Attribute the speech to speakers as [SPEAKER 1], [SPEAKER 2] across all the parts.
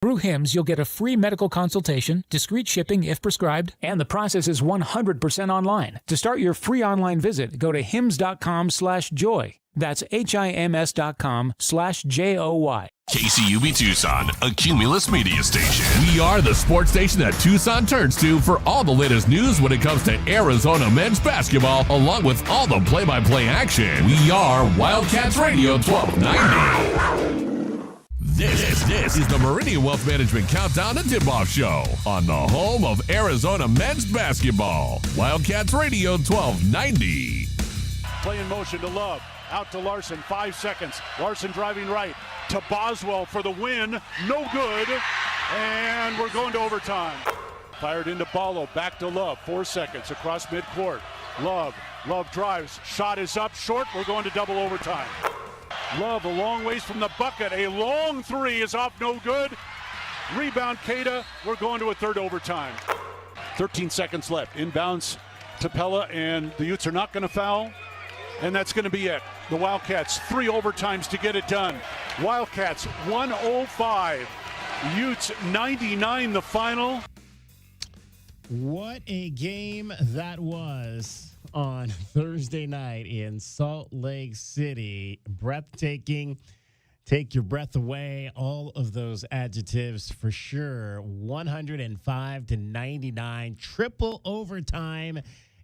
[SPEAKER 1] Through HIMS, you'll get a free medical consultation, discreet shipping if prescribed, and the process is 100% online. To start your free online visit, go to hims.com/joy. That's HIMS.com/JOY.
[SPEAKER 2] KCUB Tucson, a Cumulus media station. We are the sports station that Tucson turns to for all the latest news when it comes to Arizona men's basketball, along with all the play-by-play action. We are Wildcats Radio 1290. This is the Meridian Wealth Management Countdown and Tipoff Show on the home of Arizona men's basketball. Wildcats Radio 1290.
[SPEAKER 3] Play in motion to Love. Out to Larson, 5 seconds. Larson driving right to Boswell for the win. No good. And we're going to overtime. Fired into Ballo. Back to Love. 4 seconds across midcourt. Love drives. Shot is up short. We're going to double overtime. Love a long ways from the bucket. A long three is off, no good. Rebound, Cada. We're going to a third overtime. 13 seconds left. Inbounds to Pella, and the Utes are not going to foul. And that's going to be it. The Wildcats, 3 overtimes to get it done. Wildcats, 105. Utes, 99 the final.
[SPEAKER 4] What a game that was on Thursday night in Salt Lake City. Breathtaking, take your breath away, all of those adjectives for sure. 105-99, triple overtime,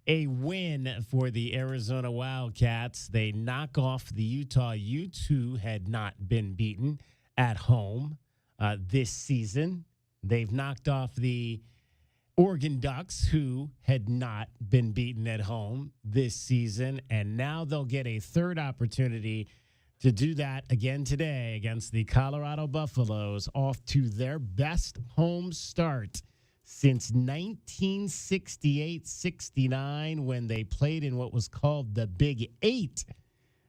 [SPEAKER 4] a win for the Arizona Wildcats. They knock off the Utah Utes, who had not been beaten at home this season. They've knocked off the Oregon Ducks, who had not been beaten at home this season, and now they'll get a third opportunity to do that again today against the Colorado Buffaloes, off to their best home start since 1968-69, when they played in what was called the Big Eight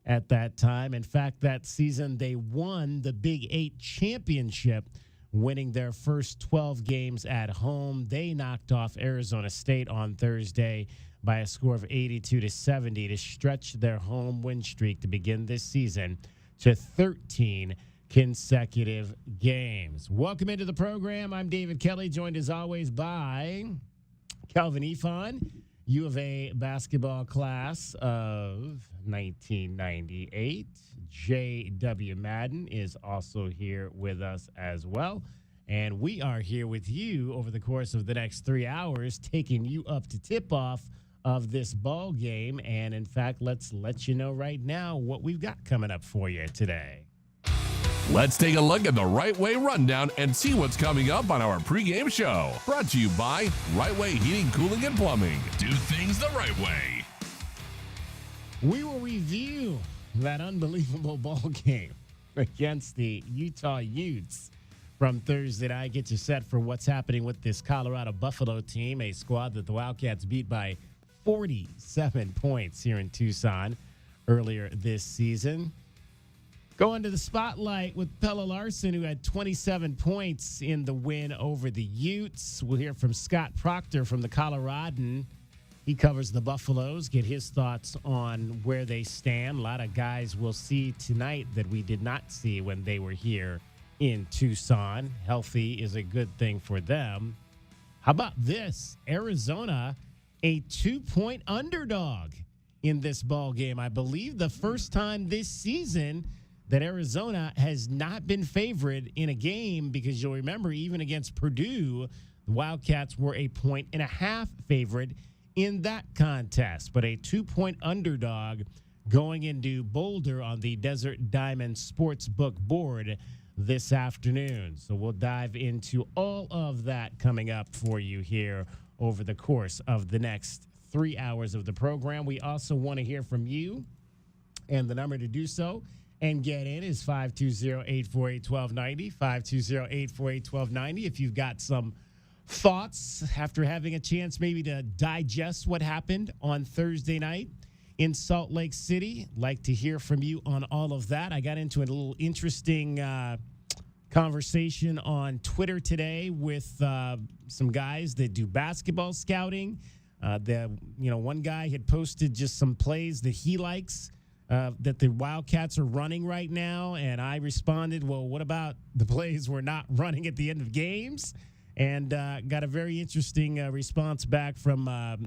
[SPEAKER 4] at that time. In fact, that season they won the Big Eight championship, winning their first 12 games at home. They knocked off Arizona State on Thursday by a score of 82-70 to stretch their home win streak to begin this season to 13 consecutive games. Welcome into the program. I'm David Kelly, joined as always by Calvin Ifan, U of A basketball class of 1998. J.W. Madden is also here with us as well. And we are here with you over the course of the next 3 hours, taking you up to tip-off of this ball game. And, in fact, let's let you know right now what we've got coming up for you today.
[SPEAKER 2] Let's take a look at the Right Way Rundown and see what's coming up on our pregame show. Brought to you by Right Way Heating, Cooling, and Plumbing. Do things the right way.
[SPEAKER 4] We will review that unbelievable ball game against the Utah Utes from Thursday night. Get you set for what's happening with this Colorado Buffalo team, a squad that the Wildcats beat by 47 points here in Tucson earlier this season. Going to the spotlight with Pella Larson, who had 27 points in the win over the Utes. We'll hear from Scott Proctor from the Coloradan. He covers the Buffaloes, get his thoughts on where they stand. A lot of guys we'll see tonight that we did not see when they were here in Tucson. Healthy is a good thing for them. How about this? Arizona, a 2-point underdog in this ball game. I believe the first time this season that Arizona has not been favored in a game, because you'll remember even against Purdue, the Wildcats were a 1.5 favorite in that contest, but a 2-point underdog going into Boulder on the Desert Diamond Sportsbook board this afternoon. So we'll dive into all of that coming up for you here over the course of the next 3 hours of the program. We also want to hear from you, and the number to do so and get in is 520-848-1290, 520-848-1290. If you've got some thoughts after having a chance maybe to digest what happened on Thursday night in Salt Lake City, like to hear from you on all of that. I got into a little interesting conversation on Twitter today with some guys that do basketball scouting. One guy had posted just some plays that he likes that the Wildcats are running right now. And I responded, well, what about the plays we're not running at the end of games? And got a very interesting response back from a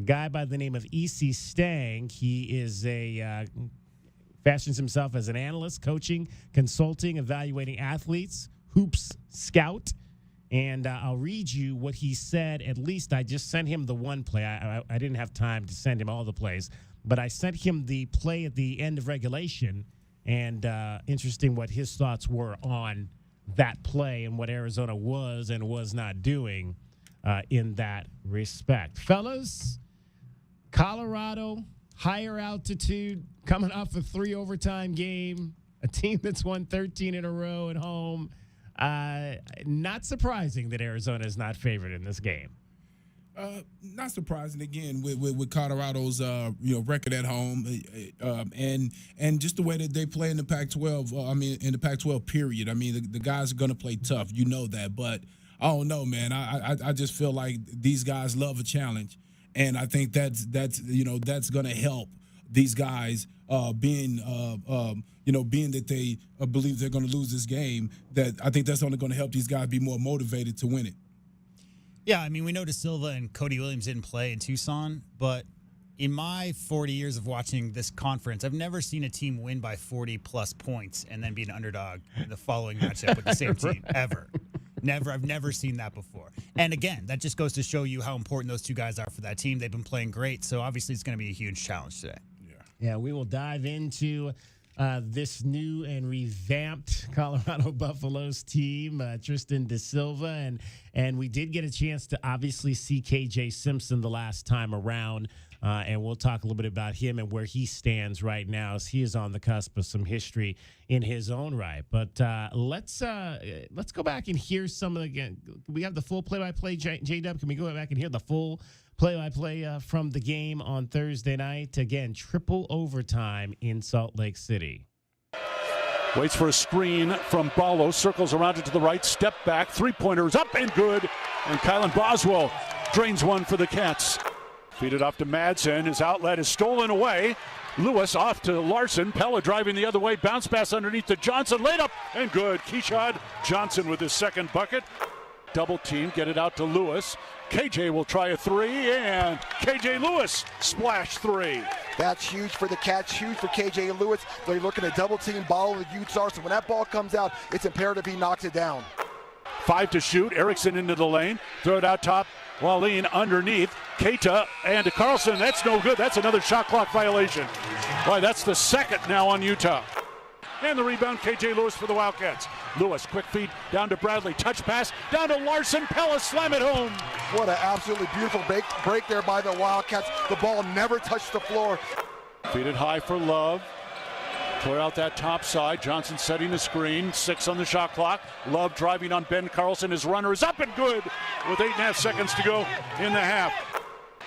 [SPEAKER 4] guy by the name of E.C. Stang. He is fashions himself as an analyst, coaching, consulting, evaluating athletes, hoops scout. And I'll read you what he said. At least I just sent him the one play. I didn't have time to send him all the plays, but I sent him the play at the end of regulation. And interesting what his thoughts were on that play and what Arizona was and was not doing in that respect. Fellas, Colorado, higher altitude, coming off a 3 overtime game, a team that's won 13 in a row at home. Not surprising that Arizona is not favored in this game.
[SPEAKER 5] Not surprising again with Colorado's record at home, and just the way that they play in the Pac-12. In the Pac-12 period. The guys are going to play tough. You know that, but I don't know, man. I just feel like these guys love a challenge, and I think that's going to help these guys being that they believe they're going to lose this game. That I think that's only going to help these guys be more motivated to win it.
[SPEAKER 6] Yeah, we know Da Silva and Cody Williams didn't play in Tucson, but in my 40 years of watching this conference, I've never seen a team win by 40-plus points and then be an underdog in the following matchup with the same team, ever. I've never seen that before. And again, that just goes to show you how important those two guys are for that team. They've been playing great, so obviously it's going to be a huge challenge today.
[SPEAKER 4] Yeah, we will dive into this new and revamped Colorado Buffaloes team, Tristan Da Silva, and we did get a chance to obviously see KJ Simpson the last time around, and we'll talk a little bit about him and where he stands right now, as he is on the cusp of some history in his own right. But let's go back and hear some of the. We have the full play-by-play. J-Dub, can we go back and hear the full play-by-play from the game on Thursday night? Again, triple overtime in Salt Lake City.
[SPEAKER 3] Waits for a screen from Ballo, circles around it to the right, step back, three-pointers up and good. And Kylan Boswell drains one for the Cats. Feed it off to Madsen. His outlet is stolen away. Lewis off to Larson. Pella driving the other way. Bounce pass underneath to Johnson. Laid up and good. Keishad Johnson with his second bucket. Double team. Get it out to Lewis. KJ will try a three, and KJ Lewis splash three.
[SPEAKER 7] That's huge for the Cats, huge for KJ Lewis. They're looking to double team Ball with Utah, so when that ball comes out, it's imperative he knocks it down.
[SPEAKER 3] 5 to shoot. Erickson into the lane. Throw it out top. Wallin underneath. Keita and to Carlson. That's no good. That's another shot clock violation. Boy, that's the second now on Utah. And the rebound, KJ Lewis for the Wildcats. Lewis, quick feed down to Bradley. Touch pass down to Larson. Pella slam it home.
[SPEAKER 7] What an absolutely beautiful break there by the Wildcats. The ball never touched the floor.
[SPEAKER 3] Feed it high for Love. Clear out that top side. Johnson setting the screen. 6 on the shot clock. Love driving on Ben Carlson. His runner is up and good with 8.5 seconds to go in the half.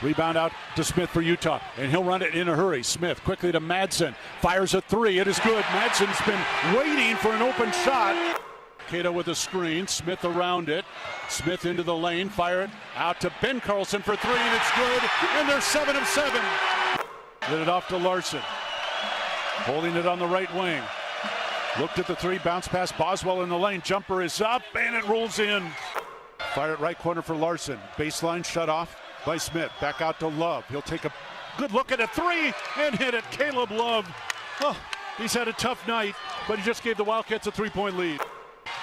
[SPEAKER 3] Rebound out to Smith for Utah, and he'll run it in a hurry. Smith quickly to Madsen. Fires a three. It is good. Madsen's been waiting for an open shot. Keita with a screen. Smith around it. Smith into the lane. Fire it out to Ben Carlson for three, and it's good. And they're 7 of 7. Get it off to Larson. Holding it on the right wing. Looked at the three. Bounce pass. Boswell in the lane. Jumper is up, and it rolls in. Fire it right corner for Larson. Baseline shut off by Smith. Back out to Love. He'll take a good look at a three and hit it. Caleb Love. Oh, he's had a tough night, but he just gave the Wildcats a 3-point lead.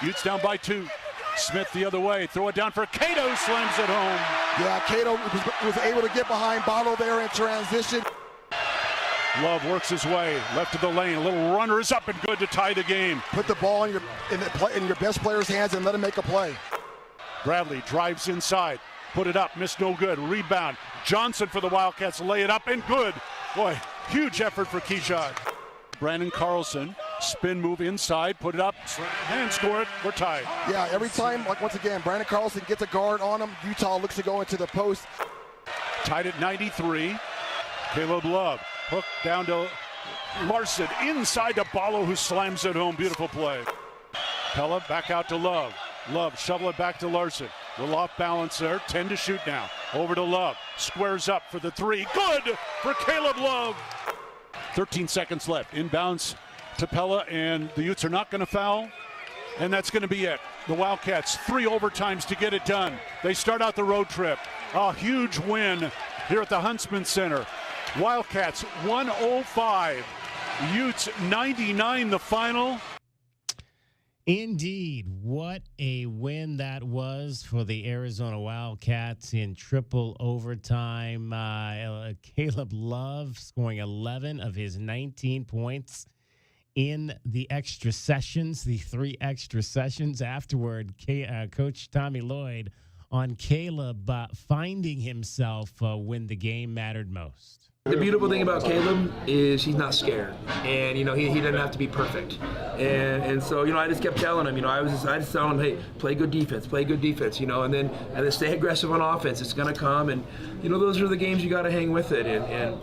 [SPEAKER 3] Utes down by 2. Smith the other way. Throw it down for Cato. Slams it home.
[SPEAKER 7] Yeah, Cato was able to get behind Bottle there in transition.
[SPEAKER 3] Love works his way left of the lane. A little runner is up and good to tie the game.
[SPEAKER 7] Put the ball in your best player's hands and let him make a play.
[SPEAKER 3] Bradley drives inside. Put it up, missed no good. Rebound. Johnson for the Wildcats, lay it up and good. Boy, huge effort for Keishad. Brandon Carlson, spin move inside, put it up, and score it. We're tied.
[SPEAKER 7] Yeah, every time, once again, Brandon Carlson gets a guard on him. Utah looks to go into the post.
[SPEAKER 3] Tied at 93. Caleb Love, hook down to Larson, inside to Ballo, who slams it home. Beautiful play. Pella back out to Love. Love, shovel it back to Larson. A little off balance there. 10 to shoot now. Over to Love. Squares up for the three. Good for Caleb Love. 13 seconds left. Inbounds to Pella, and the Utes are not going to foul. And that's going to be it. The Wildcats, 3 overtimes to get it done. They start out the road trip. A huge win here at the Huntsman Center. Wildcats 105. Utes 99 the final.
[SPEAKER 4] Indeed. What a win that was for the Arizona Wildcats in triple overtime. Caleb Love scoring 11 of his 19 points in the extra sessions, the 3 extra sessions. Afterward, Coach Tommy Lloyd on Caleb finding himself when the game mattered most.
[SPEAKER 8] The beautiful thing about Caleb is he's not scared, and he doesn't have to be perfect, and so I just kept telling him, I just telling him, hey, play good defense, and then stay aggressive on offense. It's gonna come, and those are the games you got to hang with it, and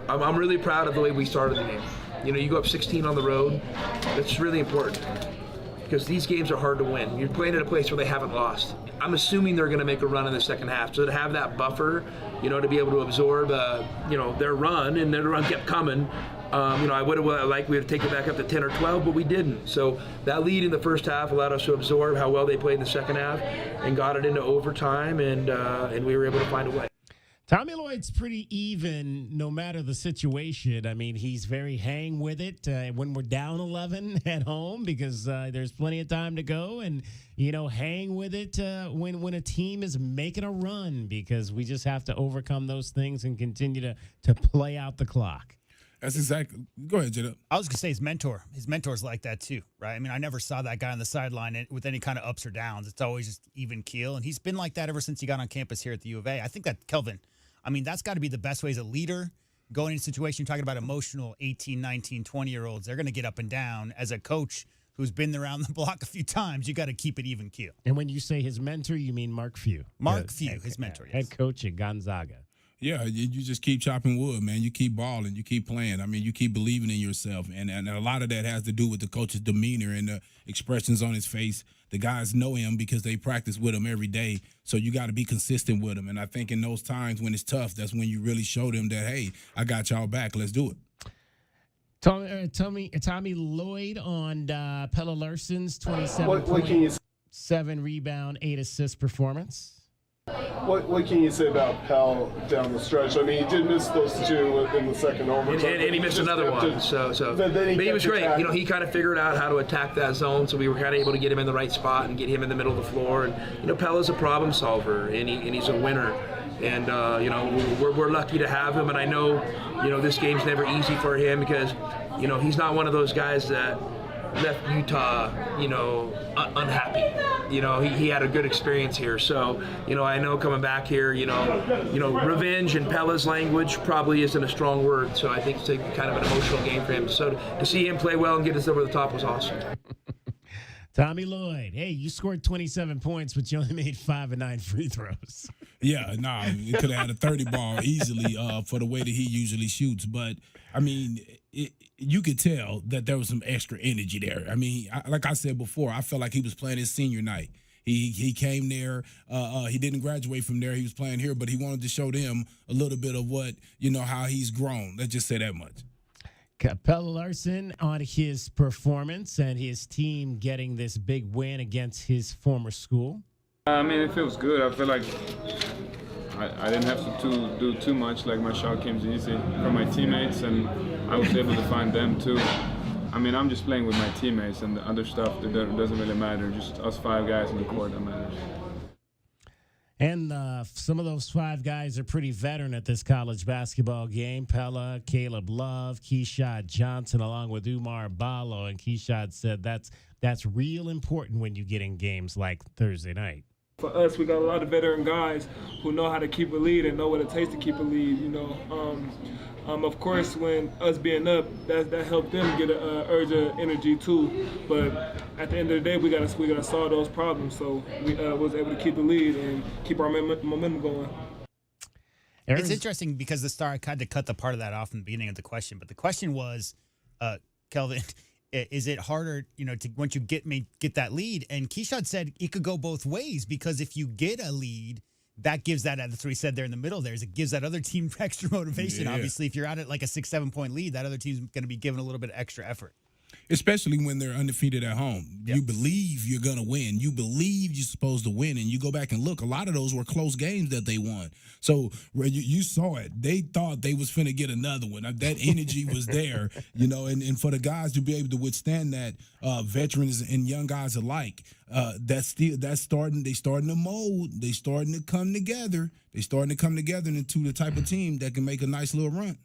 [SPEAKER 8] I'm really proud of the way we started the game. You go up 16 on the road. That's really important because these games are hard to win. You're playing at a place where they haven't lost. I'm assuming they're going to make a run in the second half. So to have that buffer, to be able to absorb, their run, and their run kept coming. I would have liked we would have taken it back up to 10 or 12, but we didn't. So that lead in the first half allowed us to absorb how well they played in the second half and got it into overtime, and we were able to find a way.
[SPEAKER 4] Tommy Lloyd's pretty even no matter the situation. I mean, he's very hang with it when we're down 11 at home because there's plenty of time to go, and, hang with it when a team is making a run because we just have to overcome those things and continue to play out the clock.
[SPEAKER 5] That's exactly. Go ahead, Jada.
[SPEAKER 6] I was going to say his mentor's like that too, right? I mean, I never saw that guy on the sideline with any kind of ups or downs. It's always just even keel, and he's been like that ever since he got on campus here at the U of A. I think that, Kelvin, that's got to be the best way as a leader going into a situation, talking about emotional 18, 19, 20-year-olds. They're going to get up and down. As a coach who's been around the block a few times, you got to keep it even keel.
[SPEAKER 4] And when you say his mentor, you mean Mark Few.
[SPEAKER 6] Mark Few, his mentor, yes.
[SPEAKER 4] Head coach at Gonzaga.
[SPEAKER 5] Yeah, you just keep chopping wood, man. You keep balling. You keep playing. You keep believing in yourself. And a lot of that has to do with the coach's demeanor and the expressions on his face. The guys know him because they practice with him every day. So you got to be consistent with him. And I think in those times when it's tough, that's when you really show them that, hey, I got y'all back. Let's do it.
[SPEAKER 4] Tommy Lloyd on Pella Larson's 27 point, 7 rebound, 8 assist performance.
[SPEAKER 9] What can you say about Pell down the stretch? He did miss those 2 in the second overtime.
[SPEAKER 8] And he missed another one. But he was great. He kind of figured out how to attack that zone, so we were kind of able to get him in the right spot and get him in the middle of the floor. And Pella's a problem solver, and he's a winner. And we're lucky to have him. And I know this game's never easy for him because he's not one of those guys that left Utah, unhappy. He had a good experience here. So, I know coming back here, revenge in Pella's language probably isn't a strong word. So I think it's kind of an emotional game for him. So to see him play well and get us over the top was awesome.
[SPEAKER 4] Tommy Lloyd, hey, you scored 27 points, but you only made 5 of 9 free throws.
[SPEAKER 5] Yeah, he could have had a 30 ball easily for the way that he usually shoots. But, you could tell that there was some extra energy there. Like I said before, I felt like he was playing his senior night. He came there. He didn't graduate from there. He was playing here, but he wanted to show them a little bit of what, how he's grown. Let's just say that much.
[SPEAKER 4] Pella Larson on his performance and his team getting this big win against his former school.
[SPEAKER 10] It feels good. I feel like I didn't have to do too much. Like, my shot came easy from my teammates, and I was able to find them too. I'm just playing with my teammates, and the other stuff that doesn't really matter. Just us 5 guys in the court that matters.
[SPEAKER 4] And some of those 5 guys are pretty veteran at this college basketball game. Pella, Caleb Love, Keishad Johnson, along with Umar Ballo. And Keishad said that's real important when you get in games like Thursday night.
[SPEAKER 10] For us, we got a lot of veteran guys who know how to keep a lead and know what it takes to keep a lead, Of course, when us being up, that helped them get an urge of energy too. But at the end of the day, we gotta solve those problems. So we was able to keep the lead and keep our momentum going.
[SPEAKER 6] It's interesting because the Star had to cut the part of that off in the beginning of the question. But the question was, Kelvin, is it harder, to once you get that lead? And Keishad said it could go both ways because if you get a lead, that gives that, that's what he said there in the middle there, is it gives that other team extra motivation.
[SPEAKER 5] Yeah.
[SPEAKER 6] Obviously, if you're out at like a 6-7 point lead, that other team's going to be given a little bit of extra effort.
[SPEAKER 5] Especially when they're undefeated at home.
[SPEAKER 6] Yep.
[SPEAKER 5] You believe you're going to win. You believe you're supposed to win. And you go back and look, a lot of those were close games that they won. So you saw it. They thought they was finna get another one. That energy was there, and for the guys to be able to withstand that, veterans and young guys alike, they starting to mold. They starting to come together. They starting to come together into the type of team that can make a nice little run.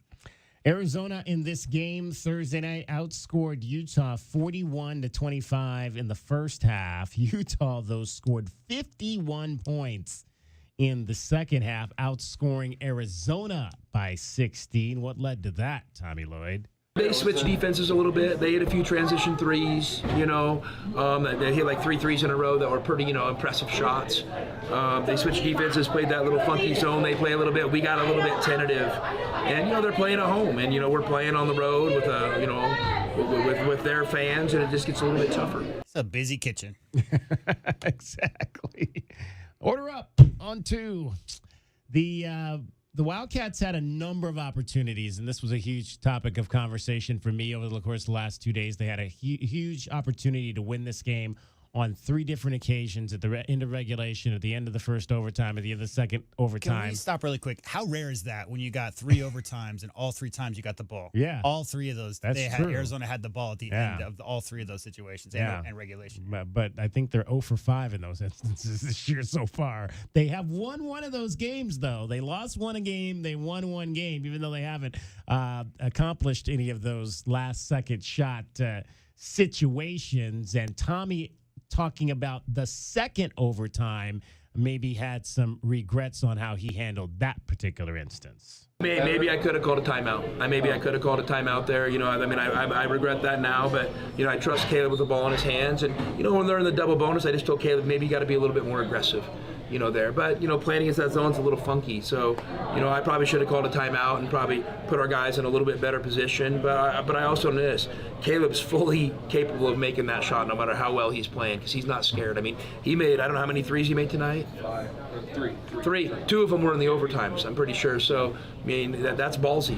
[SPEAKER 4] Arizona in this game Thursday night outscored Utah 41-25 in the first half. Utah, though, scored 51 points in the second half, outscoring Arizona by 16. What led to that, Tommy Lloyd?
[SPEAKER 8] They switched defenses a little bit. They hit a few transition threes, they hit like 3 threes in a row that were pretty, impressive shots. They switched defenses, played that little funky zone. They play a little bit. We got a little bit tentative. And, they're playing at home. And, we're playing on the road with, with their fans, and it just gets a little bit tougher.
[SPEAKER 6] It's a busy kitchen.
[SPEAKER 4] Exactly. Order up on 2. The Wildcats had a number of opportunities, and this was a huge topic of conversation for me over the course of the last 2 days. They had a huge opportunity to win this game on 3 different occasions at the end of regulation, at the end of the first overtime, at the end of the second overtime.
[SPEAKER 6] Can we stop really quick? How rare is that when you got 3 overtimes and all 3 times you got the ball?
[SPEAKER 4] Yeah.
[SPEAKER 6] All 3 of those.
[SPEAKER 4] True.
[SPEAKER 6] Arizona had the ball at the end of all 3 of those situations and regulation.
[SPEAKER 4] But I think they're 0 for 5 in those instances this year so far. They have won one of those games, though. They lost one game. They won one game, even though they haven't accomplished any of those last-second shot situations. And Tommy, talking about the second overtime, maybe had some regrets on how he handled that particular instance.
[SPEAKER 8] Maybe I could have called a timeout. I could have called a timeout there. I regret that now, but, I trust Caleb with the ball in his hands. And, when they're in the double bonus, I just told Caleb, maybe you got to be a little bit more aggressive, there. But, playing against that zone's a little funky. So, I probably should have called a timeout and probably put our guys in a little bit better position. But I also know this. Caleb's fully capable of making that shot no matter how well he's playing, because he's not scared. He made, I don't know how many threes he made tonight. 3. 2 of them were in the overtimes, I'm pretty sure. So, that's ballsy.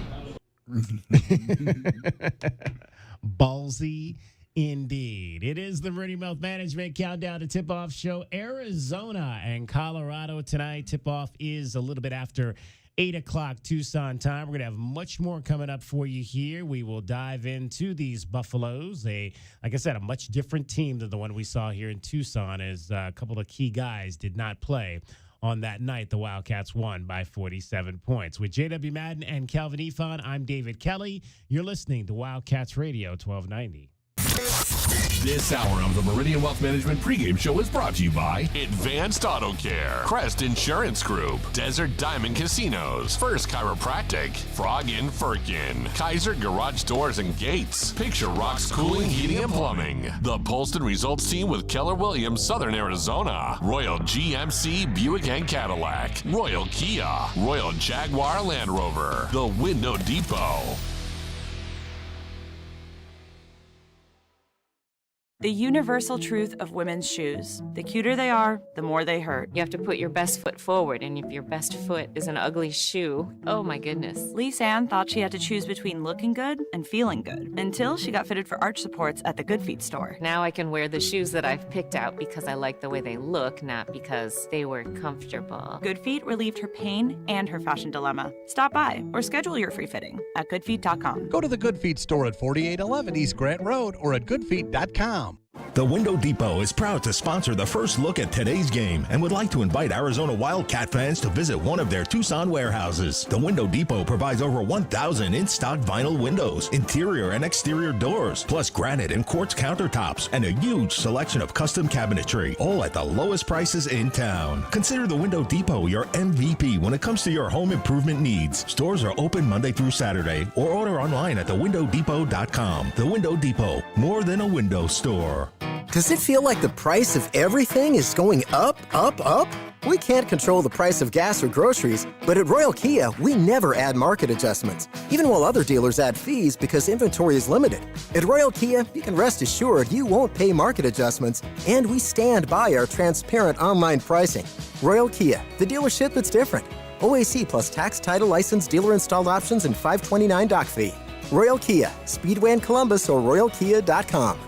[SPEAKER 4] Ballsy indeed. It is the Meridian Wealth Management Countdown to Tip-Off Show. Arizona and Colorado tonight. Tip-off is a little bit after 8 o'clock Tucson time. We're going to have much more coming up for you here. We will dive into these Buffaloes. Like I said, a much different team than the one we saw here in Tucson, as a couple of key guys did not play on that night. The Wildcats won by 47 points. With J.W. Madden and Calvin Efon, I'm David Kelly. You're listening to Wildcats Radio 1290.
[SPEAKER 2] This hour of the Meridian Wealth Management pregame show is brought to you by Advanced Auto Care, Crest Insurance Group, Desert Diamond Casinos, First Chiropractic, Frog in Firkin, Kaiser Garage Doors and Gates, Picture Rocks Cooling, Heating and Plumbing, the Polston Results Team with Keller Williams, Southern Arizona, Royal GMC Buick and Cadillac, Royal Kia, Royal Jaguar Land Rover, the Window Depot.
[SPEAKER 11] The universal truth of women's shoes. The cuter they are, the more they hurt. You have to put your best foot forward, and if your best foot is an ugly shoe, oh my goodness. Lisa Ann thought she had to choose between looking good and feeling good, until she got fitted for arch supports at the Good Feet store.
[SPEAKER 12] Now I can wear the shoes that I've picked out because I like the way they look, not because they were comfortable.
[SPEAKER 11] Good Feet relieved her pain and her fashion dilemma. Stop by or schedule your free fitting at goodfeet.com.
[SPEAKER 13] Go to the Good Feet store at 4811 East Grant Road or at goodfeet.com.
[SPEAKER 14] The Window Depot is proud to sponsor the first look at today's game and would like to invite Arizona Wildcat fans to visit one of their Tucson warehouses. The Window Depot provides over 1,000 in-stock vinyl windows, interior and exterior doors, plus granite and quartz countertops, and a huge selection of custom cabinetry, all at the lowest prices in town. Consider the Window Depot your MVP when it comes to your home improvement needs. Stores are open Monday through Saturday, or order online at thewindowdepot.com. The Window Depot, more than a window store.
[SPEAKER 15] Does it feel like the price of everything is going up, up, up? We can't control the price of gas or groceries, but at Royal Kia, we never add market adjustments, even while other dealers add fees because inventory is limited. At Royal Kia, you can rest assured you won't pay market adjustments, and we stand by our transparent online pricing. Royal Kia, the dealership that's different. OAC plus tax, title, license, dealer installed options, and $529 doc fee. Royal Kia, Speedway in Columbus or royalkia.com.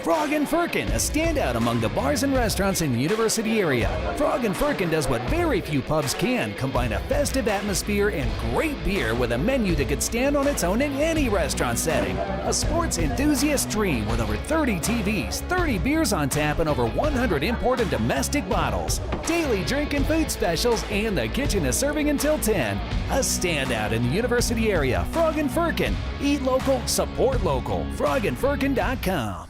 [SPEAKER 16] Frog and Firkin, a standout among the bars and restaurants in the University area. Frog and Firkin does what very few pubs can, combine a festive atmosphere and great beer with a menu that could stand on its own in any restaurant setting. A sports enthusiast dream with over 30 TVs, 30 beers on tap, and over 100 import and domestic bottles. Daily drink and food specials, and the kitchen is serving until 10. A standout in the University area. Frog and Firkin. Eat local, support local. frogandfirkin.com.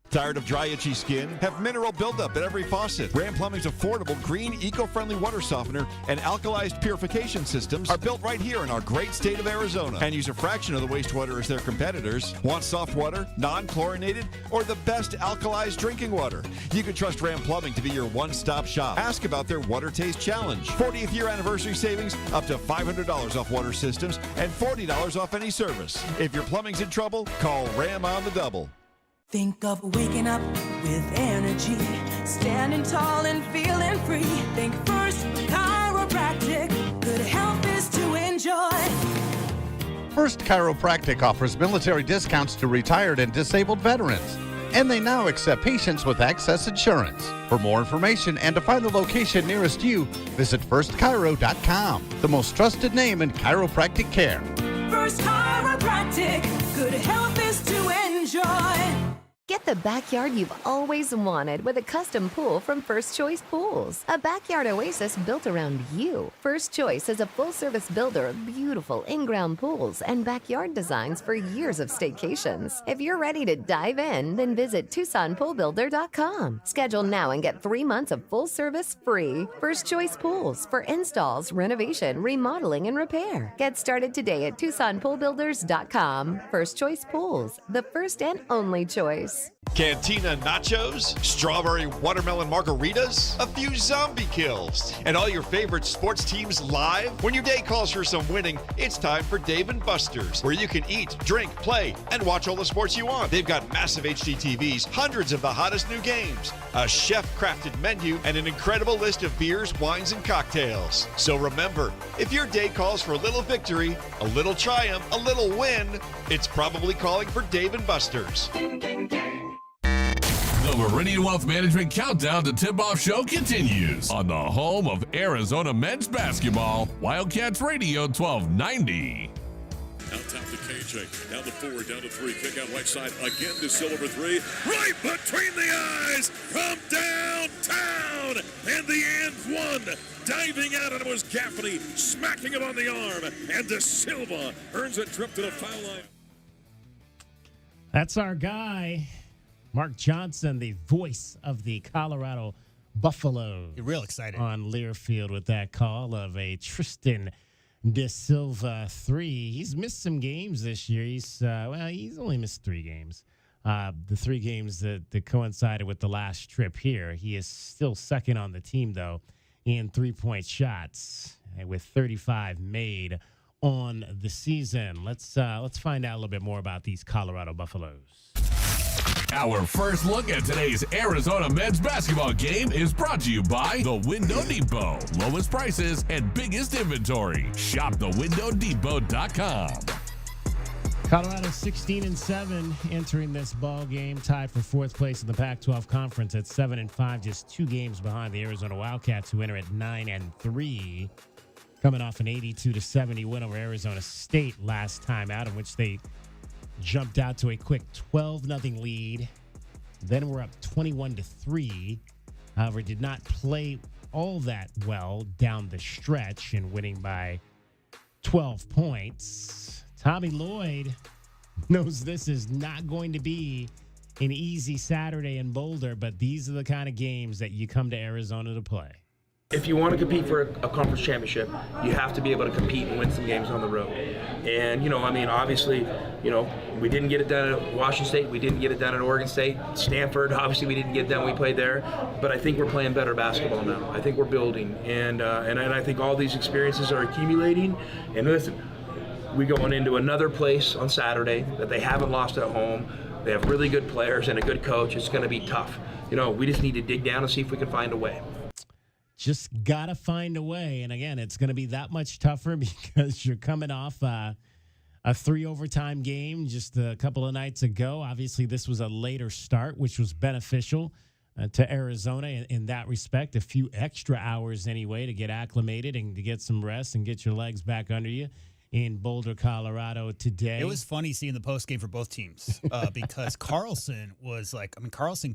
[SPEAKER 17] Tired of dry, itchy skin? Have mineral buildup at every faucet. Ram Plumbing's affordable, green, eco-friendly water softener and alkalized purification systems are built right here in our great state of Arizona and use a fraction of the wastewater as their competitors. Want soft water, non-chlorinated, or the best alkalized drinking water? You can trust Ram Plumbing to be your one-stop shop. Ask about their Water Taste Challenge. 40th year anniversary savings, up to $500 off water systems and $40 off any service. If your plumbing's in trouble, call Ram on the double.
[SPEAKER 18] Think of waking up with energy, standing tall and feeling free. Think First Chiropractic, good health is to enjoy.
[SPEAKER 13] First Chiropractic offers military discounts to retired and disabled veterans. And they now accept patients with excess insurance. For more information and to find the location nearest you, visit firstchiro.com, the most trusted name in chiropractic care.
[SPEAKER 18] First Chiropractic, good health is to enjoy.
[SPEAKER 19] Get the backyard you've always wanted with a custom pool from First Choice Pools. A backyard oasis built around you. First Choice is a full-service builder of beautiful in-ground pools and backyard designs for years of staycations. If you're ready to dive in, then visit TucsonPoolBuilder.com. Schedule now and get 3 months of full service free. First Choice Pools for installs, renovation, remodeling, and repair. Get started today at TucsonPoolBuilders.com. First Choice Pools, the first and only choice.
[SPEAKER 17] Cantina nachos, strawberry watermelon margaritas, a few zombie kills, and all your favorite sports teams live? When your day calls for some winning, it's time for Dave & Buster's, where you can eat, drink, play, and watch all the sports you want. They've got massive HD TVs, hundreds of the hottest new games, a chef-crafted menu, and an incredible list of beers, wines, and cocktails. So remember, if your day calls for a little victory, a little triumph, a little win, it's probably calling for Dave & Buster's.
[SPEAKER 2] The Meridian Wealth Management Countdown to Tipoff Show continues on the home of Arizona men's basketball, Wildcats Radio 1290.
[SPEAKER 20] Out top to KJ, down to 4, down to 3, kick out right side, again to Silver 3, right between the eyes from downtown, and the and one, diving out, and it was Gaffney smacking him on the arm, and De Silva earns a trip to the foul line.
[SPEAKER 4] That's our guy, Mark Johnson, the voice of the Colorado Buffaloes.
[SPEAKER 6] You're real excited. On
[SPEAKER 4] Learfield with that call of a Tristan De Silva 3. He's missed some games this year. He's only missed 3 games. The 3 games that coincided with the last trip here. He is still second on the team, though, in 3-point shots with 35 made on the season. Let's find out a little bit more about these Colorado Buffaloes.
[SPEAKER 2] Our first look at today's Arizona men's basketball game is brought to you by The Window Depot. Lowest prices and biggest inventory. Shop thewindowdepot.com.
[SPEAKER 4] Colorado 16-7 entering this ball game, tied for 4th place in the Pac-12 conference at 7-5, just 2 games behind the Arizona Wildcats, who enter at 9-3, coming off an 82-70 win over Arizona State last time out, in which they jumped out to a quick 12-0 lead. Then we're up 21-3. However, did not play all that well down the stretch in winning by 12 points. Tommy Lloyd knows this is not going to be an easy Saturday in Boulder, but these are the kind of games that you come to Arizona to play.
[SPEAKER 8] If you want to compete for a conference championship, you have to be able to compete and win some games on the road. And, obviously, we didn't get it done at Washington State. We didn't get it done at Oregon State. Stanford, obviously, we didn't get it done when we played there. But I think we're playing better basketball now. I think we're building. And I think all these experiences are accumulating. And listen, we're going into another place on Saturday that they haven't lost at home. They have really good players and a good coach. It's going to be tough. We just need to dig down and see if we can find a way.
[SPEAKER 4] Just got to find a way. And again, it's going to be that much tougher because you're coming off a 3 overtime game just a couple of nights ago. Obviously, this was a later start, which was beneficial to Arizona in that respect. A few extra hours anyway to get acclimated and to get some rest and get your legs back under you in Boulder, Colorado today.
[SPEAKER 6] It was funny seeing the post game for both teams because Carlson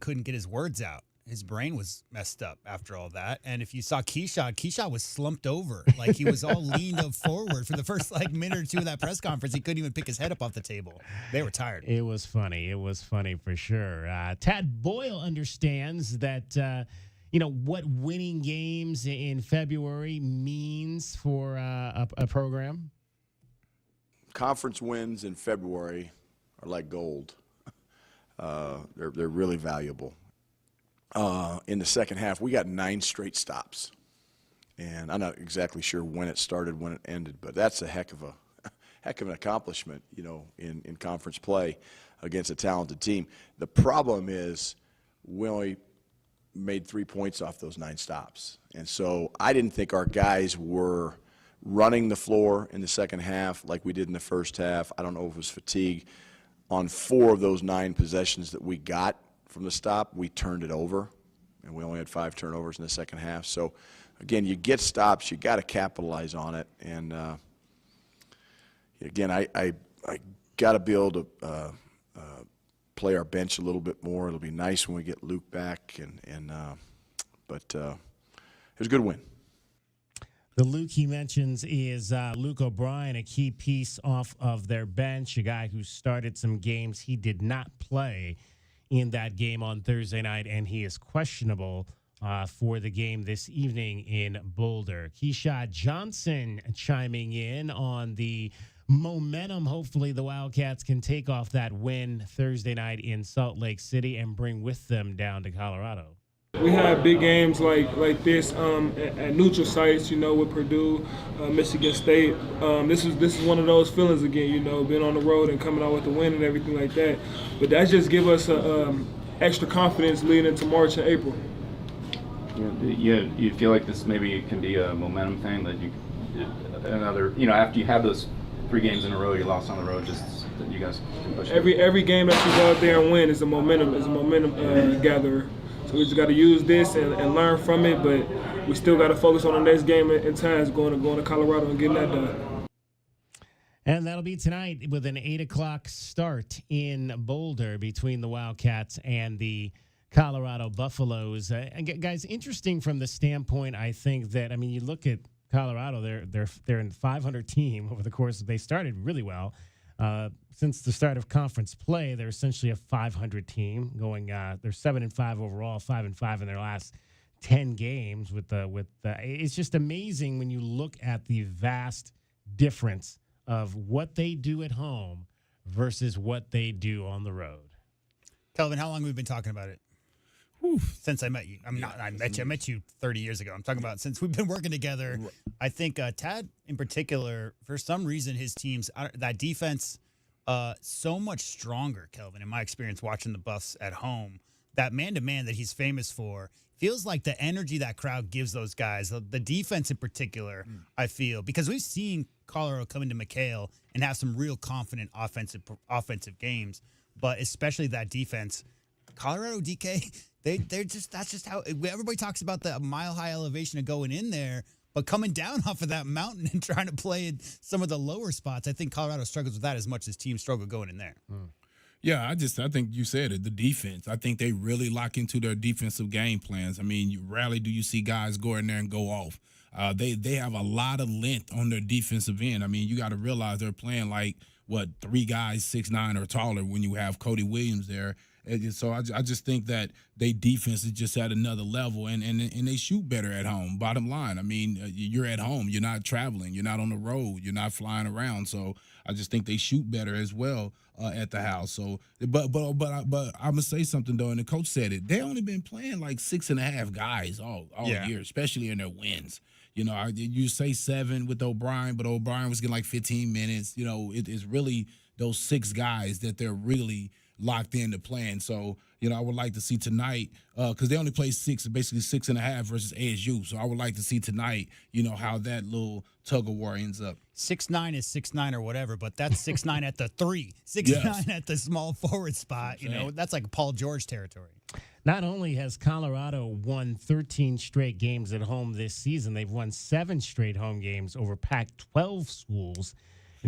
[SPEAKER 6] couldn't get his words out. His brain was messed up after all that. And if you saw Keyshawn was slumped over. Like he was all leaned up forward for the first minute or two of that press conference. He couldn't even pick his head up off the table. They were tired.
[SPEAKER 4] It was funny. It was funny for sure. Tad Boyle understands that, what winning games in February means for a program.
[SPEAKER 21] Conference wins in February are like gold. They're really valuable. In the second half, we got 9 straight stops, and I'm not exactly sure when it started, when it ended, but that's a heck of an accomplishment, in conference play against a talented team. The problem is we only made 3 points off those 9 stops, and so I didn't think our guys were running the floor in the second half like we did in the first half. I don't know if it was fatigue. On 4 of those 9 possessions that we got from the stop, we turned it over, and we only had 5 turnovers in the second half. So, again, you get stops, you got to capitalize on it. And again, I got to be able to play our bench a little bit more. It'll be nice when we get Luke back, but it was a good win.
[SPEAKER 4] The Luke he mentions is Luke O'Brien, a key piece off of their bench, a guy who started some games. He did not play in that game on Thursday night, and he is questionable for the game this evening in Boulder. Keyshawn Johnson chiming in on the momentum. Hopefully the Wildcats can take off that win Thursday night in Salt Lake City and bring with them down to Colorado.
[SPEAKER 10] We have big games like this at neutral sites, with Purdue, Michigan State. This is one of those feelings again, being on the road and coming out with the win and everything like that. But that just give us extra confidence leading into March and April.
[SPEAKER 22] You feel like this maybe can be a momentum thing that after you have those 3 games in a row, you lost on the road, just that you guys can push.
[SPEAKER 10] Every game that you go out there and win is a momentum gatherer. So we just got to use this and learn from it, but we still got to focus on the next game in times, going to Colorado and getting that done.
[SPEAKER 4] And that'll be tonight with an 8 o'clock start in Boulder between the Wildcats and the Colorado Buffaloes. Guys, interesting from the standpoint, I think that, you look at Colorado, they're in 500 team over the course. They started really well. Since the start of conference play, they're essentially a 500 team going. They're 7-5 overall, 5-5 in their last 10 games. It's just amazing when you look at the vast difference of what they do at home versus what they do on the road.
[SPEAKER 6] Kelvin, how long have we been talking about it? Since I met you. I met you 30 years ago. I'm talking about since we've been working together. I think Tad in particular, for some reason, his teams, that defense, so much stronger, Kelvin, in my experience watching the Buffs at home. That man-to-man that he's famous for feels like the energy that crowd gives those guys, the defense in particular, I feel. Because we've seen Colorado come into McHale and have some real confident offensive games, but especially that defense. Colorado, DK, that's just how everybody talks about the mile-high elevation of going in there, but coming down off of that mountain and trying to play in some of the lower spots, I think Colorado struggles with that as much as teams struggle going in there.
[SPEAKER 5] Yeah, I think you said it, the defense. I think they really lock into their defensive game plans. Rarely do you see guys go in there and go off. They have a lot of length on their defensive end. You got to realize they're playing 3 guys 6'9" or taller when you have Cody Williams there. And so I just think that they defense is just at another level, and they shoot better at home. Bottom line, I mean, you're at home, you're not traveling, you're not on the road, you're not flying around. So I just think they shoot better as well at the house. So, but I'm gonna say something though, and the coach said it. They only been playing like 6.5 guys all year, especially in their wins. You know, you say 7 with O'Brien, but O'Brien was getting like 15 minutes. You know, it's really those 6 guys that they're really locked into playing. So, you know, I would like to see tonight, because they only play 6, basically 6.5 versus ASU. So I would like to see tonight, you know, how that little tug of war ends up.
[SPEAKER 6] 6'9" is 6'9" or whatever, but that's 6'9" at the 3, 6'9" at the small forward spot. You know, that's like Paul George territory.
[SPEAKER 4] Not only has Colorado won 13 straight games at home this season, they've won 7 straight home games over Pac-12 schools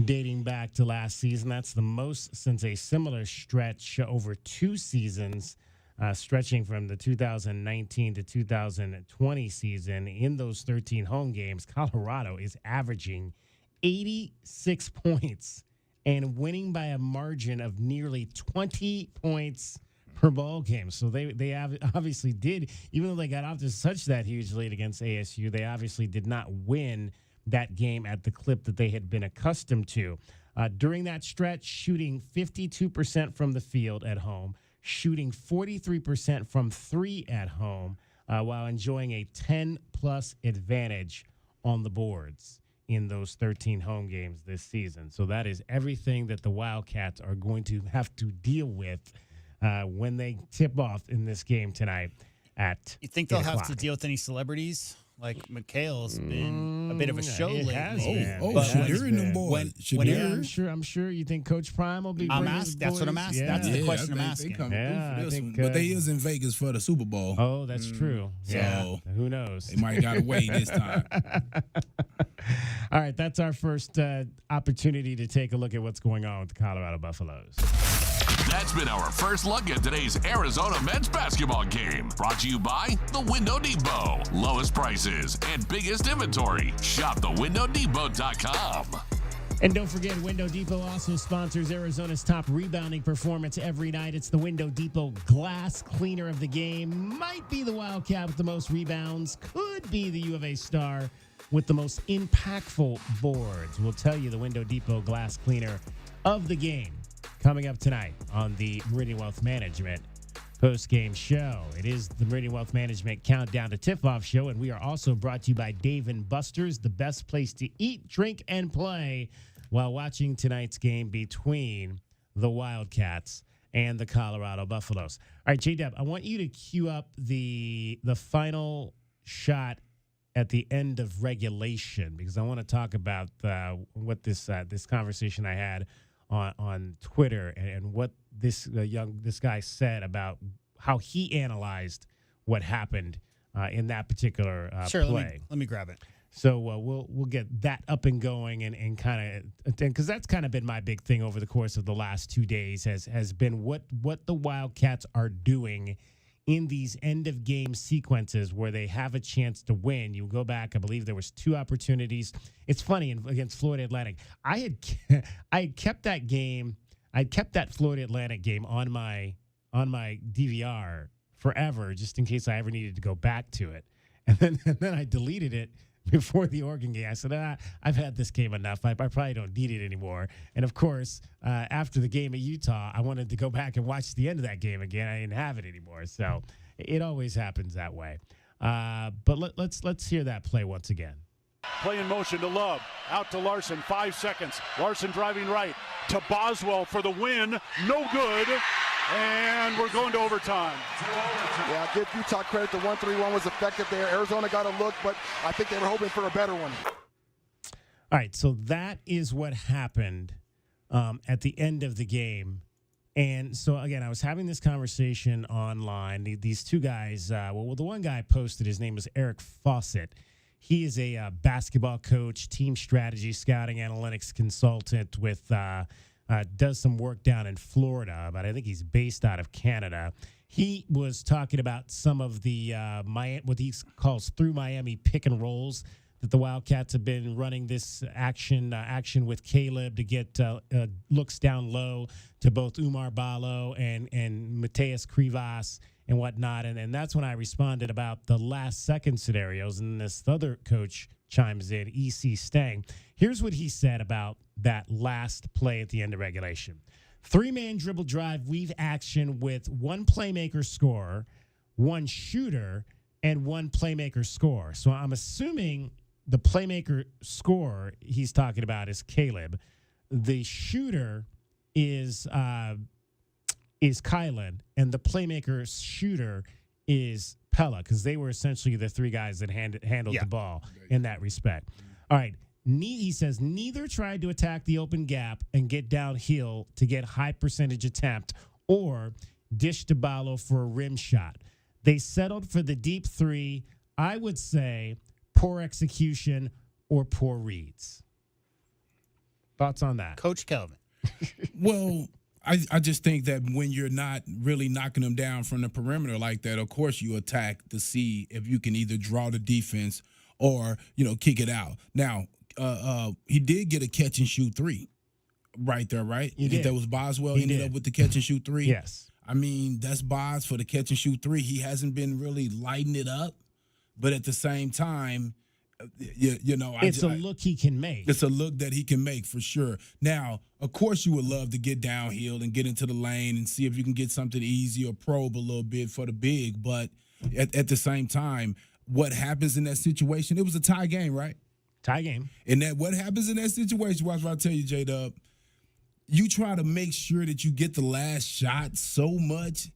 [SPEAKER 4] dating back to last season. That's the most since a similar stretch over 2 seasons, stretching from the 2019 to 2020 season. In those 13 home games, Colorado is averaging 86 points and winning by a margin of nearly 20 points per ball game. So they obviously did, even though they got off to such that huge lead against ASU, they obviously did not win that game at the clip that they had been accustomed to. During that stretch, shooting 52% from the field at home, shooting 43% from 3 at home, while enjoying a 10-plus advantage on the boards in those 13 home games this season. So that is everything that the Wildcats are going to have to deal with when they tip off in this game tonight at
[SPEAKER 6] You think they'll have to deal with any celebrities? Like McHale's been a bit of a show lately.
[SPEAKER 5] Shadir and them boys.
[SPEAKER 4] I'm sure you think Coach Prime will be.
[SPEAKER 6] That's what I'm asking.
[SPEAKER 4] Yeah.
[SPEAKER 6] That's the question I'm asking.
[SPEAKER 5] But they is in Vegas for the Super Bowl.
[SPEAKER 4] Oh, that's true. Yeah.
[SPEAKER 5] So
[SPEAKER 4] who knows?
[SPEAKER 5] They might got away this time.
[SPEAKER 4] All right, that's our first opportunity to take a look at what's going on with the Colorado Buffaloes.
[SPEAKER 2] That's been our first look at today's Arizona men's basketball game. Brought to you by The Window Depot. Lowest prices and biggest inventory. Shop thewindow.depot.com.
[SPEAKER 4] And don't forget, Window Depot also sponsors Arizona's top rebounding performance every night. It's the Window Depot glass cleaner of the game. Might be the Wildcat with the most rebounds. Could be the U of A star with the most impactful boards. We'll tell you the Window Depot glass cleaner of the game coming up tonight on the Meridian Wealth Management post-game show. It is the Meridian Wealth Management Countdown to Tipoff show, and we are also brought to you by Dave & Buster's, the best place to eat, drink, and play while watching tonight's game between the Wildcats and the Colorado Buffaloes. All right, J-Dub, I want you to cue up the final shot at the end of regulation, because I want to talk about what this conversation I had on Twitter and what this guy said about how he analyzed what happened in that particular play.
[SPEAKER 6] Let me grab it.
[SPEAKER 4] So we'll get that up and going and kind of, because that's kind of been my big thing over the course of the last 2 days has been what the Wildcats are doing in these end-of-game sequences where they have a chance to win. You go back, I believe there was 2 opportunities. It's funny, against Florida Atlantic. I had kept that game. I kept that Florida Atlantic game on my DVR forever, just in case I ever needed to go back to it. And then I deleted it before the Oregon game. I said, I've had this game enough. I probably don't need it anymore. And, of course, after the game at Utah, I wanted to go back and watch the end of that game again. I didn't have it anymore. So it always happens that way. But let's hear that play once again.
[SPEAKER 3] Play in motion to Love. Out to Larson. 5 seconds. Larson driving right to Boswell for the win. No good. And we're going to overtime.
[SPEAKER 1] Yeah, give Utah credit. The 1-3-1 was effective there. Arizona got a look, but I think they were hoping for a better one.
[SPEAKER 4] All right, so that is what happened at the end of the game. And so, again, I was having this conversation online. These 2 guys, well, the one guy posted, his name was Eric Fawcett. He is a basketball coach, team strategy, scouting, analytics consultant with does some work down in Florida, but I think he's based out of Canada. He was talking about some of the what he calls through Miami pick and rolls that the Wildcats have been running this action with Caleb to get looks down low to both Umar Ballo and Mateus Krivas and whatnot. And that's when I responded about the last second scenarios. And this other coach chimes in, E.C. Stang. Here's what he said about that last play at the end of regulation. 3-man dribble drive, weave action with one playmaker scorer, one shooter, and one playmaker scorer. So I'm assuming the playmaker scorer he's talking about is Caleb. The shooter is Kylan, and the playmaker shooter is Pella, because they were essentially the three guys that handled the ball in that respect. All right. He says neither tried to attack the open gap and get downhill to get high percentage attempt or dish to Ballo for a rim shot. They settled for the deep three. I would say poor execution or poor reads. Thoughts on that?
[SPEAKER 6] Coach Kelvin.
[SPEAKER 5] Well, I just think that when you're not really knocking them down from the perimeter like that, of course you attack to see if you can either draw the defense or, kick it out. Now, he did get a catch and shoot three right there, right?
[SPEAKER 4] He did.
[SPEAKER 5] That was Boswell ended up with the catch and shoot three.
[SPEAKER 4] Yes.
[SPEAKER 5] I mean, that's Bos for the catch and shoot three. He hasn't been really lighting it up, but at the same time,
[SPEAKER 4] it's a look he can make.
[SPEAKER 5] It's a look that he can make for sure. Now, of course, you would love to get downhill and get into the lane and see if you can get something easy or probe a little bit for the big. But at the same time, what happens in that situation? It was a tie game, right?
[SPEAKER 4] Tie game.
[SPEAKER 5] And what happens in that situation? Watch what I tell you, J-Dub. You try to make sure that you get the last shot so much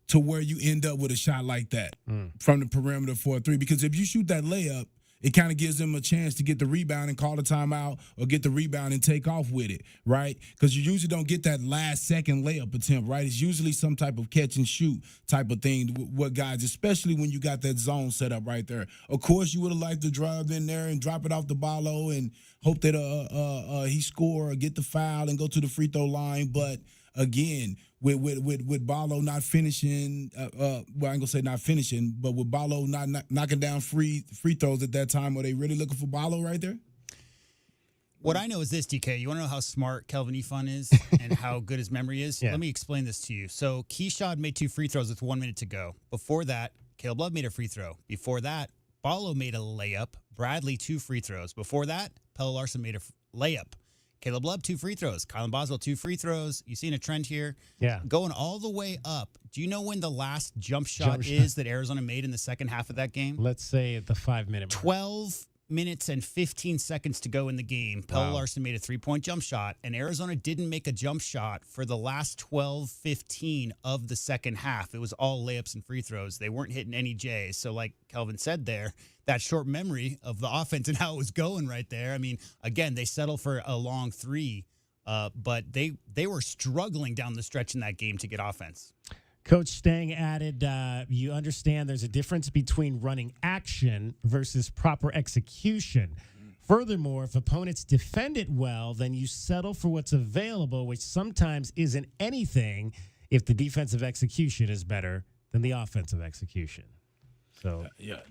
[SPEAKER 5] to where you end up with a shot like that from the perimeter for a three. Because if you shoot that layup, it kind of gives them a chance to get the rebound and call the timeout or get the rebound and take off with it, right? Because you usually don't get that last second layup attempt, right? It's usually some type of catch and shoot type of thing, what guys, especially when you got that zone set up right there. Of course, you would have liked to drive in there and drop it off the Ballo and hope that he score or get the foul and go to the free throw line. But again, with Ballo not finishing, well, I ain't gonna say not finishing, but with Ballo not knocking down free throws at that time, are they really looking for Ballo right there?
[SPEAKER 6] What I know is this, DK. You want to know how smart Kelvin Efun is and how good his memory is? Yeah. Let me explain this to you. So Keyshawn made 2 free throws with 1 minute to go. Before that, Caleb Love made a free throw. Before that, Ballo made a layup. Bradley 2 free throws. Before that, Pella Larson made a layup. Caleb Love 2 free throws. Kylan Boswell 2 free throws. You seen a trend here?
[SPEAKER 4] Yeah.
[SPEAKER 6] Going all the way up. Do you know when the last jump shot is that Arizona made in the second half of that game?
[SPEAKER 4] Let's say at the 5-minute mark.
[SPEAKER 6] 12 minutes and 15 seconds to go in the game. Pella Larson made a 3-point jump shot, and Arizona didn't make a jump shot for the last 12-15 of the second half. It was all layups and free throws. They weren't hitting any J's. So like Kelvin said there, that short memory of the offense and how it was going right there. I mean, again, they settled for a long three, but they were struggling down the stretch in that game to get offense.
[SPEAKER 4] Coach Stang added, you understand there's a difference between running action versus proper execution. Furthermore, if opponents defend it well, then you settle for what's available, which sometimes isn't anything if the defensive execution is better than the offensive execution. So,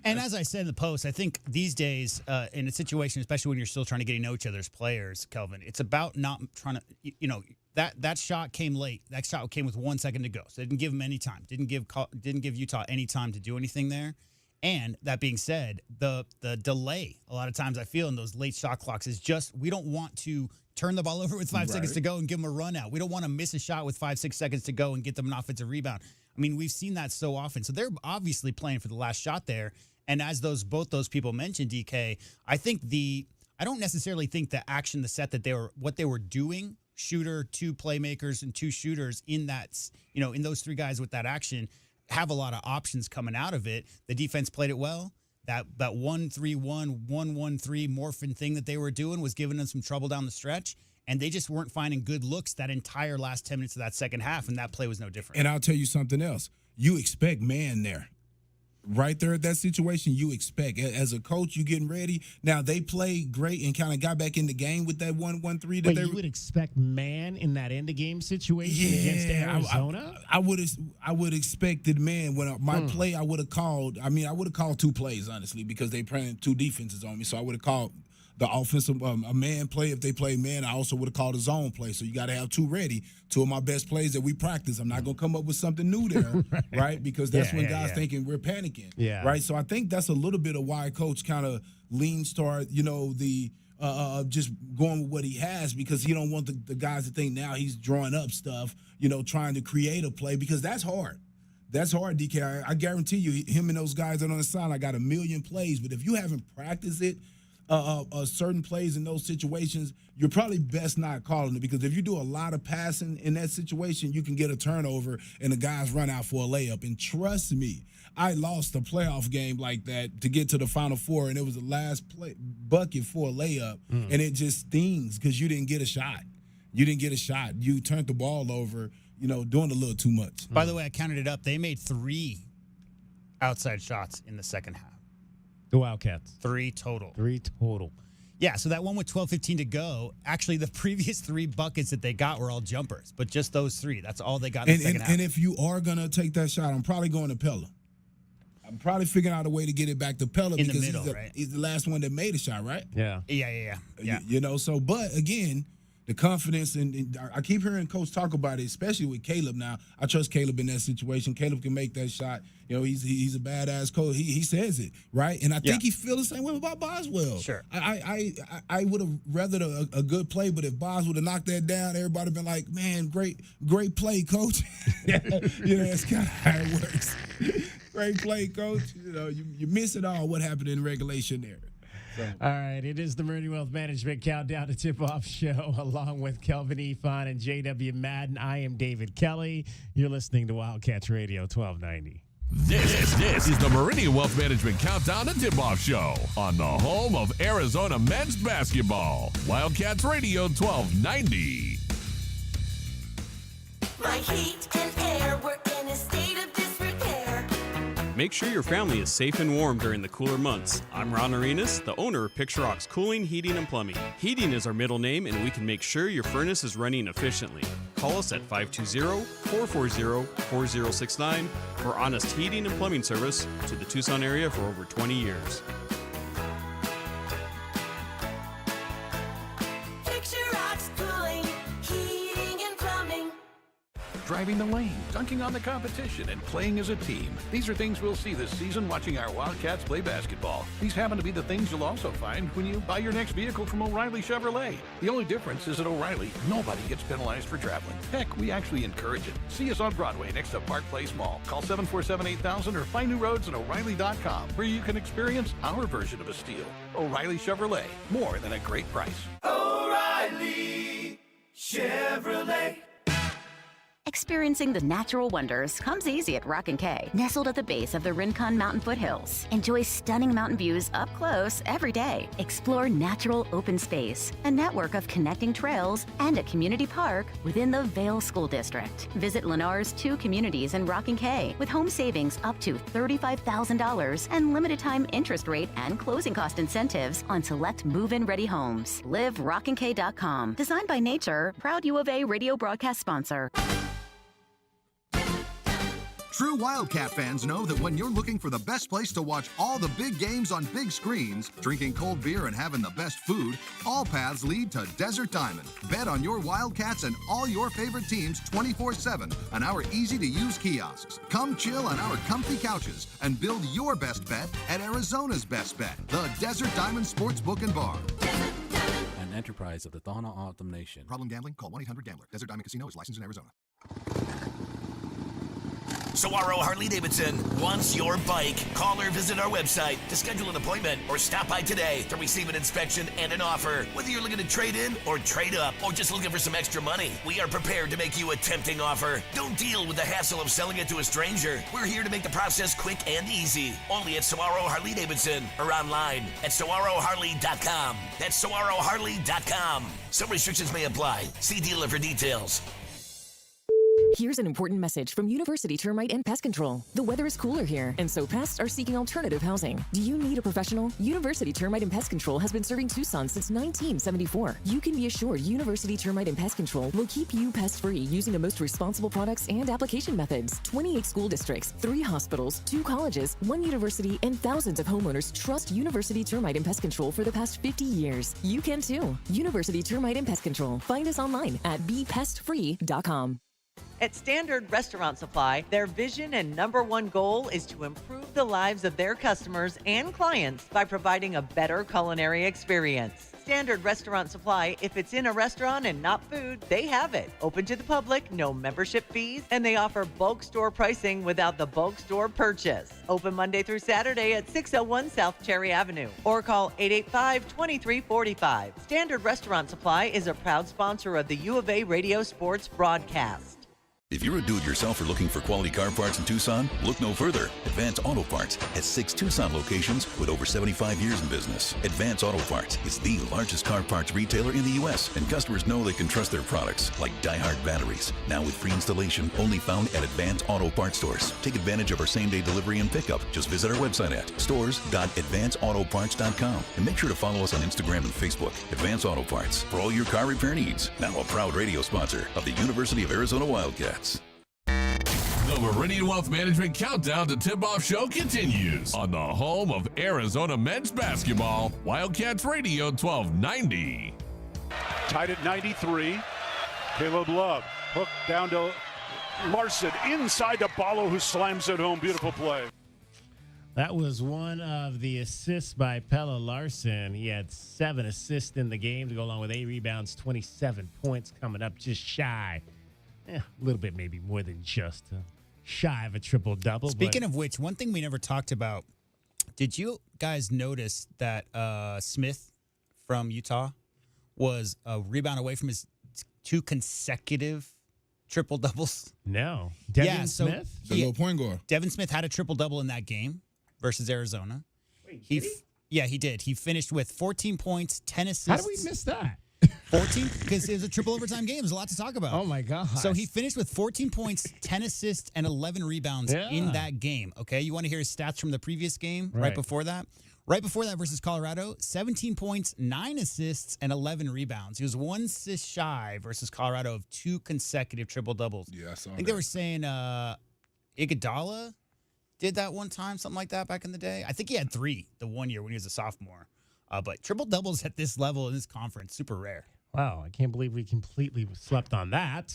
[SPEAKER 6] and as I said in the post, I think these days in a situation, especially when you're still trying to get to know each other's players, Kelvin, it's about not trying to, that shot came late. That shot came with 1 second to go. So it didn't give them any time. Didn't give Utah any time to do anything there. And that being said, the delay, a lot of times I feel in those late shot clocks is just, we don't want to turn the ball over with 5 seconds to go and give them a run out. We don't want to miss a shot with 5-6 seconds to go and get them an offensive rebound. I mean, we've seen that so often. So they're obviously playing for the last shot there. And as both those people mentioned, DK, I don't necessarily think the action, the set that what they were doing, shooter, 2 playmakers and 2 shooters in that, in those 3 guys with that action, have a lot of options coming out of it. The defense played it well. That 1-3-1, 1-1-3 morphin thing that they were doing was giving them some trouble down the stretch. And they just weren't finding good looks that entire last 10 minutes of that second half, and that play was no different.
[SPEAKER 5] And I'll tell you something else. You expect man there. right there at that situation, you expect. As a coach, you getting ready. Now, they played great and kind of got back in the game with that 1-1-3.
[SPEAKER 4] Wait, you would expect man in that end-of-game situation against Arizona?
[SPEAKER 5] I would expected man. When my play, I would have called. I mean, I would have called 2 plays, honestly, because they playing 2 defenses on me. So I would have called the offensive a man play. If they play man, I also would have called a zone play. So you got to have 2 ready. 2 of my best plays that we practice. I'm not going to come up with something new there, right? Because that's when guys thinking we're panicking, right? So I think that's a little bit of why coach kind of leans toward, the just going with what he has, because he don't want the guys to think now he's drawing up stuff, trying to create a play, because that's hard. That's hard, DK. I guarantee you, him and those guys that are on the sideline got a million plays, but if you haven't practiced it, certain plays in those situations, you're probably best not calling it, because if you do a lot of passing in that situation, you can get a turnover and the guys run out for a layup. And trust me, I lost a playoff game like that to get to the Final Four, and it was the last bucket for a layup, and it just stings because you didn't get a shot. You turned the ball over, doing a little too much.
[SPEAKER 6] By the way, I counted it up. They made 3 outside shots in the second half.
[SPEAKER 4] The Wildcats.
[SPEAKER 6] 3 total.
[SPEAKER 4] 3 total.
[SPEAKER 6] Yeah, so that one with 12:15 to go, actually the previous 3 buckets that they got were all jumpers, but just those 3. That's all they got in the second half.
[SPEAKER 5] And if you are going to take that shot, I'm probably going to Pella. I'm probably figuring out a way to get it back to Pella,
[SPEAKER 6] in the
[SPEAKER 5] because
[SPEAKER 6] middle, right?
[SPEAKER 5] He's the last one that made a shot, right?
[SPEAKER 4] Yeah.
[SPEAKER 6] Yeah.
[SPEAKER 5] So, but again, the confidence, and I keep hearing Coach talk about it, especially with Caleb now. I trust Caleb in that situation. Caleb can make that shot. He's a badass coach. He says it, right? And I think he feels the same way about Boswell.
[SPEAKER 6] Sure.
[SPEAKER 5] I would have rather a good play, but if Bos would have knocked that down, everybody would have been like, man, great play, coach. That's kind of how it works. Great play, coach. You miss it all. What happened in regulation there? So.
[SPEAKER 4] All right, it is the Meridian Wealth Management Countdown to Tip-Off Show, along with Kelvin Efon and J.W. Madden. I am David Kelly. You're listening to Wildcats Radio 1290.
[SPEAKER 2] This is the Meridian Wealth Management Countdown to Tip-Off Show on the home of Arizona men's basketball. Wildcats Radio 1290.
[SPEAKER 18] My heat and air were in a state of disrepair.
[SPEAKER 7] Make sure your family is safe and warm during the cooler months. I'm Ron Arenas, the owner of Picture Rock's Cooling, Heating, and Plumbing. Heating is our middle name, and we can make sure your furnace is running efficiently. Call us at 520-440-4069 for honest heating and plumbing service to the Tucson area for over 20 years.
[SPEAKER 18] Picture Rock's Cooling, Heating, and Plumbing.
[SPEAKER 9] Driving the lane, dunking on the competition, and playing as a team. These are things we'll see this season watching our Wildcats play basketball. These happen to be the things you'll also find when you buy your next vehicle from O'Reilly Chevrolet. The only difference is at O'Reilly, nobody gets penalized for traveling. Heck, we actually encourage it. See us on Broadway next to Park Place Mall. Call 747-8000 or find new roads at O'Reilly.com, where you can experience our version of a steal. O'Reilly Chevrolet, more than a great price.
[SPEAKER 18] O'Reilly Chevrolet.
[SPEAKER 23] Experiencing the natural wonders comes easy at Rock & K. Nestled at the base of the Rincon Mountain foothills. Enjoy stunning mountain views up close every day. Explore natural open space, a network of connecting trails, and a community park within the Vail School District. Visit Lennar's 2 communities in Rock & K with home savings up to $35,000 and limited time interest rate and closing cost incentives on select move-in ready homes. Live RockandK.com. Designed by Nature, proud U of A radio broadcast sponsor.
[SPEAKER 24] True Wildcat fans know that when you're looking for the best place to watch all the big games on big screens, drinking cold beer and having the best food, all paths lead to Desert Diamond. Bet on your Wildcats and all your favorite teams 24/7 on our easy-to-use kiosks. Come chill on our comfy couches and build your best bet at Arizona's best bet, the Desert Diamond Sportsbook and Bar.
[SPEAKER 25] An enterprise of the Tohono O'odham Nation.
[SPEAKER 24] Problem gambling? Call 1-800-GAMBLER. Desert Diamond Casino is licensed in Arizona.
[SPEAKER 26] Saguaro Harley-Davidson wants your bike. Call or visit our website to schedule an appointment or stop by today to receive an inspection and an offer. Whether you're looking to trade in or trade up or just looking for some extra money, we are prepared to make you a tempting offer. Don't deal with the hassle of selling it to a stranger. We're here to make the process quick and easy. Only at Saguaro Harley-Davidson or online at SaguaroHarley.com. That's SaguaroHarley.com. Some restrictions may apply. See dealer for details.
[SPEAKER 11] Here's an important message from University Termite and Pest Control. The weather is cooler here, and so pests are seeking alternative housing. Do you need a professional? University Termite and Pest Control has been serving Tucson since 1974. You can be assured University Termite and Pest Control will keep you pest-free using the most responsible products and application methods. 28 school districts, 3 hospitals, 2 colleges, 1 university, and thousands of homeowners trust University Termite and Pest Control for the past 50 years. You can too. University Termite and Pest Control. Find us online at bepestfree.com.
[SPEAKER 12] At Standard Restaurant Supply, their vision and #1 goal is to improve the lives of their customers and clients by providing a better culinary experience. Standard Restaurant Supply, if it's in a restaurant and not food, they have it. Open to the public, no membership fees, and they offer bulk store pricing without the bulk store purchase. Open Monday through Saturday at 601 South Cherry Avenue or call 885-2345. Standard Restaurant Supply is a proud sponsor of the U of A Radio Sports broadcast.
[SPEAKER 13] If you're a do-it-yourselfer looking for quality car parts in Tucson, look no further. Advance Auto Parts has 6 Tucson locations with over 75 years in business. Advance Auto Parts is the largest car parts retailer in the U.S., and customers know they can trust their products, like Die-Hard batteries. Now with free installation, only found at Advance Auto Parts stores. Take advantage of our same-day delivery and pickup. Just visit our website at stores.advanceautoparts.com and make sure to follow us on Instagram and Facebook. Advance Auto Parts for all your car repair needs. Now a proud radio sponsor of the University of Arizona Wildcats.
[SPEAKER 2] The Meridian Wealth Management Countdown to Tipoff Show continues on the home of Arizona men's basketball, Wildcats Radio 1290.
[SPEAKER 3] Tied at 93. Caleb Love hooked down to Larson inside to Ballo, who slams it home. Beautiful play.
[SPEAKER 4] That was one of the assists by Pelle Larson. He had 7 assists in the game to go along with 8 rebounds, 27 points, coming up just shy. A little bit maybe more than just shy of a triple-double.
[SPEAKER 6] Speaking of which, one thing we never talked about, did you guys notice that Smith from Utah was a rebound away from his 2 consecutive triple-doubles?
[SPEAKER 4] No. Devin Smith?
[SPEAKER 5] The little point guard.
[SPEAKER 6] Devin Smith had a triple-double in that game versus Arizona.
[SPEAKER 4] Wait, did he?
[SPEAKER 6] Yeah, he did. He finished with 14 points, 10 assists.
[SPEAKER 4] How do we miss that?
[SPEAKER 6] 14? Because it was a triple overtime game. There's a lot to talk about.
[SPEAKER 4] Oh, my God.
[SPEAKER 6] So he finished with 14 points, 10 assists, and 11 rebounds in that game. Okay, you want to hear his stats from the previous game right before that? Right before that versus Colorado, 17 points, 9 assists, and 11 rebounds. He was 1 assist shy versus Colorado of 2 consecutive triple-doubles.
[SPEAKER 5] Yeah, I saw
[SPEAKER 6] I think they were saying Iguodala did that one time, something like that back in the day. I think he had 3 the one year when he was a sophomore. But triple-doubles at this level in this conference, super rare.
[SPEAKER 4] Wow, I can't believe we completely slept on that.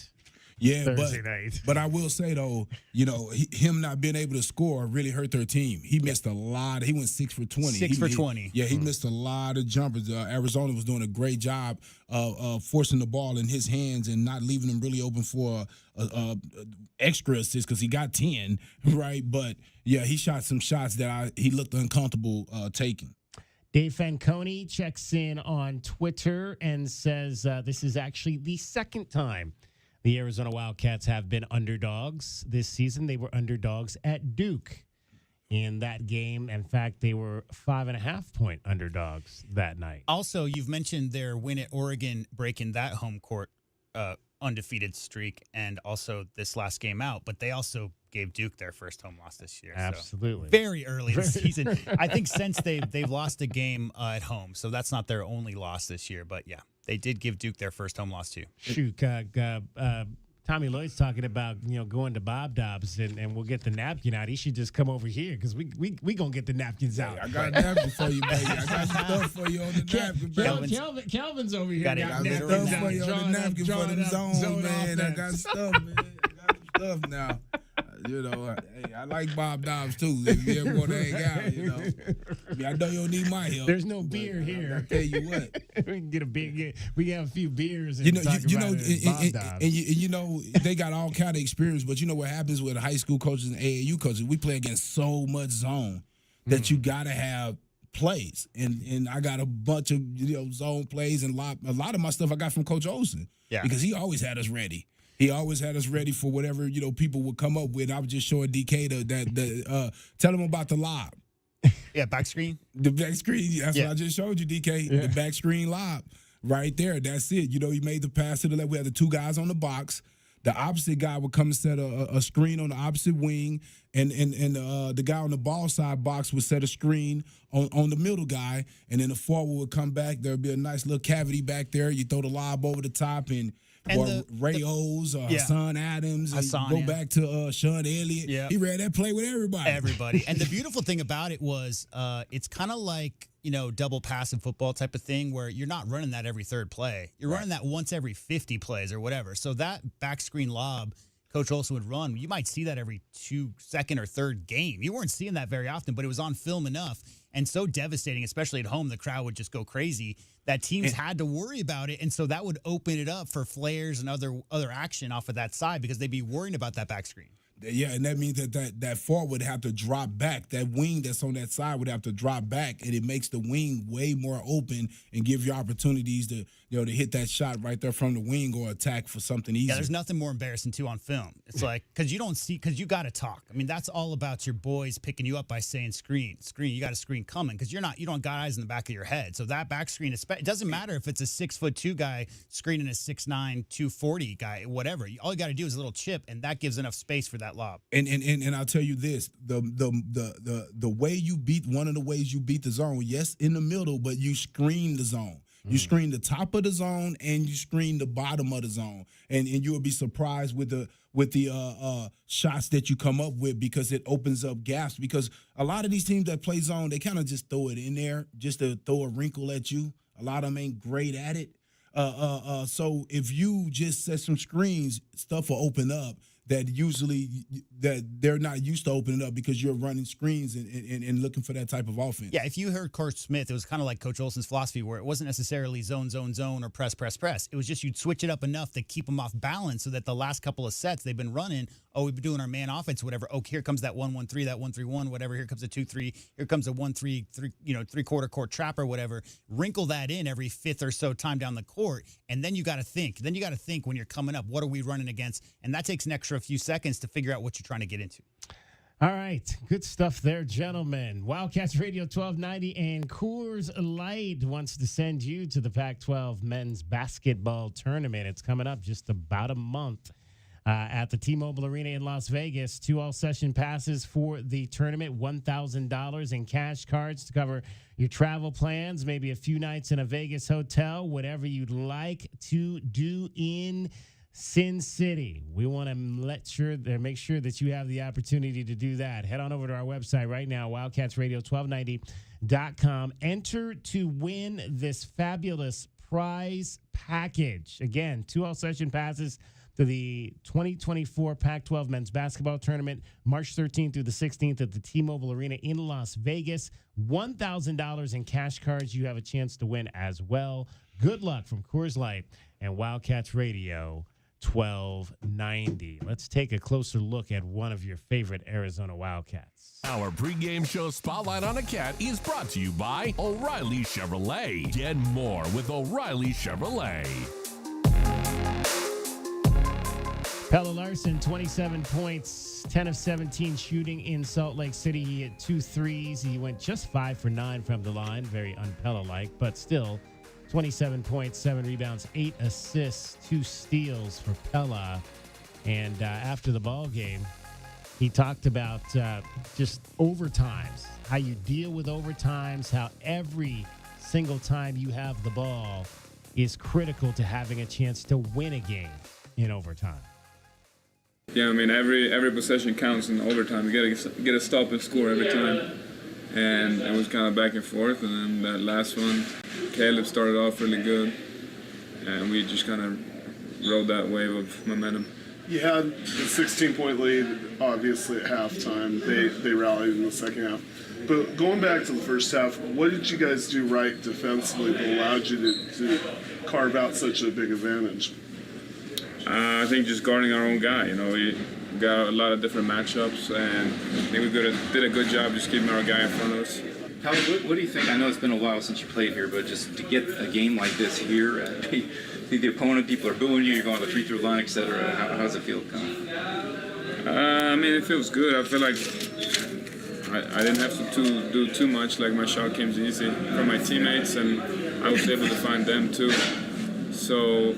[SPEAKER 5] Yeah,
[SPEAKER 4] Thursday night.
[SPEAKER 5] But I will say, though, him not being able to score really hurt their team. He missed a lot. He went 6 for 20.
[SPEAKER 6] 6 for 20.
[SPEAKER 5] He missed a lot of jumpers. Arizona was doing a great job of forcing the ball in his hands and not leaving him really open for extra assists because he got 10, right? But, yeah, he shot some shots that he looked uncomfortable taking.
[SPEAKER 4] Dave Fanconi checks in on Twitter and says this is actually the second time the Arizona Wildcats have been underdogs this season. They were underdogs at Duke in that game. In fact, they were 5.5-point underdogs that night.
[SPEAKER 6] Also, you've mentioned their win at Oregon breaking that home court undefeated streak and also this last game out, but they also gave Duke their first home loss this year.
[SPEAKER 4] Absolutely.
[SPEAKER 6] So very early in the season. I think since they've lost a game at home, so that's not their only loss this year, but yeah, they did give Duke their first home loss too.
[SPEAKER 4] Shoot, Tommy Lloyd's talking about going to Bob Dobbs and we'll get the napkin out. He should just come over here because we gonna get the napkins out.
[SPEAKER 5] I got a napkin for you, baby. I got some stuff for you on the napkin.
[SPEAKER 4] Kelvin's over here.
[SPEAKER 5] Got stuff for you on the napkin for the zone, man. I got stuff, man. I got some stuff now. Hey, I like Bob Dobbs too. If you ever want to hang out, I know you don't need my help.
[SPEAKER 4] There's no beer here.
[SPEAKER 5] I tell you what,
[SPEAKER 4] we can get a big. We can have a few beers. And
[SPEAKER 5] they got all kind of experience. But you know what happens with high school coaches and AAU coaches? We play against so much zone that you got to have plays, and I got a bunch of zone plays and a lot of my stuff I got from Coach Olsen.
[SPEAKER 6] Yeah,
[SPEAKER 5] because he always had us ready. He always had us ready for whatever people would come up with. I was just showing DK tell him about the lob.
[SPEAKER 6] Yeah, back screen.
[SPEAKER 5] The back screen. That's what I just showed you, DK. Yeah. The back screen lob, right there. That's it. He made the pass to the left. We had the 2 guys on the box. the opposite guy would come and set a screen on the opposite wing, and the guy on the ball side box would set a screen on the middle guy, and then the forward would come back. There would be a nice little cavity back there. You throw the lob over the top, and Ray O's or Hassan Adams, and go back to Sean Elliott.
[SPEAKER 6] Yeah.
[SPEAKER 5] He ran that play with everybody.
[SPEAKER 6] And the beautiful thing about it was it's kind of like, double pass in football type of thing where you're not running that every third play. You're running that once every 50 plays or whatever. So that back screen lob Coach Olson would run, you might see that every second or third game. You weren't seeing that very often, but it was on film enough and so devastating, especially at home. The crowd would just go crazy that teams had to worry about it. And so that would open it up for flares and other action off of that side because they'd be worrying about that back screen.
[SPEAKER 5] Yeah, and that means that forward would have to drop back. That wing that's on that side would have to drop back, and it makes the wing way more open and give you opportunities to to hit that shot right there from the wing or attack for something easy.
[SPEAKER 6] Yeah, there's nothing more embarrassing too on film. It's like because you got to talk. I mean, that's all about your boys picking you up by saying screen. You got a screen coming because you don't got eyes in the back of your head. So that back screen it doesn't matter if it's a 6'2" guy screening a 6'9", 240 guy, whatever. All you got to do is a little chip, and that gives enough space for that lob.
[SPEAKER 5] And I'll tell you this: the way you beat one of the ways you beat the zone, yes, in the middle, but you screen the zone. You screen the top of the zone and you screen the bottom of the zone, and you will be surprised with the shots that you come up with because it opens up gaps. Because a lot of these teams that play zone, they kind of just throw it in there just to throw a wrinkle at you. A lot of them ain't great at it. So if you just set some screens, stuff will open up that they're not used to opening up because you're running screens and looking for that type of offense.
[SPEAKER 6] Yeah, if you heard Coach Smith, it was kind of like Coach Olson's philosophy where it wasn't necessarily zone, or press. It was just you'd switch it up enough to keep them off balance so that the last couple of sets they've been running, we've been doing our man offense, whatever. Oh, here comes that 1-1-3, that 1-3-1, whatever. Here comes a 2-3. Here comes a 1-3, three-quarter court trap or whatever. Wrinkle that in every fifth or so time down the court, and then you got to think. Then you got to think when you're coming up, what are we running against? And that takes an extra few seconds to figure out what you're trying to get into.
[SPEAKER 4] All right. Good stuff there, gentlemen. Wildcats Radio 1290 and Coors Light wants to send you to the Pac-12 men's basketball tournament. It's coming up just about a month at the T-Mobile Arena in Las Vegas. 2 all-session passes for the tournament, $1,000 in cash cards to cover your travel plans, maybe a few nights in a Vegas hotel, whatever you'd like to do in Sin City. We want to make sure that you have the opportunity to do that. Head on over to our website right now, wildcatsradio1290.com. Enter to win this fabulous prize package. Again, 2 all-session passes to the 2024 Pac-12 men's basketball tournament, March 13th through the 16th at the T-Mobile Arena in Las Vegas. $1,000 in cash cards you have a chance to win as well. Good luck from Coors Light and Wildcats Radio 1290. Let's take a closer look at one of your favorite Arizona Wildcats.
[SPEAKER 2] Our pregame show Spotlight on a Cat is brought to you by O'Reilly Chevrolet. Get more with O'Reilly Chevrolet.
[SPEAKER 4] Pelle Larsson, 27 points, 10 of 17 shooting in Salt Lake City. He hit 2 threes. He went just 5 for 9 from the line. Very un-Pelle-like, but still 27 points, 7 rebounds, 8 assists, 2 steals for Pelle. And after the ball game, he talked about just overtimes, how you deal with overtimes, how every single time you have the ball is critical to having a chance to win a game in overtime.
[SPEAKER 10] Yeah, I mean, every possession counts in overtime. You get a stop and score every time. And it was kind of back and forth. And then that last one, Caleb started off really good. And we just kind of rode that wave of momentum.
[SPEAKER 14] You had a 16-point lead, obviously, at halftime. They rallied in the second half. But going back to the first half, what did you guys do right defensively that allowed you to carve out such a big advantage?
[SPEAKER 10] I think just guarding our own guy. We got a lot of different matchups, and I think we did a good job just keeping our guy in front of us.
[SPEAKER 22] Pelle, what do you think? I know it's been a while since you played here, but just to get a game like this here, the opponent, people are booing you, you're going to the free-throw line, etc. How does it feel coming?
[SPEAKER 10] I mean, it feels good. I feel like I didn't have to do too much. Like, my shot came easy from my teammates, and I was able to find them too. So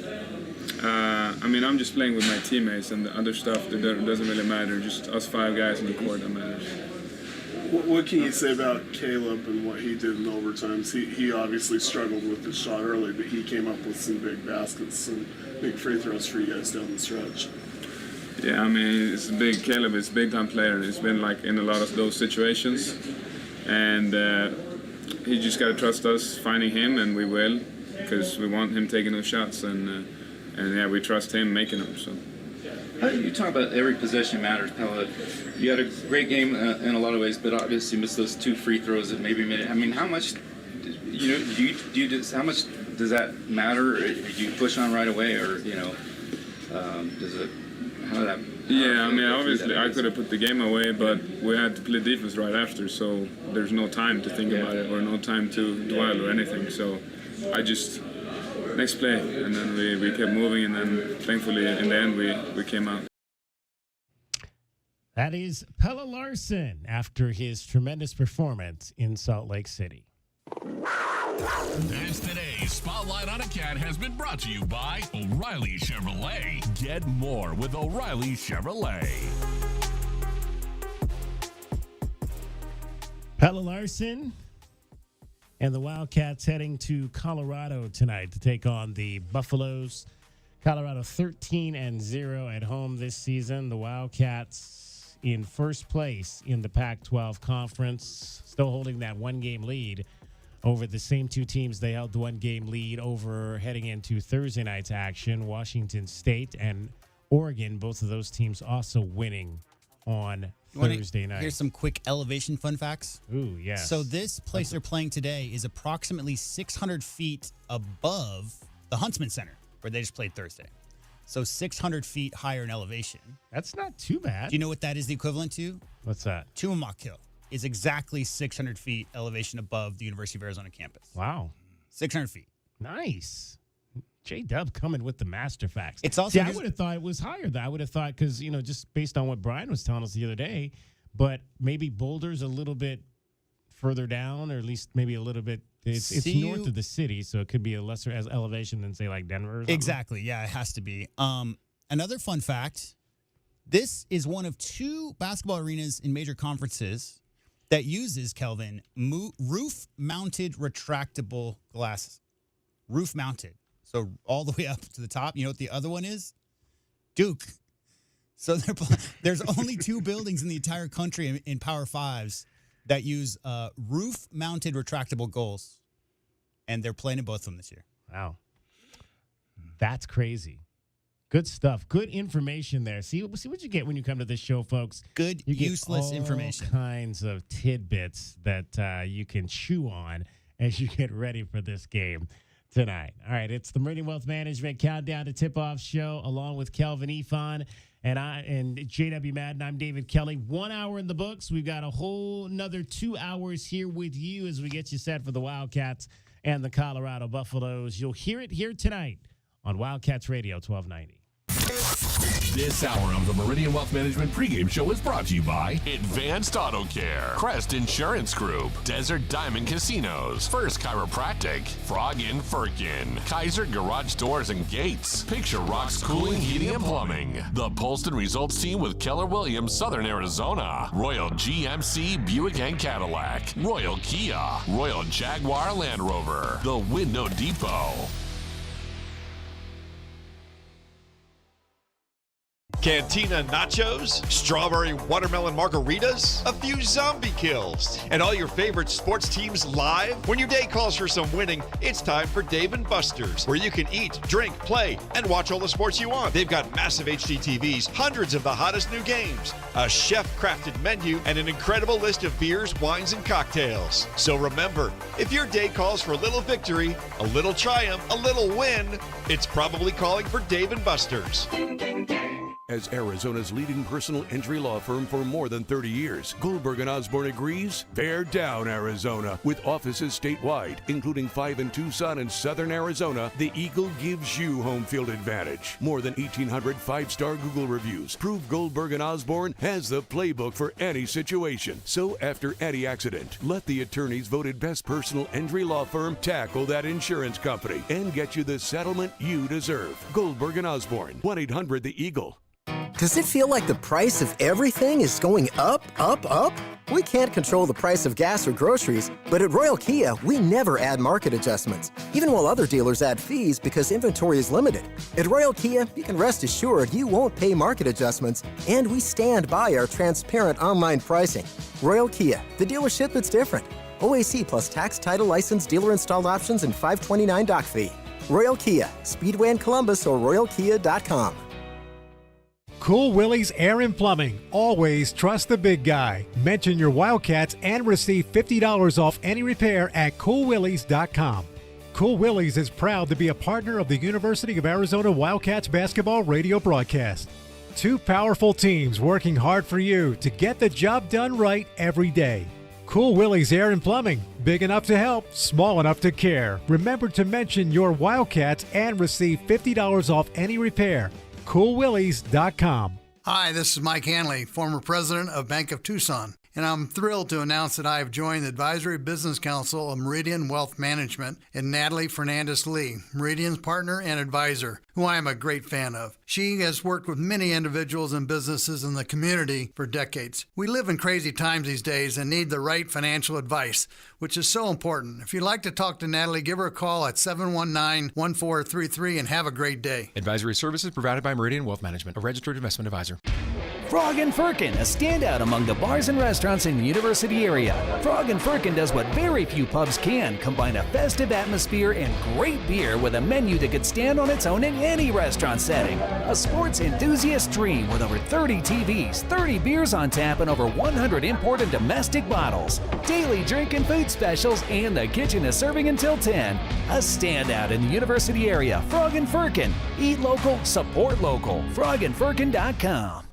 [SPEAKER 10] I mean, I'm just playing with my teammates, and the other stuff that doesn't really matter. Just us 5 guys in the court that matters.
[SPEAKER 14] What can you say about Caleb and what he did in overtimes? He obviously struggled with the shot early, but he came up with some big baskets and big free throws for you guys down the stretch.
[SPEAKER 10] Yeah, I mean, it's big. Caleb is a big-time player. He's been like in a lot of those situations, and he just got to trust us finding him, and we will, because we want him taking those shots, and yeah, we trust him making them. So.
[SPEAKER 22] You talk about every possession matters, Pella. You had a great game in a lot of ways, but obviously missed those 2 free throws that maybe made it. I mean, how much, how much does that matter? Or do you push on right away, or does it? How did that?
[SPEAKER 10] Yeah, I mean, obviously I could have put the game away, but we had to play defense right after, so there's no time to think about it or no time to dwell or anything. So I just. Next play, and then we kept moving, and then thankfully in the end we came out.
[SPEAKER 4] That is Pelle Larsson after his tremendous performance in Salt Lake City.
[SPEAKER 2] As today's Spotlight on a Cat has been brought to you by O'Reilly Chevrolet. Get more with O'Reilly Chevrolet.
[SPEAKER 4] Pelle Larsson and the Wildcats heading to Colorado tonight to take on the Buffaloes. Colorado 13-0 at home this season. The Wildcats in first place in the Pac-12 conference, still holding that 1-game lead over the same 2 teams they held the 1-game lead over heading into Thursday night's action. Washington State and Oregon, both of those teams also winning on Thursday night.
[SPEAKER 6] Here's some quick elevation fun facts.
[SPEAKER 4] Ooh, yes.
[SPEAKER 6] So this place they're playing today is approximately 600 feet above the Huntsman Center, where they just played Thursday. So 600 feet higher in elevation.
[SPEAKER 4] That's not too bad.
[SPEAKER 6] Do you know what that is the equivalent to?
[SPEAKER 4] What's that?
[SPEAKER 6] Tumamoc Hill is exactly 600 feet elevation above the University of Arizona campus.
[SPEAKER 4] Wow.
[SPEAKER 6] 600 feet.
[SPEAKER 4] Nice. J-Dub coming with the master facts.
[SPEAKER 6] It's also
[SPEAKER 4] I would have thought it was higher. I would have thought, because, just based on what Brian was telling us the other day, but maybe Boulder's a little bit further down, or at least maybe a little bit. It's north of the city, so it could be a lesser as elevation than, say, like Denver or something.
[SPEAKER 6] Exactly. Yeah, it has to be. Another fun fact, this is one of 2 basketball arenas in major conferences that uses, Kelvin, roof-mounted retractable glasses. Roof-mounted. So all the way up to the top. You know what the other one is? Duke. So there's only 2 buildings in the entire country in Power 5s that use roof-mounted retractable goals. And they're playing in both of them this year.
[SPEAKER 4] Wow. That's crazy. Good stuff. Good information there. See what you get when you come to this show, folks.
[SPEAKER 6] Good, useless information.
[SPEAKER 4] All kinds of tidbits that you can chew on as you get ready for this game tonight. All right, it's the Meridian Wealth Management Countdown to Tip-Off show, along with Kelvin Ifan and JW Madden. I'm David Kelly. 1 hour in the books. We've got a whole another 2 hours here with you as we get you set for the Wildcats and the Colorado Buffaloes. You'll hear it here tonight on Wildcats Radio 1290.
[SPEAKER 2] This hour of the Meridian Wealth Management pregame show is brought to you by Advanced Auto Care, Crest Insurance Group, Desert Diamond Casinos, First Chiropractic, Frog Inn Firkin, Kaiser Garage Doors and Gates, Picture Rocks Cooling, Heating and Plumbing, the Polston Results Team with Keller Williams, Southern Arizona, Royal GMC Buick and Cadillac, Royal Kia, Royal Jaguar Land Rover, the Window Depot.
[SPEAKER 8] Cantina nachos, strawberry watermelon margaritas, a few zombie kills, and all your favorite sports teams live? When your day calls for some winning, it's time for Dave & Buster's, where you can eat, drink, play, and watch all the sports you want. They've got massive HD TVs, hundreds of the hottest new games, a chef-crafted menu, and an incredible list of beers, wines, and cocktails. So remember, if your day calls for a little victory, a little triumph, a little win, it's probably calling for Dave & Buster's.
[SPEAKER 15] As Arizona's leading personal injury law firm for more than 30 years, Goldberg & Osborne agrees, bear down, Arizona. With offices statewide, including 5 in Tucson and Southern Arizona, the Eagle gives you home field advantage. More than 1,800 5-star Google reviews prove Goldberg & Osborne has the playbook for any situation. So after any accident, let the attorneys voted best personal injury law firm tackle that insurance company and get you the settlement you deserve. Goldberg & Osborne, 1-800-THE-EAGLE.
[SPEAKER 16] Does it feel like the price of everything is going up, up, up? We can't control the price of gas or groceries, but at Royal Kia, we never add market adjustments, even while other dealers add fees because inventory is limited. At Royal Kia, you can rest assured you won't pay market adjustments, and we stand by our transparent online pricing. Royal Kia, the dealership that's different. OAC plus tax, title, license, dealer installed options, and $529 doc fee. Royal Kia, Speedway in Columbus or royalkia.com.
[SPEAKER 17] Cool Willie's Air and Plumbing. Always trust the big guy. Mention your Wildcats and receive $50 off any repair at coolwillies.com. Cool Willie's is proud to be a partner of the University of Arizona Wildcats basketball radio broadcast. Two powerful teams working hard for you to get the job done right every day. Cool Willie's Air and Plumbing. Big enough to help, small enough to care. Remember to mention your Wildcats and receive $50 off any repair. coolwillies.com.
[SPEAKER 19] Hi, this is Mike Hanley, former president of Bank of Tucson, and I'm thrilled to announce that I have joined the Advisory Business Council of Meridian Wealth Management and Natalie Fernandez-Lee, Meridian's partner and advisor, who I am a great fan of. She has worked with many individuals and businesses in the community for decades. We live in crazy times these days and need the right financial advice, which is so important. If you'd like to talk to Natalie, give her a call at 719-1433 and have a great day.
[SPEAKER 20] Advisory services provided by Meridian Wealth Management, a registered investment advisor.
[SPEAKER 21] Frog and Firkin, a standout among the bars and restaurants in the university area. Frog and Firkin does what very few pubs can, combine a festive atmosphere and great beer with a menu that could stand on its own in any restaurant setting. A sports enthusiast dream with over 30 TVs, 30 beers on tap, and over 100 import and domestic bottles. Daily drink and food specials, and the kitchen is serving until 10. A standout in the university area. Frog and Firkin. Eat local, support local. frogandfirkin.com.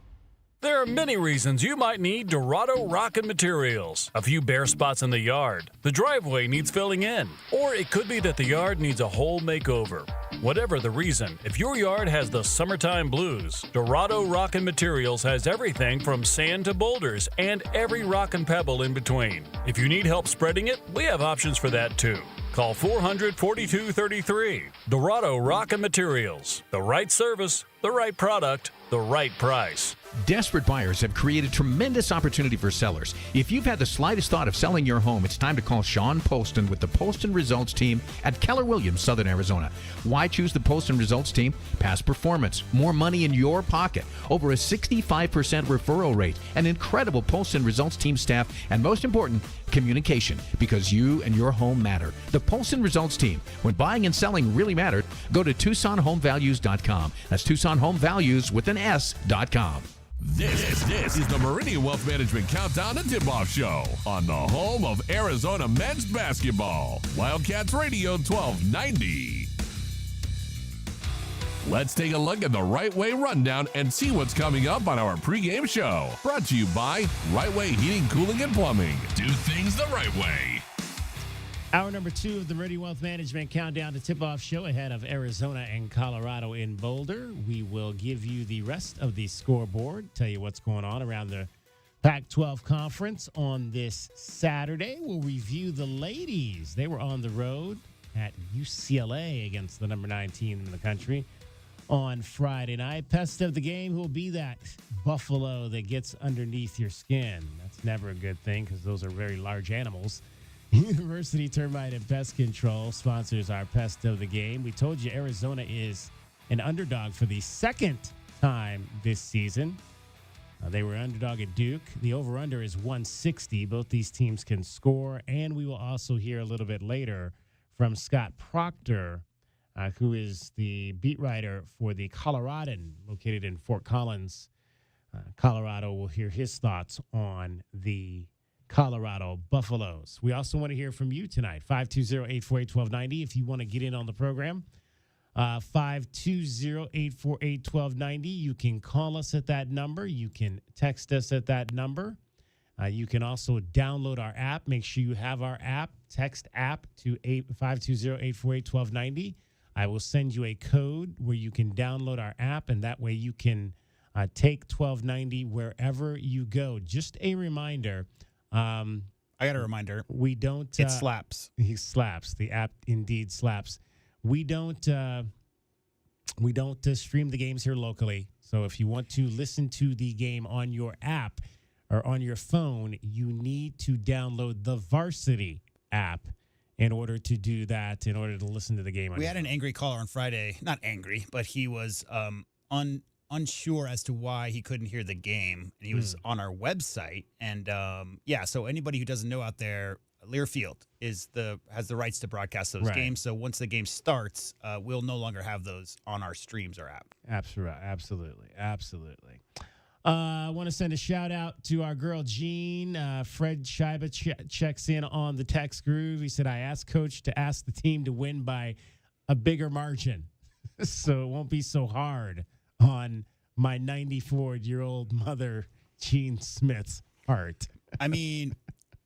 [SPEAKER 27] There are many reasons you might need Dorado Rockin' Materials. A few bare spots in the yard, the driveway needs filling in, or it could be that the yard needs a whole makeover. Whatever the reason, if your yard has the summertime blues, Dorado Rockin' Materials has everything from sand to boulders and every rock and pebble in between. If you need help spreading it, we have options for that too. Call 400-4233. Dorado Rockin' Materials. The right service, the right product, the right price.
[SPEAKER 28] Desperate buyers have created tremendous opportunity for sellers. If you've had the slightest thought of selling your home, it's time to call Sean Poston with the Poston Results Team at Keller Williams, Southern Arizona. Why choose the Poston Results Team? Past performance, more money in your pocket, over a 65% referral rate, an incredible Poston Results Team staff, and most important, communication, because you and your home matter. The Poston Results Team. When buying and selling really mattered, go to TucsonHomeValues.com. That's TucsonHomeValues with an S.com.
[SPEAKER 2] This is the Meridian Wealth Management Countdown and Tip-Off Show on the home of Arizona men's basketball. Wildcats Radio 1290. Let's take a look at the Right Way Rundown and see what's coming up on our pregame show. Brought to you by Right Way Heating, Cooling, and Plumbing. Do things the right way.
[SPEAKER 4] Hour number 2 of the Meridian Wealth Management Countdown to Tip-Off Show ahead of Arizona and Colorado in Boulder. We will give you the rest of the scoreboard, tell you what's going on around the Pac-12 Conference on this Saturday. We'll review the ladies. They were on the road at UCLA against the number 9 team in the country on Friday night. Pest of the game, who will be that buffalo that gets underneath your skin? That's never a good thing because those are very large animals. University Termite and Pest Control sponsors our Pest of the Game. We told you Arizona is an underdog for the second time this season. They were underdog at Duke. The over-under is 160. Both these teams can score. And we will also hear a little bit later from Scott Proctor, who is the beat writer for the Coloradan, located in Fort Collins, Colorado. We'll hear his thoughts on the Colorado Buffaloes. We also want to hear from you tonight, 520-848-1290, if you want to get in on the program. 520-848-1290. You can call us at that number. You can text us at that number. You can also download our app. Make sure you have our app. Text app to 520-848-1290. I will send you a code where you can download our app, and that way you can take 1290 wherever you go. Just a reminder.
[SPEAKER 6] I got a reminder.
[SPEAKER 4] We don't.
[SPEAKER 6] It slaps.
[SPEAKER 4] He slaps. The app indeed slaps. We don't stream the games here locally. So if you want to listen to the game on your app or on your phone, you need to download the Varsity app in order to do that, in order to listen to the game.
[SPEAKER 6] We had an angry caller on Friday. Not angry, but he was unsure as to why he couldn't hear the game. And he was on our website. And, so anybody who doesn't know out there, Learfield has the rights to broadcast those games. So once the game starts, we'll no longer have those on our streams or app.
[SPEAKER 4] Absolutely. I want to send a shout out to our girl Jean. Fred Scheibe checks in on the text groove. He said, I asked Coach to ask the team to win by a bigger margin so it won't be so hard on my 94-year-old mother, Jean Smith's heart.
[SPEAKER 6] I mean,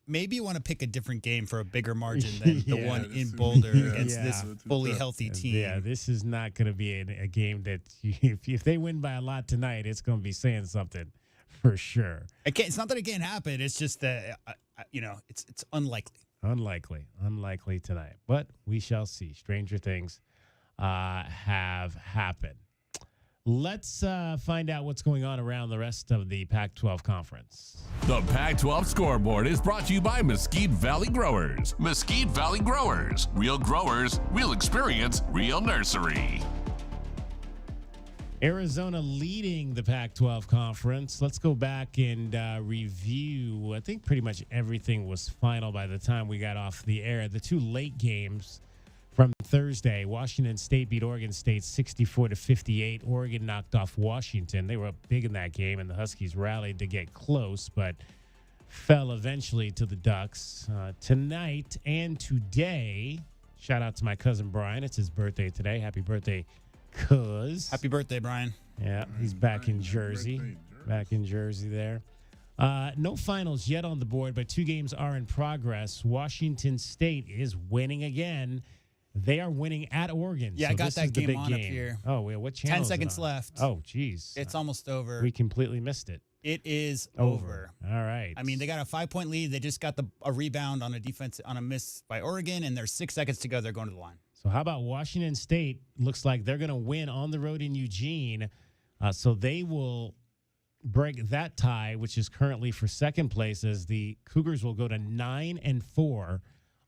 [SPEAKER 6] maybe you want to pick a different game for a bigger margin than the one in Boulder against this fully healthy team.
[SPEAKER 4] Yeah, this is not going to be a game that if they win by a lot tonight, it's going to be saying something for sure.
[SPEAKER 6] It's not that it can't happen. It's just that, it's unlikely.
[SPEAKER 4] Unlikely tonight. But we shall see. Stranger things have happened. Let's find out what's going on around the rest of the Pac-12 conference.
[SPEAKER 2] The Pac-12 scoreboard is brought to you by Mesquite Valley Growers. Mesquite Valley Growers. Real growers, real experience, real nursery.
[SPEAKER 4] Arizona leading the Pac-12 conference. Let's go back and review. I think pretty much everything was final by the time we got off the air. The two late games from Thursday, Washington State beat Oregon State 64-58. Oregon knocked off Washington. They were up big in that game, and the Huskies rallied to get close, but fell eventually to the Ducks. Tonight and today, shout out to my cousin Brian. It's his birthday today. Happy birthday, cuz.
[SPEAKER 6] Happy birthday, Brian.
[SPEAKER 4] Yeah, he's back in Jersey. Back in Jersey there. No finals yet on the board, but two games are in progress. Washington State is winning again. They are winning at Oregon.
[SPEAKER 6] Yeah,
[SPEAKER 4] so
[SPEAKER 6] I got that game on up here.
[SPEAKER 4] Oh, well, what channel?
[SPEAKER 6] 10 seconds left.
[SPEAKER 4] Oh, geez.
[SPEAKER 6] It's almost over.
[SPEAKER 4] We completely missed it.
[SPEAKER 6] It is over.
[SPEAKER 4] All right.
[SPEAKER 6] I mean, they got a 5-point lead. They just got a rebound on a miss by Oregon, and there's 6 seconds to go. They're going to the line.
[SPEAKER 4] So how about Washington State? Looks like they're going to win on the road in Eugene. So they will break that tie, which is currently for second place, as the Cougars will go to 9-4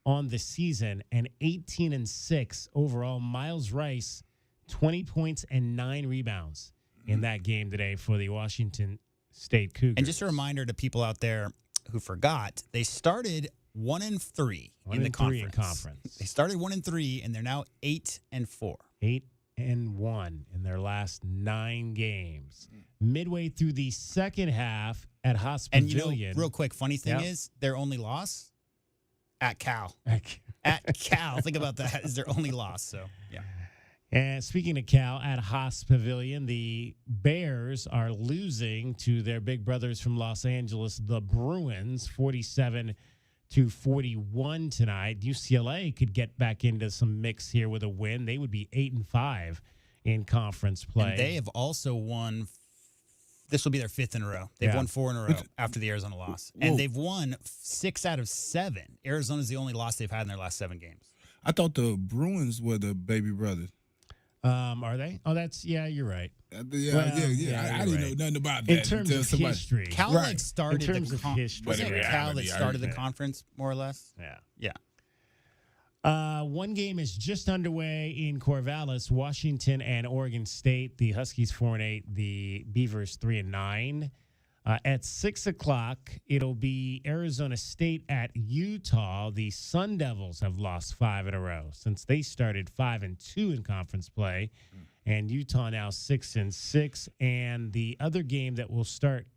[SPEAKER 4] on the season and 18-6 overall. Miles Rice, 20 points and 9 rebounds in that game today for the Washington State Cougars.
[SPEAKER 6] And just a remander to people out there who forgot, they started 1-3 in the conference. They started 1-3, and they're now 8-4.
[SPEAKER 4] 8-1 in their last 9 games. Midway through the second half at Haas Pavilion.
[SPEAKER 6] And real quick, funny thing is, their only loss at Cal. At Cal. Think about that. Is their only loss. So, yeah.
[SPEAKER 4] And speaking of Cal, at Haas Pavilion, the Bears are losing to their big brothers from Los Angeles, the Bruins, 47-41 tonight. UCLA could get back into some mix here with a win. They would be 8-5 in conference play.
[SPEAKER 6] And they have also won. This will be their 5th in a row. They've won 4 in a row after the Arizona loss. And they've won 6 out of 7. Arizona's the only loss they've had in their last 7 games.
[SPEAKER 5] I thought the Bruins were the baby brothers.
[SPEAKER 4] Are they? Oh, you're right.
[SPEAKER 5] I didn't know nothing about that.
[SPEAKER 4] In terms of history.
[SPEAKER 6] Cal started
[SPEAKER 4] in terms of history.
[SPEAKER 6] Was it Cal that started the conference, more or less?
[SPEAKER 4] Yeah. One game is just underway in Corvallis, Washington and Oregon State. The Huskies 4-8, the Beavers 3-9. At 6 o'clock, it'll be Arizona State at Utah. The Sun Devils have lost 5 in a row since they started 5-2 in conference play, and Utah now 6-6. And the other game that will start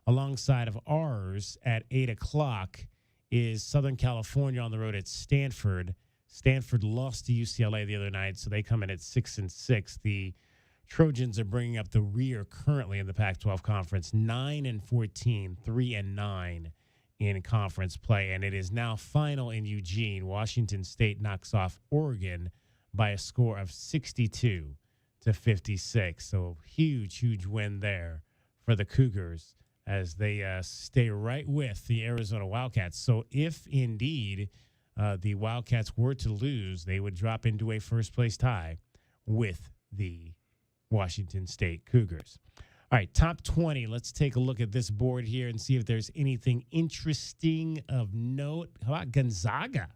[SPEAKER 4] alongside of ours at 8 o'clock is Southern California on the road at Stanford. Stanford lost to UCLA the other night, so they come in at 6-6. The Trojans are bringing up the rear currently in the Pac-12 conference, 9-14, 3-9 in conference play, and it is now final in Eugene. Washington State knocks off Oregon by a score of 62-56. So huge win there for the Cougars as they stay right with the Arizona Wildcats. So if indeed the Wildcats were to lose, they would drop into a first-place tie with the Washington State Cougars. All right, top 20. Let's take a look at this board here and see if there's anything interesting of note. How about Gonzaga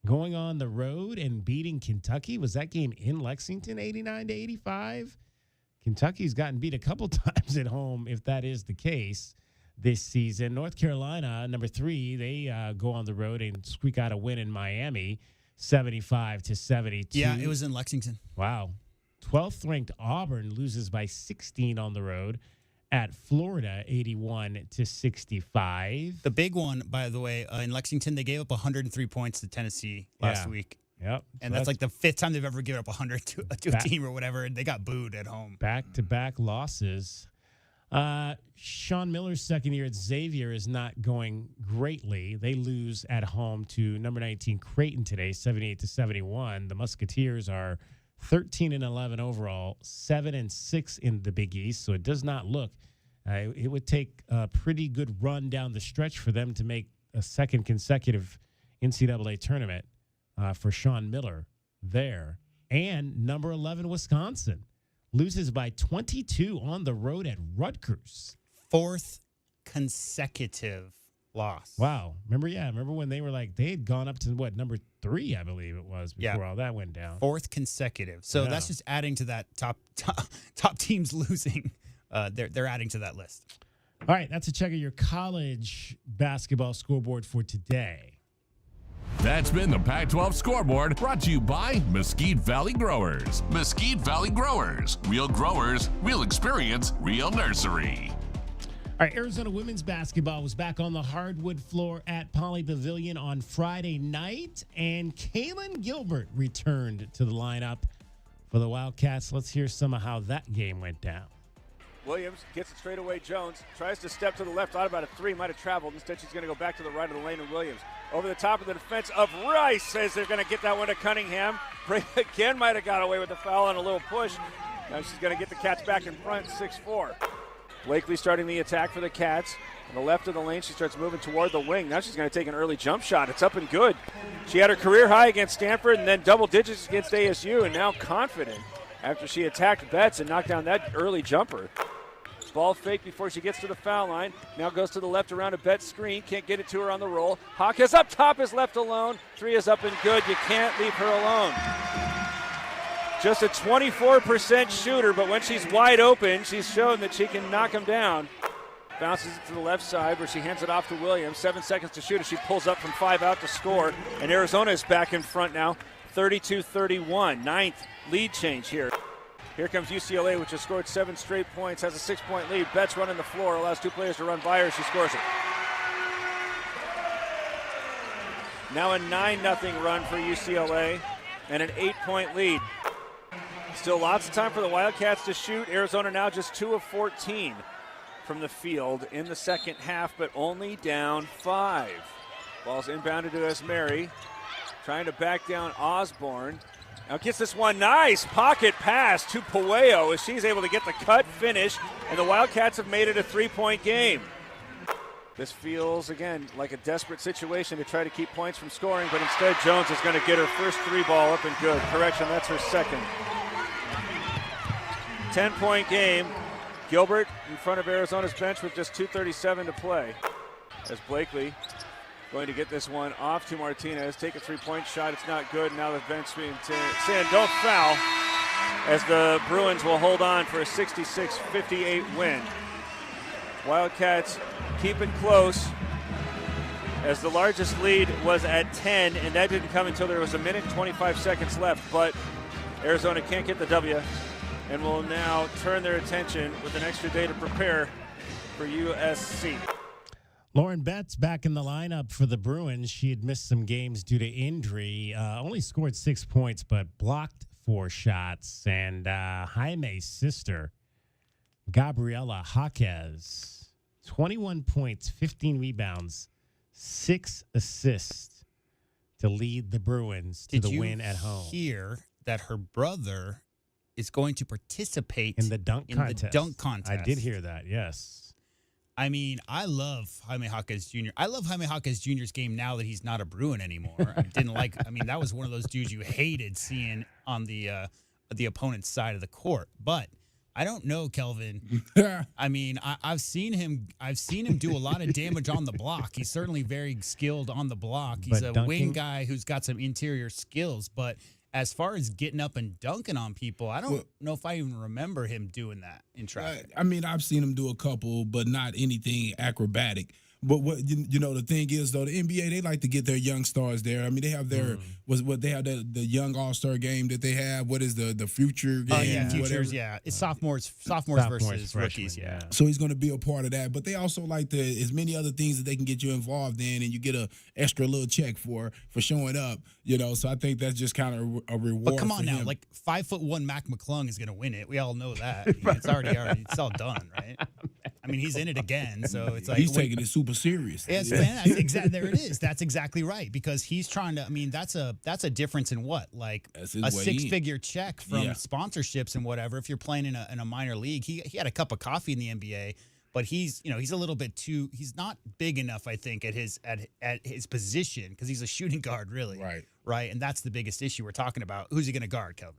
[SPEAKER 4] going on the road and beating Kentucky? Was that game in Lexington, 89-85? Kentucky's gotten beat a couple times at home, if that is the case, this season. North Carolina, number 3, they go on the road and squeak out a win in Miami, 75-72.
[SPEAKER 6] Yeah, it was in Lexington.
[SPEAKER 4] Wow. 12th ranked Auburn loses by 16 on the road at Florida, 81-65.
[SPEAKER 6] The big one, by the way, in Lexington, they gave up 103 points to Tennessee last week.
[SPEAKER 4] Yep.
[SPEAKER 6] And that's like the 5th time they've ever given up 100 to a team or whatever, and they got booed at home.
[SPEAKER 4] Back-to-back losses. Sean Miller's second year at Xavier is not going greatly. They lose at home to number 19 Creighton today, 78-71. The Musketeers are 13-11 overall, 7-6 in the Big East. So it does not look. It would take a pretty good run down the stretch for them to make a second consecutive NCAA tournament for Sean Miller there. And number 11 Wisconsin loses by 22 on the road at Rutgers.
[SPEAKER 6] 4th consecutive loss.
[SPEAKER 4] Wow. Remember when they were like, they had gone up to number 3, I believe it was, before all that went down.
[SPEAKER 6] 4th consecutive. So that's just adding to that top teams losing. They're adding to that list.
[SPEAKER 4] All right, that's a check of your college basketball scoreboard for today.
[SPEAKER 2] That's been the Pac-12 Scoreboard, brought to you by Mesquite Valley Growers. Mesquite Valley Growers. Real growers, real experience, real nursery.
[SPEAKER 4] All right, Arizona women's basketball was back on the hardwood floor at Poly Pavilion on Friday night, and Kaylin Gilbert returned to the lineup for the Wildcats. Let's hear some of how that game went down.
[SPEAKER 1] Williams gets it straight away. Jones tries to step to the left. Thought about a 3, might have traveled. Instead, she's going to go back to the right of the lane. And Williams over the top of the defense of Rice says they're going to get that one to Cunningham. Bray again might have got away with the foul and a little push. Now she's going to get the Cats back in front, 6-4. Blakely starting the attack for the Cats. On the left of the lane, she starts moving toward the wing. Now she's going to take an early jump shot. It's up and good. She had her career high against Stanford and then double digits against ASU, and now confident after she attacked Betts and knocked down that early jumper. Ball fake before she gets to the foul line. Now goes to the left around a Betts screen. Can't get it to her on the roll. Hawk is up top, is left alone. 3 is up and good. You can't leave her alone. Just a 24% shooter, but when she's wide open, she's shown that she can knock him down. Bounces it to the left side where she hands it off to Williams. 7 seconds to shoot as she pulls up from 5 out to score. And Arizona is back in front now, 32-31. 9th lead change here. Here comes UCLA, which has scored 7 straight points, has a 6-point lead. Betts running the floor, allows 2 players to run by her. She scores it. Now a 9-0 run for UCLA and an 8-point lead. Still lots of time for the Wildcats to shoot. Arizona now just 2 of 14 from the field in the second half, but only down 5. Ball's inbounded to Esmeri, trying to back down Osborne. Now gets this one, nice pocket pass to Pueo as she's able to get the cut finish, and the Wildcats have made it a 3-point game. This feels, again, like a desperate situation to try to keep points from scoring, but instead Jones is going to get her first 3 ball up and good. Correction, that's her second. 10-point game. Gilbert in front of Arizona's bench with just 2:37 to play. As Blakely going to get this one off to Martinez. Take a 3-point shot. It's not good. Now the bench being saying don't foul as the Bruins will hold on for a 66-58 win. Wildcats keep it close as the largest lead was at 10, and that didn't come until there was 1 minute and 25 seconds left. But Arizona can't get the W and will now turn their attention with an extra day to prepare for USC.
[SPEAKER 4] Lauren Betts back in the lineup for the Bruins. She had missed some games due to injury. Only scored 6 points, but blocked 4 shots. And Jaime's sister, Gabriela Jaquez, 21 points, 15 rebounds, 6 assists to lead the Bruins to the win at home.
[SPEAKER 6] Did you hear that her brother is going to participate
[SPEAKER 4] in the dunk contest? I did hear that, yes.
[SPEAKER 6] I mean, I love Jaime Jaquez Jr. I love Jaime Jaquez Jr.'s game now that he's not a Bruin anymore. That was one of those dudes you hated seeing on the opponent's side of the court. But I don't know, Kelvin. I mean, I've seen him do a lot of damage on the block. He's certainly very skilled on the block. He's a wing guy who's got some interior skills, but as far as getting up and dunking on people, I don't know if I even remember him doing that in traffic.
[SPEAKER 5] I mean, I've seen him do a couple, but not anything acrobatic. But what the thing is though, the NBA, they like to get their young stars there. I mean, they have their the young All-Star game that they have. What is the future game?
[SPEAKER 6] Futures, it's sophomores versus rookies, yeah.
[SPEAKER 5] So he's going to be a part of that. But they also like as many other things that they can get you involved in, and you get a extra little check for showing up. So I think that's just kind of a reward.
[SPEAKER 6] But come on
[SPEAKER 5] for
[SPEAKER 6] now,
[SPEAKER 5] him.
[SPEAKER 6] like 5'1" Mac McClung is going to win it. We all know that. I mean, it's all done, right? I mean, he's in it again, so it's like
[SPEAKER 5] he's taking it super serious.
[SPEAKER 6] Yes, man. There it is. That's exactly right, because he's trying to. I mean, that's a difference in what, like a 6-figure check from sponsorships and whatever. If you're playing in a minor league, he had a cup of coffee in the NBA, but he's a little bit too. He's not big enough, I think, at his position, because he's a shooting guard, really. Right, and that's the biggest issue we're talking about. Who's he going to guard, Kelvin?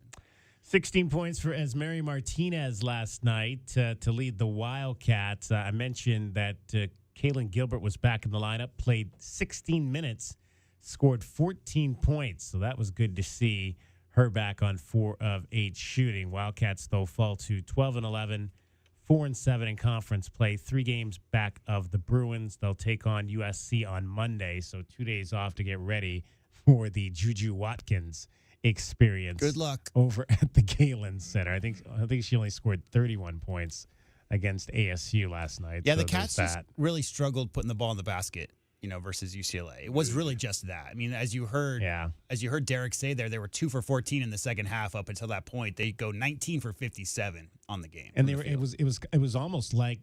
[SPEAKER 4] 16 points for Esmeri Martinez last night to lead the Wildcats. I mentioned that Kaylin Gilbert was back in the lineup, played 16 minutes, scored 14 points. So that was good to see her back on 4 of 8 shooting. Wildcats, though, fall to 12-11, 4-7 in conference play, 3 games back of the Bruins. They'll take on USC on Monday, so 2 days off to get ready for the Juju Watkins experience.
[SPEAKER 6] Good luck
[SPEAKER 4] over at the Galen Center. I think she only scored 31 points against ASU last night.
[SPEAKER 6] Yeah, so the Cats just really struggled putting the ball in the basket, versus UCLA. It was really just that. I mean, as you heard Derek say there, they were 2 for 14 in the second half up until that point. They go 19 for 57 on the game.
[SPEAKER 4] And it was almost like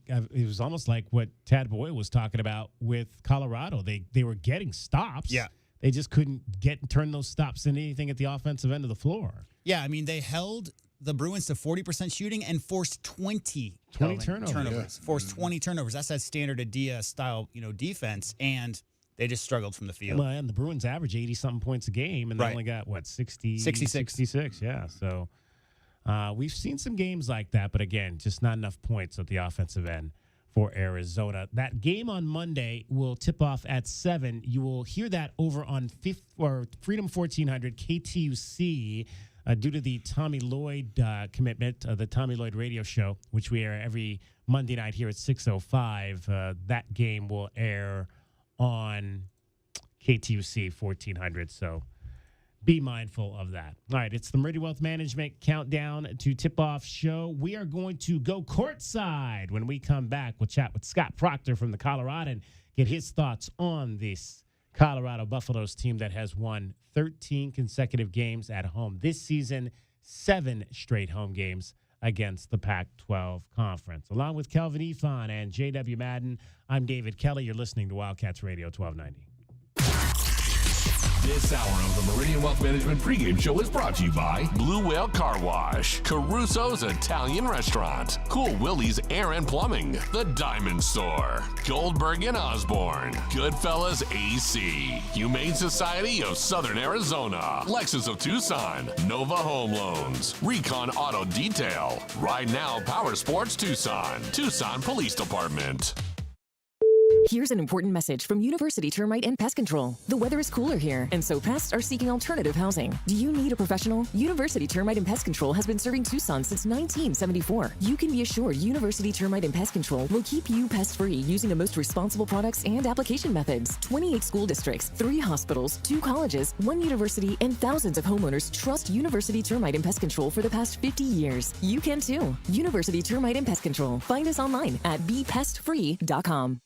[SPEAKER 4] what Tad Boyle was talking about with Colorado. They were getting stops.
[SPEAKER 6] Yeah.
[SPEAKER 4] They just couldn't turn those stops into anything at the offensive end of the floor.
[SPEAKER 6] Yeah, I mean, they held the Bruins to 40% shooting and forced 20 turnovers.
[SPEAKER 4] Yeah.
[SPEAKER 6] Forced 20 turnovers. That's that standard Adia style, defense, and they just struggled from the field.
[SPEAKER 4] Well, and the Bruins average 80-something points a game, and they only got, 66? Yeah, so we've seen some games like that, but again, just not enough points at the offensive end for Arizona. That game on Monday will tip off at 7. You will hear that over on Freedom 1400 KTUC due to the Tommy Lloyd commitment, the Tommy Lloyd radio show, which we air every Monday night here at 6:05. That game will air on KTUC 1400. So be mindful of that. All right, it's the Meridian Wealth Management Countdown to Tip-Off show. We are going to go courtside. When we come back, we'll chat with Scott Proctor from the Colorado and get his thoughts on this Colorado Buffaloes team that has won 13 consecutive games at home this season, 7 straight home games against the Pac-12 Conference. Along with Kelvin Efon and J.W. Madden, I'm David Kelly. You're listening to Wildcats Radio 1290.
[SPEAKER 2] This hour of the Meridian Wealth Management pregame show is brought to you by Blue Whale Car Wash, Caruso's Italian Restaurant, Cool Willie's Air and Plumbing, The Diamond Store, Goldberg and Osborne, Goodfellas AC, Humane Society of Southern Arizona, Lexus of Tucson, Nova Home Loans, Recon Auto Detail, Ride Now Power Sports Tucson, Tucson Police Department.
[SPEAKER 7] Here's an important message from University Termite and Pest Control. The weather is cooler here, and so pests are seeking alternative housing. Do you need a professional? University Termite and Pest Control has been serving Tucson since 1974. You can be assured University Termite and Pest Control will keep you pest-free using the most responsible products and application methods. 28 school districts, 3 hospitals, 2 colleges, 1 university, and thousands of homeowners trust University Termite and Pest Control for the past 50 years. You can too. University Termite and Pest Control. Find us online at bepestfree.com.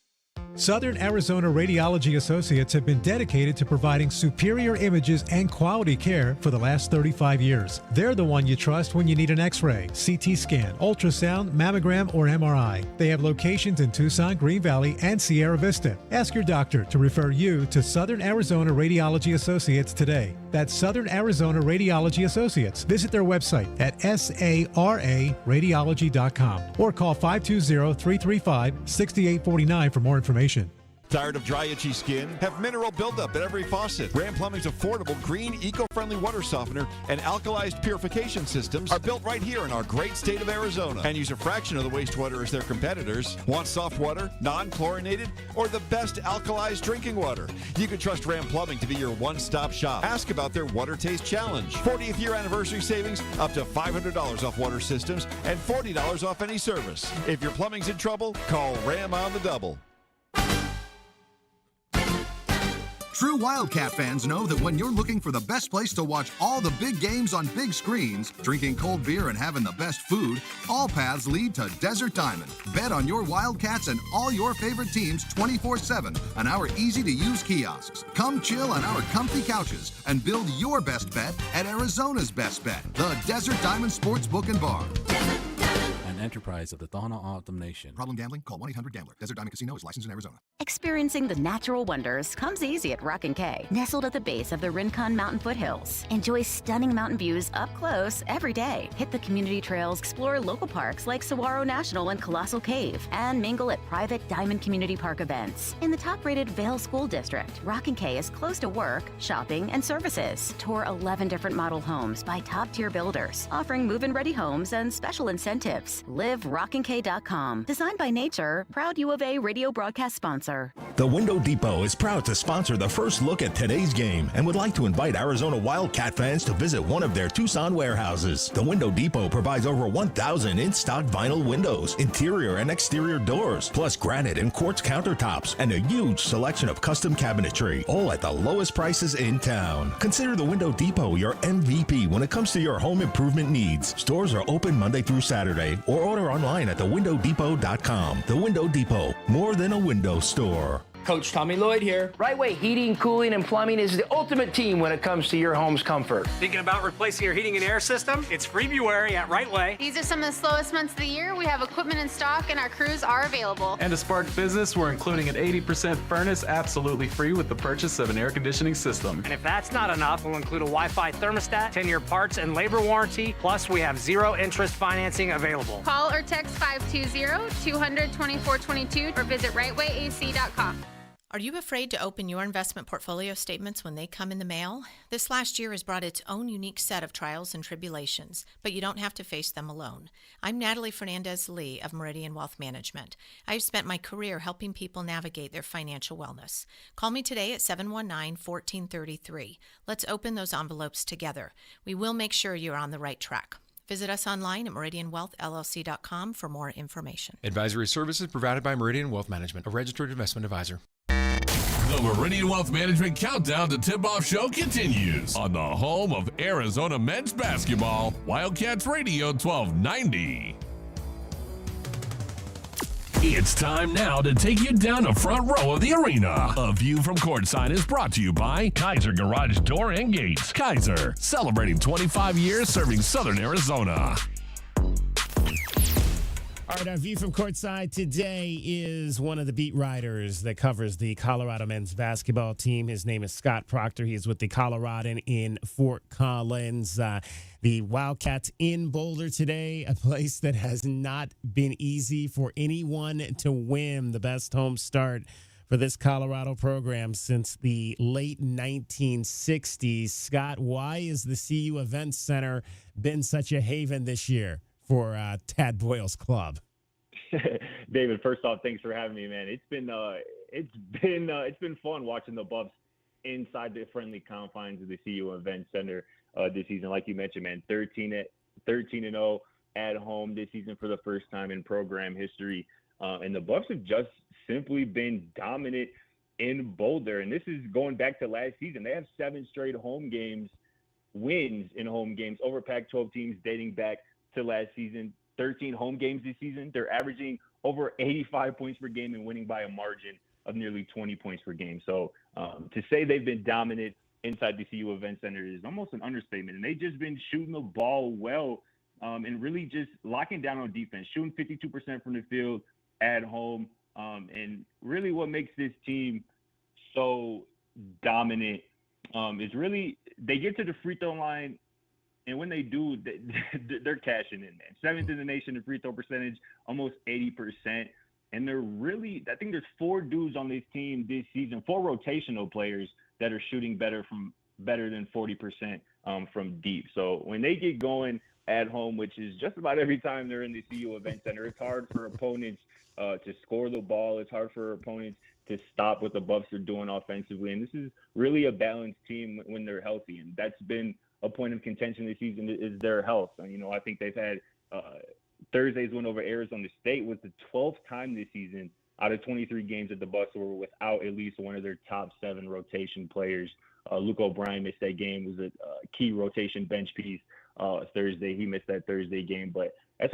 [SPEAKER 17] Southern Arizona Radiology Associates have been dedicated to providing superior images and quality care for the last 35 years. They're the one you trust when you need an X-ray, CT scan, ultrasound, mammogram, or MRI. They have locations in Tucson, Green Valley, and Sierra Vista. Ask your doctor to refer you to Southern Arizona Radiology Associates today. That's Southern Arizona Radiology Associates. Visit their website at sararadiology.com or call 520-335-6849 for more information.
[SPEAKER 8] Tired of dry, itchy skin? Have mineral buildup at every faucet. Ram Plumbing's affordable, green, eco-friendly water softener and alkalized purification systems are built right here in our great state of Arizona and use a fraction of the wastewater as their competitors. Want soft water, non-chlorinated, or the best alkalized drinking water? You can trust Ram Plumbing to be your one-stop shop. Ask about their Water Taste Challenge. 40th year anniversary savings, up to $500 off water systems and $40 off any service. If your plumbing's in trouble, call Ram on the double.
[SPEAKER 9] True Wildcat fans know that when you're looking for the best place to watch all the big games on big screens, drinking cold beer and having the best food, all paths lead to Desert Diamond. Bet on your Wildcats and all your favorite teams 24/7 on our easy-to-use kiosks. Come chill on our comfy couches and build your best bet at Arizona's best bet, the Desert Diamond Sportsbook and Bar.
[SPEAKER 11] An enterprise of the Tohono O'odham Nation.
[SPEAKER 9] Problem gambling? Call 1-800-GAMBLER. Desert Diamond Casino is licensed in Arizona.
[SPEAKER 12] Experiencing the natural wonders comes easy at Rock & Kay. Nestled at the base of the Rincon Mountain foothills. Enjoy stunning mountain views up close every day. Hit the community trails, explore local parks like Saguaro National and Colossal Cave, and mingle at private Diamond Community Park events. In the top-rated Vail School District, Rock & Kay is close to work, shopping, and services. Tour 11 different model homes by top-tier builders, offering move-in ready homes and special incentives. Live RockandK.com. Designed by Nature, proud U of A radio broadcast sponsor.
[SPEAKER 18] The Window Depot is proud to sponsor the first look at today's game and would like to invite Arizona Wildcat fans to visit one of their Tucson warehouses. The Window Depot provides over 1,000 in-stock vinyl windows, interior and exterior doors, plus granite and quartz countertops, and a huge selection of custom cabinetry, all at the lowest prices in town. Consider the Window Depot your MVP when it comes to your home improvement needs. Stores are open Monday through Saturday, or order online at thewindowdepot.com. The Window Depot, more than a window store.
[SPEAKER 23] Coach Tommy Lloyd here. Right Way Heating, Cooling, and Plumbing is the ultimate team when it comes to your home's comfort.
[SPEAKER 24] Thinking about replacing your heating and air system? It's February at Right Way.
[SPEAKER 25] These are some of the slowest months of the year. We have equipment in stock and our crews are available.
[SPEAKER 26] And to spark business, we're including an 80% furnace absolutely free with the purchase of an air conditioning system.
[SPEAKER 24] And if that's not enough, we'll include a Wi-Fi thermostat, 10-year parts and labor warranty, plus we have zero interest financing available.
[SPEAKER 25] Call or text 520-200-2422 or visit rightwayac.com.
[SPEAKER 29] Are you afraid to open your investment portfolio statements when they come in the mail? This last year has brought its own unique set of trials and tribulations, but you don't have to face them alone. I'm Natalie Fernandez-Lee of Meridian Wealth Management. I've spent my career helping people navigate their financial wellness. Call me today at 719-1433. Let's open those envelopes together. We will make sure you're on the right track. Visit us online at meridianwealthllc.com for more information.
[SPEAKER 20] Advisory services provided by Meridian Wealth Management, a registered investment advisor.
[SPEAKER 2] The Meridian Wealth Management Countdown to Tip-Off Show continues on the home of Arizona men's basketball, Wildcats Radio 1290. It's time now to take you down the front row of the arena. A view from courtside is brought to you by Kaiser Garage Door and Gates. Kaiser, celebrating 25 years serving Southern Arizona.
[SPEAKER 4] All right, our view from courtside today is one of the beat writers that covers the Colorado men's basketball team. His name is Scott Proctor. He's with the Coloradan in Fort Collins. The Wildcats in Boulder today, a place that has not been easy for anyone to win. The best home start for this Colorado program since the late 1960s. Scott, why has the CU Events Center been such a haven this year for Tad Boyle's club?
[SPEAKER 30] David, first off, thanks for having me, man. It's been fun watching the Buffs inside the friendly confines of the CU Event Center this season. Like you mentioned, man, 13-0 at home this season for the first time in program history, and the Buffs have just simply been dominant in Boulder. And this is going back to last season. They have 7 straight wins in home games over Pac-12 teams dating back to last season. 13 home games this season. They're averaging over 85 points per game and winning by a margin of nearly 20 points per game. So to say they've been dominant inside the CU Event Center is almost an understatement. And they've just been shooting the ball well and really just locking down on defense, shooting 52% from the field at home. And really what makes this team so dominant is really they get to the free throw line, and when they do, they're cashing in, man. 7th in the nation in free throw percentage, almost 80%. And they're really, I think there's 4 dudes on this team this season, 4 rotational players that are shooting better than 40% from deep. So when they get going at home, which is just about every time they're in the CU Event Center, it's hard for opponents to score the ball. It's hard for opponents to stop what the Buffs are doing offensively. And this is really a balanced team when they're healthy. And that's been a point of contention this season is their health. And, you know, I think they've had Thursday's win over Arizona State was the 12th time this season out of 23 games that the Bucks were without at least one of their top 7 rotation players. Luke O'Brien missed that game, was a key rotation bench piece Thursday. He missed that Thursday game, but it's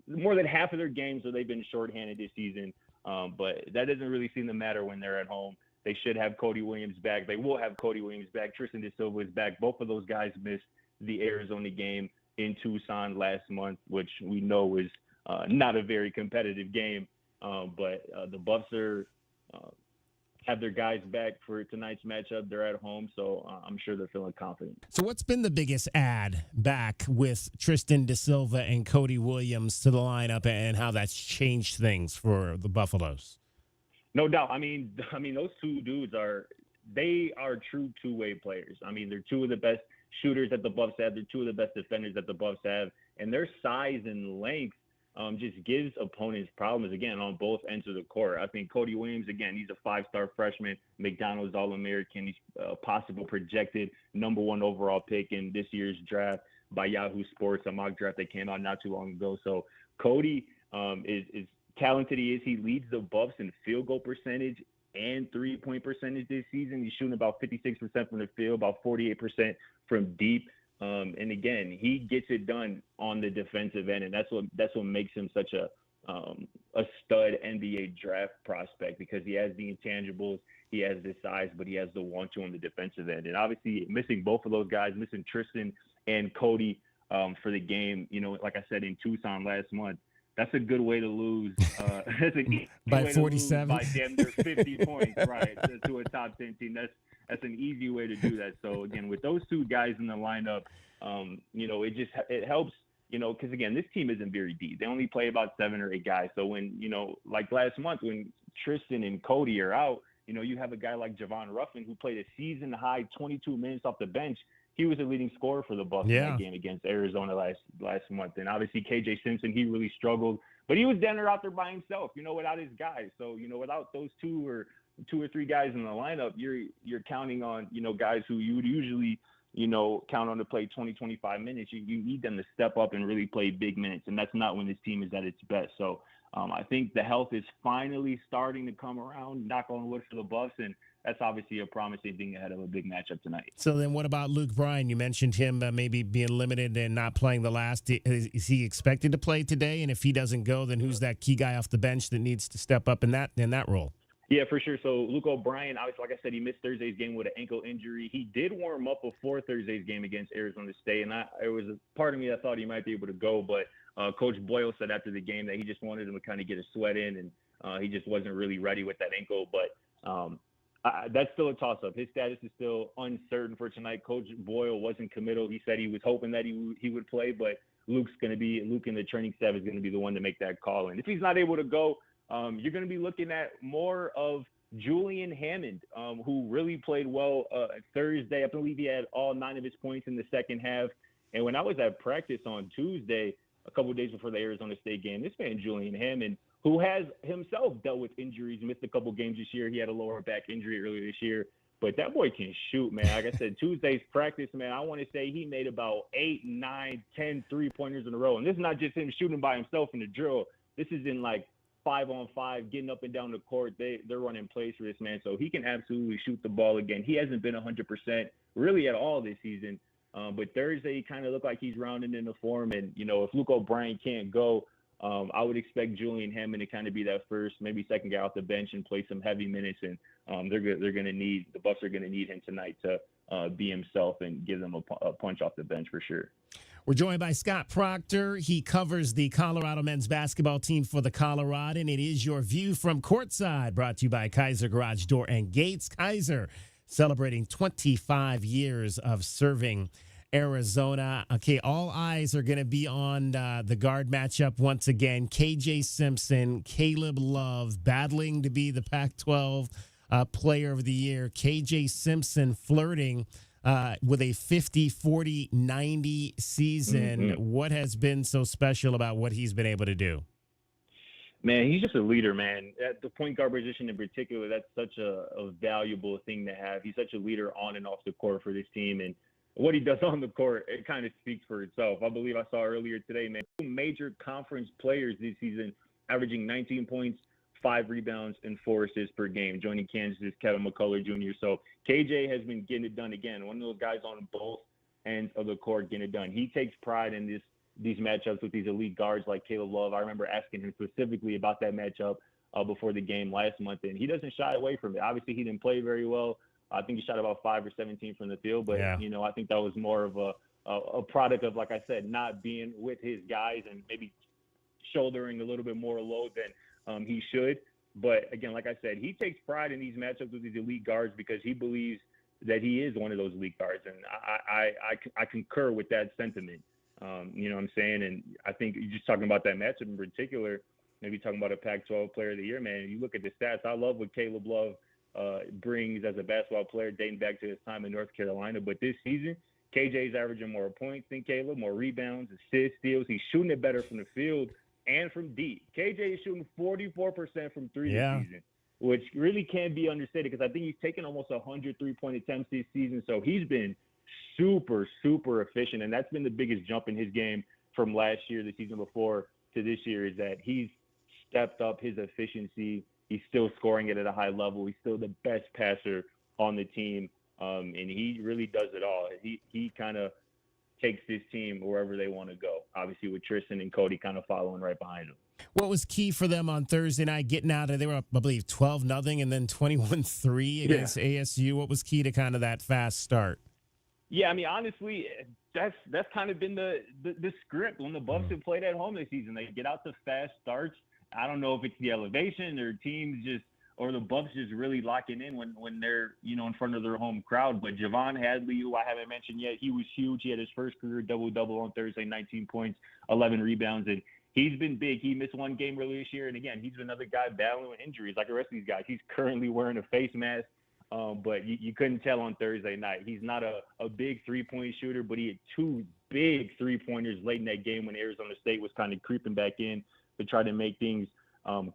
[SPEAKER 30] more than half of their games where they've been shorthanded this season. But that doesn't really seem to matter when they're at home. They should have Cody Williams back. They will have Cody Williams back. Tristan De Silva is back. Both of those guys missed the Arizona game in Tucson last month, which we know was not a very competitive game. But the Buffs have their guys back for tonight's matchup. They're at home, so I'm sure they're feeling confident.
[SPEAKER 4] So what's been the biggest add back with Tristan De Silva and Cody Williams to the lineup and how that's changed things for the Buffaloes?
[SPEAKER 30] No doubt. I mean, those 2 dudes are true two-way players. I mean, they're 2 of the best shooters that the Buffs have. They're 2 of the best defenders that the Buffs have. And their size and length just gives opponents problems, again, on both ends of the court. I think Cody Williams, again, he's a 5-star freshman, McDonald's All-American. He's a possible projected #1 overall pick in this year's draft by Yahoo Sports, a mock draft that came out not too long ago. So Cody is talented. He leads the Buffs in field goal percentage and 3-point percentage this season. He's shooting about 56% from the field, about 48% from deep. And again, he gets it done on the defensive end, and that's what makes him such a stud NBA draft prospect, because he has the intangibles, he has the size, but he has the want-to on the defensive end. And obviously, missing both of those guys, missing Tristan and Cody for the game, you know, like I said in Tucson last month, that's a good way to lose. That's an
[SPEAKER 4] by 47,
[SPEAKER 30] by damn near 50 points, right? To a top 10 team. That's an easy way to do that. So again, with those 2 guys in the lineup, you know, it helps. You know, because again, this team isn't very deep. They only play about 7 or 8 guys. So when, you know, like last month when Tristan and Cody are out, you know, you have a guy like Javon Ruffin who played a season high 22 minutes off the bench. He was a leading scorer for the Bucks in that game against Arizona last month. And obviously KJ Simpson, he really struggled, but he was down there out there by himself, you know, without his guys. So, you know, without those 2 or 3 guys in the lineup, you're counting on, you know, guys who you would usually, you know, count on to play 20, 25 minutes. You need them to step up and really play big minutes. And that's not when this team is at its best. So I think the health is finally starting to come around, knock on wood for the Buffs. And that's obviously a promising thing ahead of a big matchup tonight.
[SPEAKER 4] So then what about Luke Bryan? You mentioned him maybe being limited and not playing the last. Is he expected to play today? And if he doesn't go, then who's that key guy off the bench that needs to step up in that role?
[SPEAKER 30] Yeah, for sure. So Luke O'Brien, obviously, like I said, he missed Thursday's game with an ankle injury. He did warm up before Thursday's game against Arizona State, and it was a part of me that thought he might be able to go, but Coach Boyle said after the game that he just wanted him to kind of get a sweat in, and he just wasn't really ready with that ankle. But that's still a toss-up. His status is still uncertain for tonight. Coach Boyle wasn't committal. He said he was hoping that he would play, but Luke and the training staff is going to be the one to make that call. And if he's not able to go, you're going to be looking at more of Julian Hammond, who really played well Thursday. I believe he had all 9 of his points in the second half. And when I was at practice on Tuesday, a couple of days before the Arizona State game, this man, Julian Hammond, who has himself dealt with injuries, missed a couple games this year. He had a lower back injury earlier this year. But that boy can shoot, man. Like I said, Tuesday's practice, man, I want to say he made about 8, 9, 10 3-pointers in a row. And this is not just him shooting by himself in the drill. This is in, like, 5-on-5, getting up and down the court. They're running plays for this man. So he can absolutely shoot the ball again. He hasn't been 100% really at all this season. But Thursday, he kind of looked like he's rounding into form. And, you know, if Luke O'Brien can't go, I would expect Julian Hammond to kind of be that first, maybe second guy off the bench and play some heavy minutes. And the Buffs are going to need him tonight to be himself and give them a punch off the bench for sure.
[SPEAKER 4] We're joined by Scott Proctor. He covers the Colorado men's basketball team for the Coloradan. It is your view from courtside, brought to you by Kaiser Garage Door and Gates. Kaiser celebrating 25 years of serving Arizona. Okay, all eyes are going to be on the guard matchup once again. KJ Simpson, Caleb Love battling to be the Pac-12 player of the year. KJ Simpson flirting with a 50, 40, 90 season.
[SPEAKER 30] Mm-hmm.
[SPEAKER 4] What has been so special about what he's been able to do?
[SPEAKER 30] Man, he's just a leader, man. At the point guard position in particular, that's such a valuable thing to have. He's such a leader on and off the court for this team. And what he does on the court, it kind of speaks for itself. I believe I saw earlier today, man, 2 major conference players this season averaging 19 points, 5 rebounds, and 4 assists per game, joining Kansas' Kevin McCullough Jr. So KJ has been getting it done again. One of those guys on both ends of the court getting it done. He takes pride in these matchups with these elite guards like Caleb Love. I remember asking him specifically about that matchup before the game last month, and he doesn't shy away from it. Obviously, he didn't play very well. I think he shot about 5 or 17 from the field, but
[SPEAKER 4] yeah.
[SPEAKER 30] I think that was more of a product of, like I said, not being with his guys and maybe shouldering a little bit more load than he should. But again, like I said, he takes pride in these matchups with these elite guards because he believes that he is one of those elite guards, and I concur with that sentiment. You know what I'm saying? And I think you're just talking about that matchup in particular, maybe talking about a Pac-12 player of the year, man. You look at the stats. I love what Caleb Love brings as a basketball player dating back to his time in North Carolina. But this season, KJ's averaging more points than Caleb, more rebounds, assists, steals. He's shooting it better from the field and from deep. KJ is shooting 44% from 3 this season, which really can't be understated because I think he's taken almost 100 3-point attempts this season. So he's been super, super efficient. And that's been the biggest jump in his game from last year, the season before, to this year, is that he's stepped up his efficiency. He's still scoring it at a high level. He's still the best passer on the team, and he really does it all. He kind of takes this team wherever they want to go, obviously with Tristan and Cody kind of following right behind him.
[SPEAKER 4] What was key for them on Thursday night, getting out of, they were up, I believe, 12-0 and then 21-3 against ASU? What was key to kind of that fast start?
[SPEAKER 30] Yeah, I mean, honestly, that's kind of been the script when the Buffs have played at home this season. They get out to fast starts. I don't know if it's the elevation or teams or the Buffs just really locking in when they're, in front of their home crowd. But Javon Hadley, who I haven't mentioned yet, he was huge. He had his first career double-double on Thursday, 19 points, 11 rebounds. And he's been big. He missed one game earlier this year. And again, he's another guy battling with injuries like the rest of these guys. He's currently wearing a face mask. But you couldn't tell on Thursday night. He's not a big three-point shooter, but he had 2 big three-pointers late in that game when Arizona State was kind of creeping back in to try to make things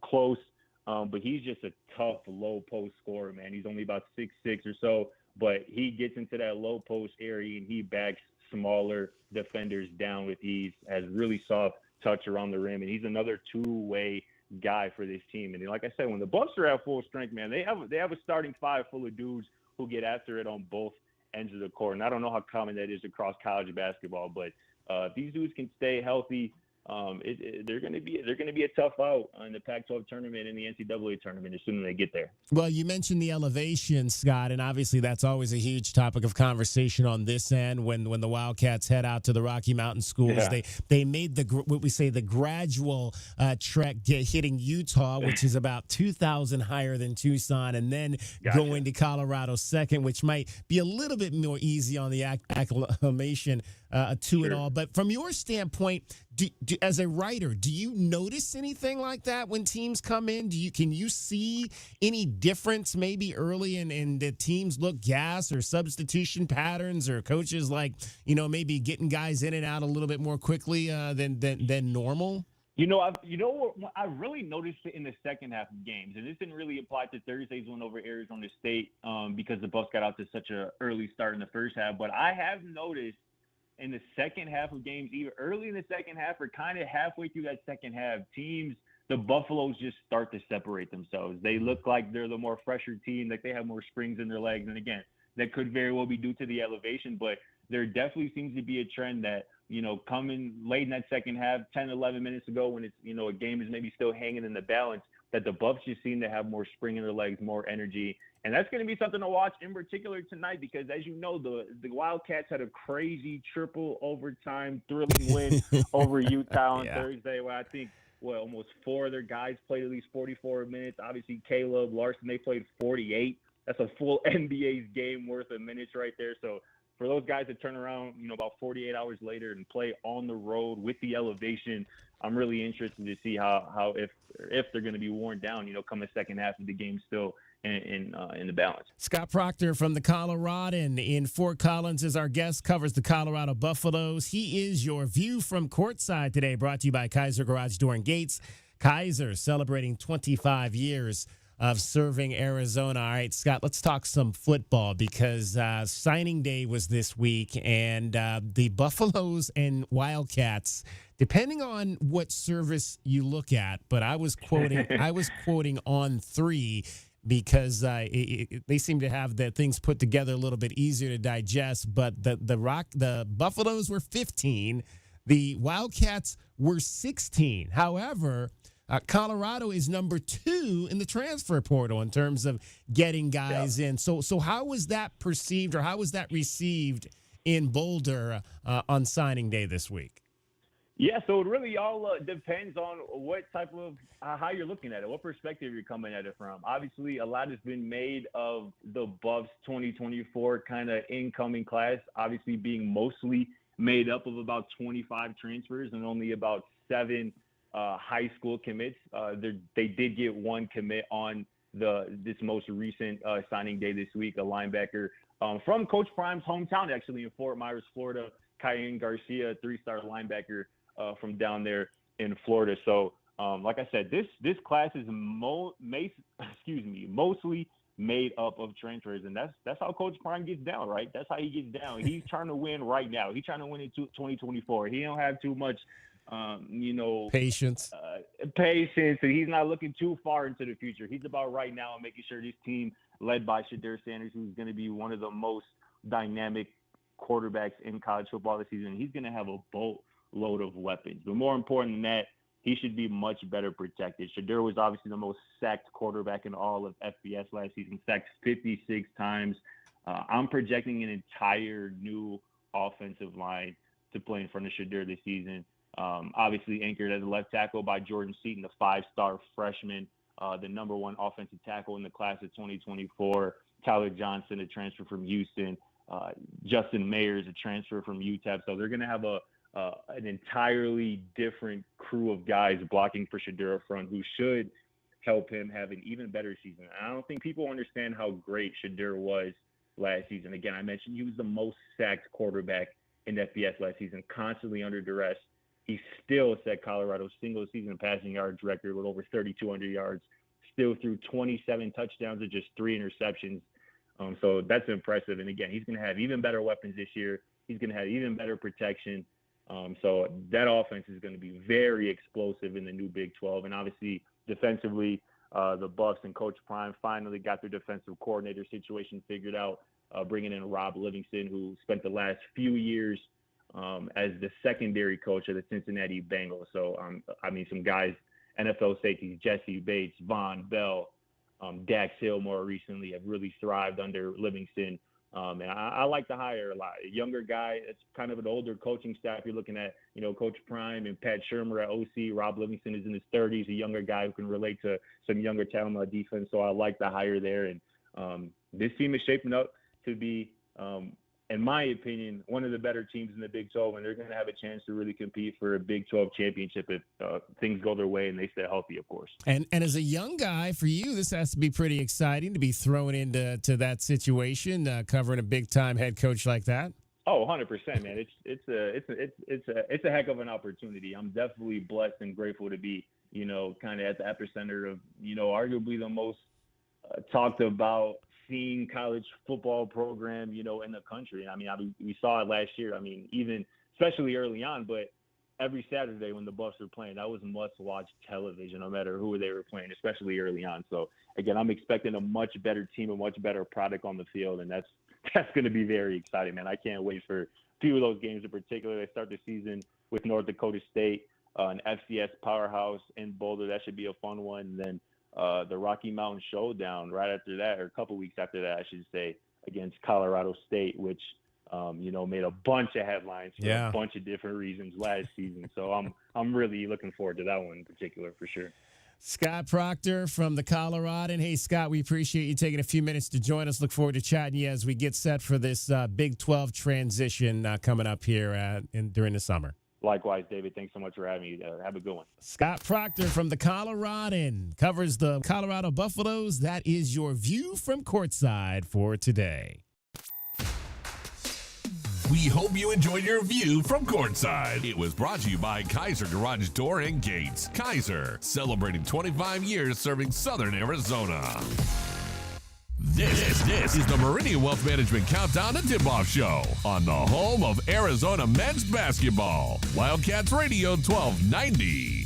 [SPEAKER 30] close. But he's just a tough low post scorer, man. He's only about 6'6" or so, but he gets into that low post area and he backs smaller defenders down with ease, has really soft touch around the rim, and he's another two-way guy for this team. And like I said, when the Buffs are at full strength, man, they have a starting 5 full of dudes who get after it on both ends of the court. And I don't know how common that is across college basketball, but if these dudes can stay healthy, they're going to be a tough out in the Pac-12 tournament and the NCAA tournament as soon as they get there.
[SPEAKER 4] Well, you mentioned the elevation, Scott, and obviously that's always a huge topic of conversation on this end. When the Wildcats head out to the Rocky Mountain schools, they made what we say the gradual trek, hitting Utah, which is about 2,000 higher than Tucson, and then going to Colorado second, which might be a little bit more easy on the acclimation to it all. But from your standpoint, as a writer, do you notice anything like that when teams come in? Can you see any difference maybe early in the teams look gas or substitution patterns or coaches maybe getting guys in and out a little bit more quickly than normal?
[SPEAKER 30] I really noticed it in the second half of games, and this didn't really apply to Thursday's win over Arizona State because the Buffs got out to such an early start in the first half. But I have noticed in the second half of games, either early in the second half or kind of halfway through that second half, the Buffaloes just start to separate themselves. They look like they're the more fresher team, like they have more springs in their legs. And again, that could very well be due to the elevation, but there definitely seems to be a trend that coming late in that second half, 10, 11 minutes ago when it's, a game is maybe still hanging in the balance, that the Buffs just seem to have more spring in their legs, more energy. And that's going to be something to watch in particular tonight because, as you know, the Wildcats had a crazy triple overtime thrilling win over Utah on Thursday where I think, almost 4 of their guys played at least 44 minutes. Obviously, Caleb, Larson, they played 48. That's a full NBA's game worth of minutes right there. So for those guys to turn around, about 48 hours later and play on the road with the elevation, I'm really interested to see how if they're going to be worn down, come the second half of the game still in the balance.
[SPEAKER 4] Scott Proctor from the Coloradan in Fort Collins is our guest, covers the Colorado Buffaloes. He is your view from courtside today, brought to you by Kaiser Garage Door and Gates. Kaiser celebrating 25 years of serving Arizona. All right, Scott, let's talk some football because signing day was this week, and the Buffaloes and Wildcats, depending on what service you look at, but I was quoting on 3 because they seem to have the things put together a little bit easier to digest. But the Buffaloes were 15, the Wildcats were 16. However, Colorado is number 2 in the transfer portal in terms of getting guys in. So how was that perceived, or how was that received in Boulder on signing day this week?
[SPEAKER 30] Yeah, so it really all depends on what type of how you're looking at it, what perspective you're coming at it from. Obviously, a lot has been made of the Buffs 2024 kind of incoming class, obviously being mostly made up of about 25 transfers and only about 7 high school commits. They did get 1 commit on this most recent signing day this week, a linebacker from Coach Prime's hometown, actually in Fort Myers, Florida, Cayenne Garcia, 3-star linebacker from down there in Florida. So, like I said, this class is mostly made up of transfers, and that's how Coach Prime gets down, right? That's how he gets down. He's trying to win right now. He's trying to win in 2024. He don't have too much
[SPEAKER 4] patience.
[SPEAKER 30] And he's not looking too far into the future. He's about right now and making sure this team, led by Shadur Sanders, who's going to be one of the most dynamic quarterbacks in college football this season, he's going to have a boatload of weapons. But more important than that, he should be much better protected. Shadur was obviously the most sacked quarterback in all of FBS last season, sacked 56 times. I'm projecting an entire new offensive line to play in front of Shadur this season. Obviously anchored as a left tackle by Jordan Seaton, the 5-star freshman, the number 1 offensive tackle in the class of 2024. Tyler Johnson, a transfer from Houston. Justin Mayers, a transfer from UTEP. So they're going to have an entirely different crew of guys blocking for Shadur up front who should help him have an even better season. I don't think people understand how great Shadur was last season. Again, I mentioned he was the most sacked quarterback in FBS last season, constantly under duress. He still set Colorado's single-season passing yards record with over 3,200 yards, still threw 27 touchdowns and just 3 interceptions. So that's impressive. And, again, he's going to have even better weapons this year. He's going to have even better protection. So that offense is going to be very explosive in the new Big 12. And, obviously, defensively, the Buffs and Coach Prime finally got their defensive coordinator situation figured out, bringing in Rob Livingston, who spent the last few years as the secondary coach of the Cincinnati Bengals. So, some guys, NFL safeties, Jesse Bates, Von Bell, Dax Hill more recently have really thrived under Livingston. And I like the hire a lot. A younger guy, it's kind of an older coaching staff. You're looking at, Coach Prime and Pat Shermer at OC. Rob Livingston is in his 30s, a younger guy who can relate to some younger talent on defense. So I like the hire there. And this team is shaping up to be, in my opinion, one of the better teams in the Big 12, and they're going to have a chance to really compete for a Big 12 championship if things go their way and they stay healthy, of course.
[SPEAKER 4] And as a young guy, for you, this has to be pretty exciting to be thrown into that situation, covering a big-time head coach like that.
[SPEAKER 30] Oh, 100%, man. It's a heck of an opportunity. I'm definitely blessed and grateful to be, kind of at the epicenter of, arguably the most talked about seeing college football program, in the country. We saw it last year. Even especially early on, but every Saturday when the Buffs were playing, that was must-watch television, no matter who they were playing, especially early on. So again, I'm expecting a much better team, a much better product on the field, and that's that's going to be very exciting, man. I can't wait for a few of those games in particular. They start the season with North Dakota State, an FCS powerhouse in Boulder. That should be a fun one. And then the Rocky Mountain Showdown right after that, or a couple weeks after that, I should say, against Colorado State, which made a bunch of headlines for a bunch of different reasons last season. So I'm really looking forward to that one in particular for sure.
[SPEAKER 4] Scott Proctor from the Coloradan. Hey, Scott, we appreciate you taking a few minutes to join us. Look forward to chatting you as we get set for this Big 12 transition coming up here during the summer.
[SPEAKER 30] Likewise, David. Thanks so much for having me. Have a good one.
[SPEAKER 4] Scott Proctor from the Coloradan covers the Colorado Buffaloes. That is your view from courtside for today.
[SPEAKER 2] We hope you enjoyed your view from courtside. It was brought to you by Kaiser Garage Door and Gates. Kaiser, celebrating 25 years serving Southern Arizona. This is the Meridian Wealth Management Countdown to Tipoff Show on the home of Arizona men's basketball. Wildcats Radio 1290.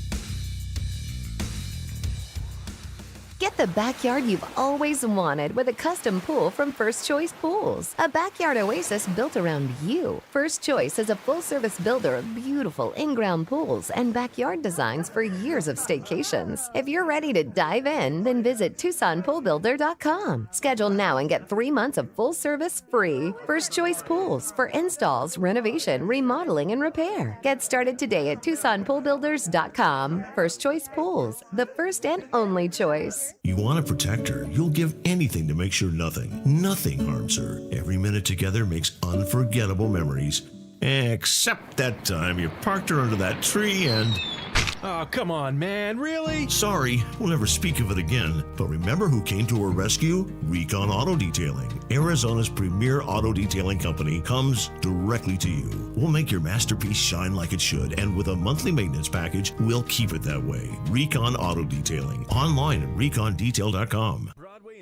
[SPEAKER 3] Get the backyard you've always wanted with a custom pool from First Choice Pools. A backyard oasis built around you. First Choice is a full-service builder of beautiful in-ground pools and backyard designs for years of staycations. If you're ready to dive in, then visit TucsonPoolBuilder.com. Schedule now and get 3 months of full service free. First Choice Pools for installs, renovation, remodeling, and repair. Get started today at TucsonPoolBuilders.com. First Choice Pools, the first and only choice.
[SPEAKER 10] You want to protect her. You'll give anything to make sure nothing harms her. Every minute together makes unforgettable memories. Except that time you parked her under that tree and...
[SPEAKER 13] Oh, come on, man. Really?
[SPEAKER 10] Sorry, we'll never speak of it again. But remember who came to her rescue? Recon Auto Detailing. Arizona's premier auto detailing company comes directly to you. We'll make your masterpiece shine like it should, and with a monthly maintenance package, we'll keep it that way. Recon Auto Detailing. Online at recondetail.com.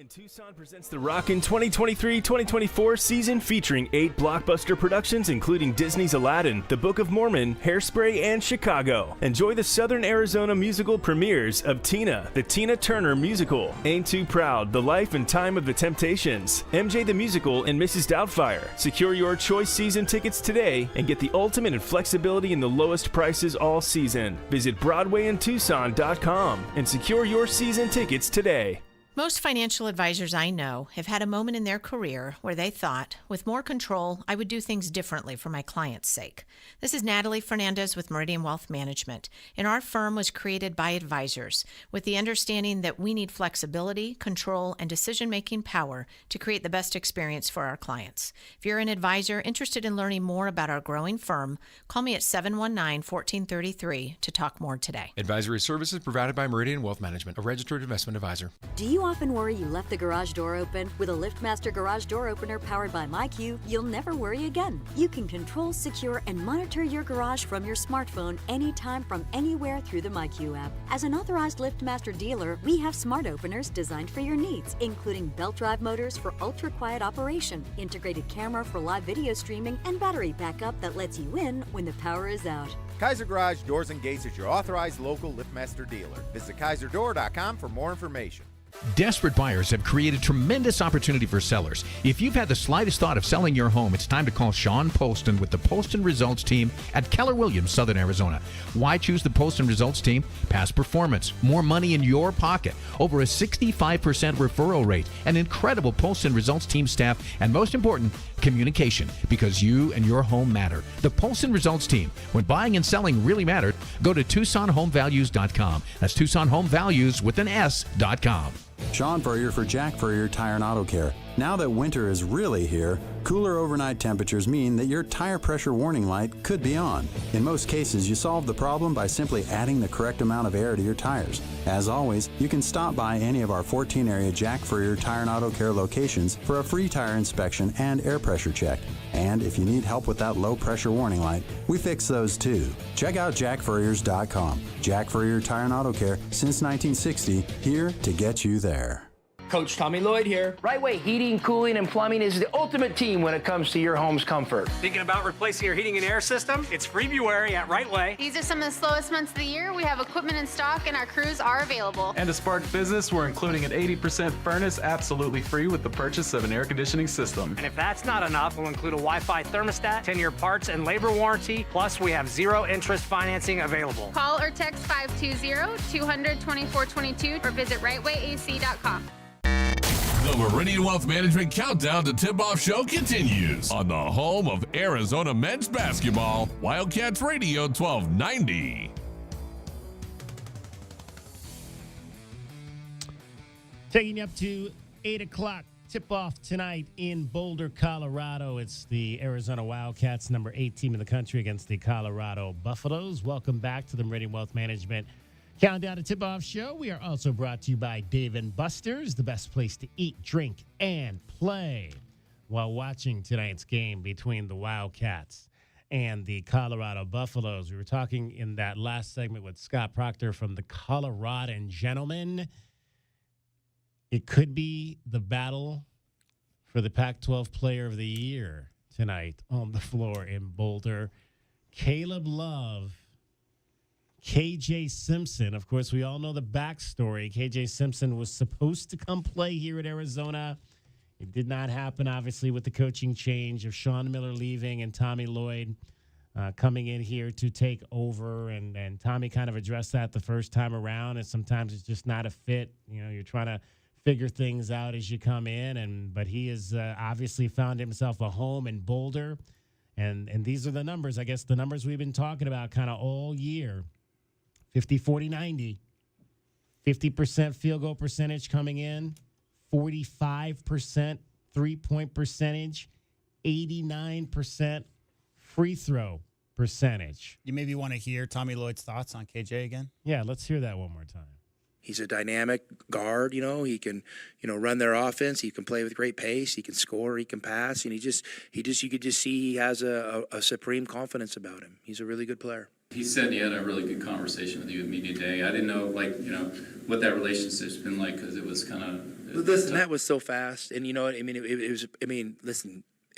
[SPEAKER 13] Tucson presents the Rockin' 2023-2024 season featuring 8 blockbuster productions including Disney's Aladdin, The Book of Mormon, Hairspray, and Chicago. Enjoy the Southern Arizona musical premieres of Tina, the Tina Turner musical, Ain't Too Proud, The Life and Time of the Temptations, MJ the Musical, and Mrs. Doubtfire. Secure your choice season tickets today and get the ultimate in flexibility and the lowest prices all season. Visit BroadwayInTucson.com and secure your season tickets today.
[SPEAKER 29] Most financial advisors I know have had a moment in their career where they thought, with more control, I would do things differently for my clients' sake. This is Natalie Fernandez with Meridian Wealth Management, and our firm was created by advisors with the understanding that we need flexibility, control, and decision-making power to create the best experience for our clients. If you're an advisor interested in learning more about our growing firm, call me at 719-1433 to talk more today.
[SPEAKER 20] Advisory services provided by Meridian Wealth Management, a registered investment advisor.
[SPEAKER 14] Do you often worry you left the garage door open? With a LiftMaster garage door opener powered by MyQ, you'll never worry again. You can control, secure, and monitor your garage from your smartphone anytime from anywhere through the MyQ app. As an authorized LiftMaster dealer, we have smart openers designed for your needs, including belt drive motors for ultra-quiet operation, integrated camera for live video streaming, and battery backup that lets you in when the power is out.
[SPEAKER 15] Kaiser Garage Doors and Gates is your authorized local LiftMaster dealer. Visit KaiserDoor.com for more information.
[SPEAKER 28] Desperate buyers have created tremendous opportunity for sellers. If you've had the slightest thought of selling your home, it's time to call Sean Poston with the Poston Results Team at Keller Williams, Southern Arizona. Why choose the Poston Results Team? Past performance, more money in your pocket, over a 65% referral rate, an incredible Poston Results Team staff, and most important, communication, because you and your home matter. The Poston Results Team. When buying and selling really mattered, go to TucsonHomeValues.com. That's TucsonHomeValues with an S.com.
[SPEAKER 16] Sean Furrier for Jack Furrier Tire and Auto Care. Now that winter is really here, cooler overnight temperatures mean that your tire pressure warning light could be on. In most cases, you solve the problem by simply adding the correct amount of air to your tires. As always, you can stop by any of our 14-area Jack Furrier Tire and Auto Care locations for a free tire inspection and air pressure check. And if you need help with that low-pressure warning light, we fix those too. Check out jackfurriers.com. Jack Furrier Tire and Auto Care, since 1960, here to get you there.
[SPEAKER 23] Coach Tommy Lloyd here. Right Way Heating, Cooling, and Plumbing is the ultimate team when it comes to your home's comfort.
[SPEAKER 24] Thinking about replacing your heating and air system? It's February at Right Way.
[SPEAKER 25] These are some of the slowest months of the year. We have equipment in stock and our crews are available.
[SPEAKER 26] And to spark business, we're including an 80% furnace absolutely free with the purchase of an air conditioning system.
[SPEAKER 24] And if that's not enough, we'll include a Wi-Fi thermostat, 10-year parts and labor warranty, plus we have zero interest financing available.
[SPEAKER 25] Call or text 520-200-2422 or visit rightwayac.com.
[SPEAKER 2] The Meridian Wealth Management Countdown to Tip-Off Show continues on the home of Arizona men's basketball, Wildcats Radio 1290.
[SPEAKER 4] Taking you up to 8 o'clock. Tip-off tonight in Boulder, Colorado. It's the Arizona Wildcats, number 8 team in the country against the Colorado Buffaloes. Welcome back to the Meridian Wealth Management Countdown to Tip-Off Show. We are also brought to you by Dave & Buster's, the best place to eat, drink, and play while watching tonight's game between the Wildcats and the Colorado Buffaloes. We were talking in that last segment with Scott Proctor from the Coloradan Gentlemen. It could be the battle for the Pac-12 Player of the Year tonight on the floor in Boulder. Caleb Love, KJ Simpson. Of course, we all know the backstory. KJ Simpson was supposed to come play here at Arizona. It did not happen, obviously, with the coaching change of Sean Miller leaving and Tommy Lloyd coming in here to take over. And Tommy kind of addressed that the first time around. And sometimes it's just not a fit. You know, you're trying to figure things out as you come in. But he has obviously found himself a home in Boulder. And these are the numbers, I guess, the numbers we've been talking about kind of all year. 50, 40, 90. 50% field goal percentage coming in. 45% three-point percentage. 89% free throw percentage.
[SPEAKER 1] You maybe want to hear Tommy Lloyd's thoughts on KJ again?
[SPEAKER 4] Yeah, let's hear that one more time.
[SPEAKER 5] He's a dynamic guard, you know. He can, run their offense. He can play with great pace. He can score. He can pass. And you could just see he has a supreme confidence about him. He's a really good player.
[SPEAKER 6] He said he had a really good conversation with you at media day. I didn't know, what that relationship's been like because it was kind of.
[SPEAKER 5] Listen, that was so fast, and it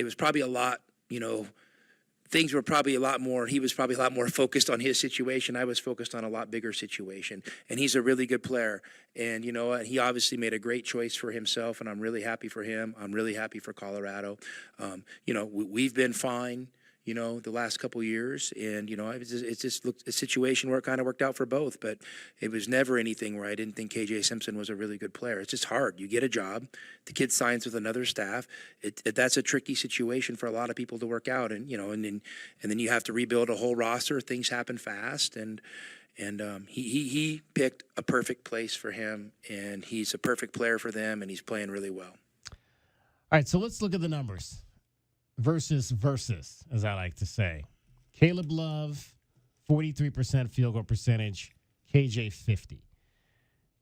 [SPEAKER 5] was probably a lot. Things were probably a lot more. He was probably a lot more focused on his situation. I was focused on a lot bigger situation, and he's a really good player. And you know what? He obviously made a great choice for himself, and I'm really happy for him. I'm really happy for Colorado. We've been fine. The last couple years, and it's just looked a situation where it kind of worked out for both. But it was never anything where I didn't think KJ Simpson was a really good player. It's just hard. You get a job, the kid signs with another staff. That's a tricky situation for a lot of people to work out, and then you have to rebuild a whole roster. Things happen fast, and he picked a perfect place for him, and he's a perfect player for them, and he's playing really well.
[SPEAKER 4] All right, so let's look at the numbers. Versus, as I like to say. Caleb Love, 43% field goal percentage. KJ, 50.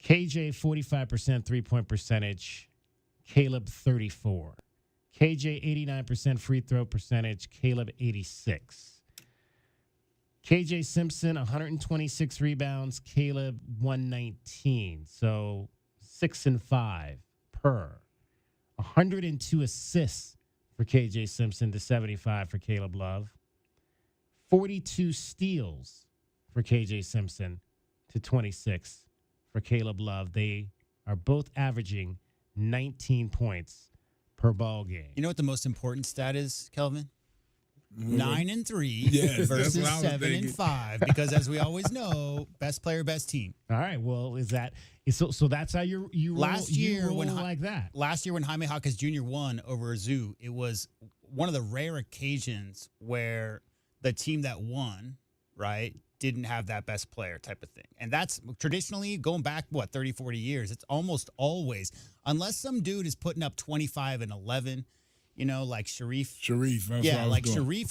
[SPEAKER 4] KJ, 45% three-point percentage. Caleb, 34. KJ, 89% free throw percentage. Caleb, 86. KJ Simpson, 126 rebounds. Caleb, 119. So 6 and 5 per. 102 assists for KJ Simpson to 75 for Caleb Love. 42 steals for KJ Simpson to 26 for Caleb Love. They are both averaging 19 points per ball game.
[SPEAKER 1] You know what the most important stat is, Kelvin? 9 and 3
[SPEAKER 7] yes,
[SPEAKER 1] versus 7 and 5. Because as we always know, best player, best team.
[SPEAKER 4] All right. Well, so that's how you roll,
[SPEAKER 1] last year
[SPEAKER 4] you roll
[SPEAKER 1] when
[SPEAKER 4] like that.
[SPEAKER 1] Last year when Jaime Jaquez Jr. won over Azu, it was one of the rare occasions where the team that won, right, didn't have that best player type of thing. And that's traditionally going back, 30, 40 years. It's almost always, unless some dude is putting up 25 and 11, like Sharif. Sharif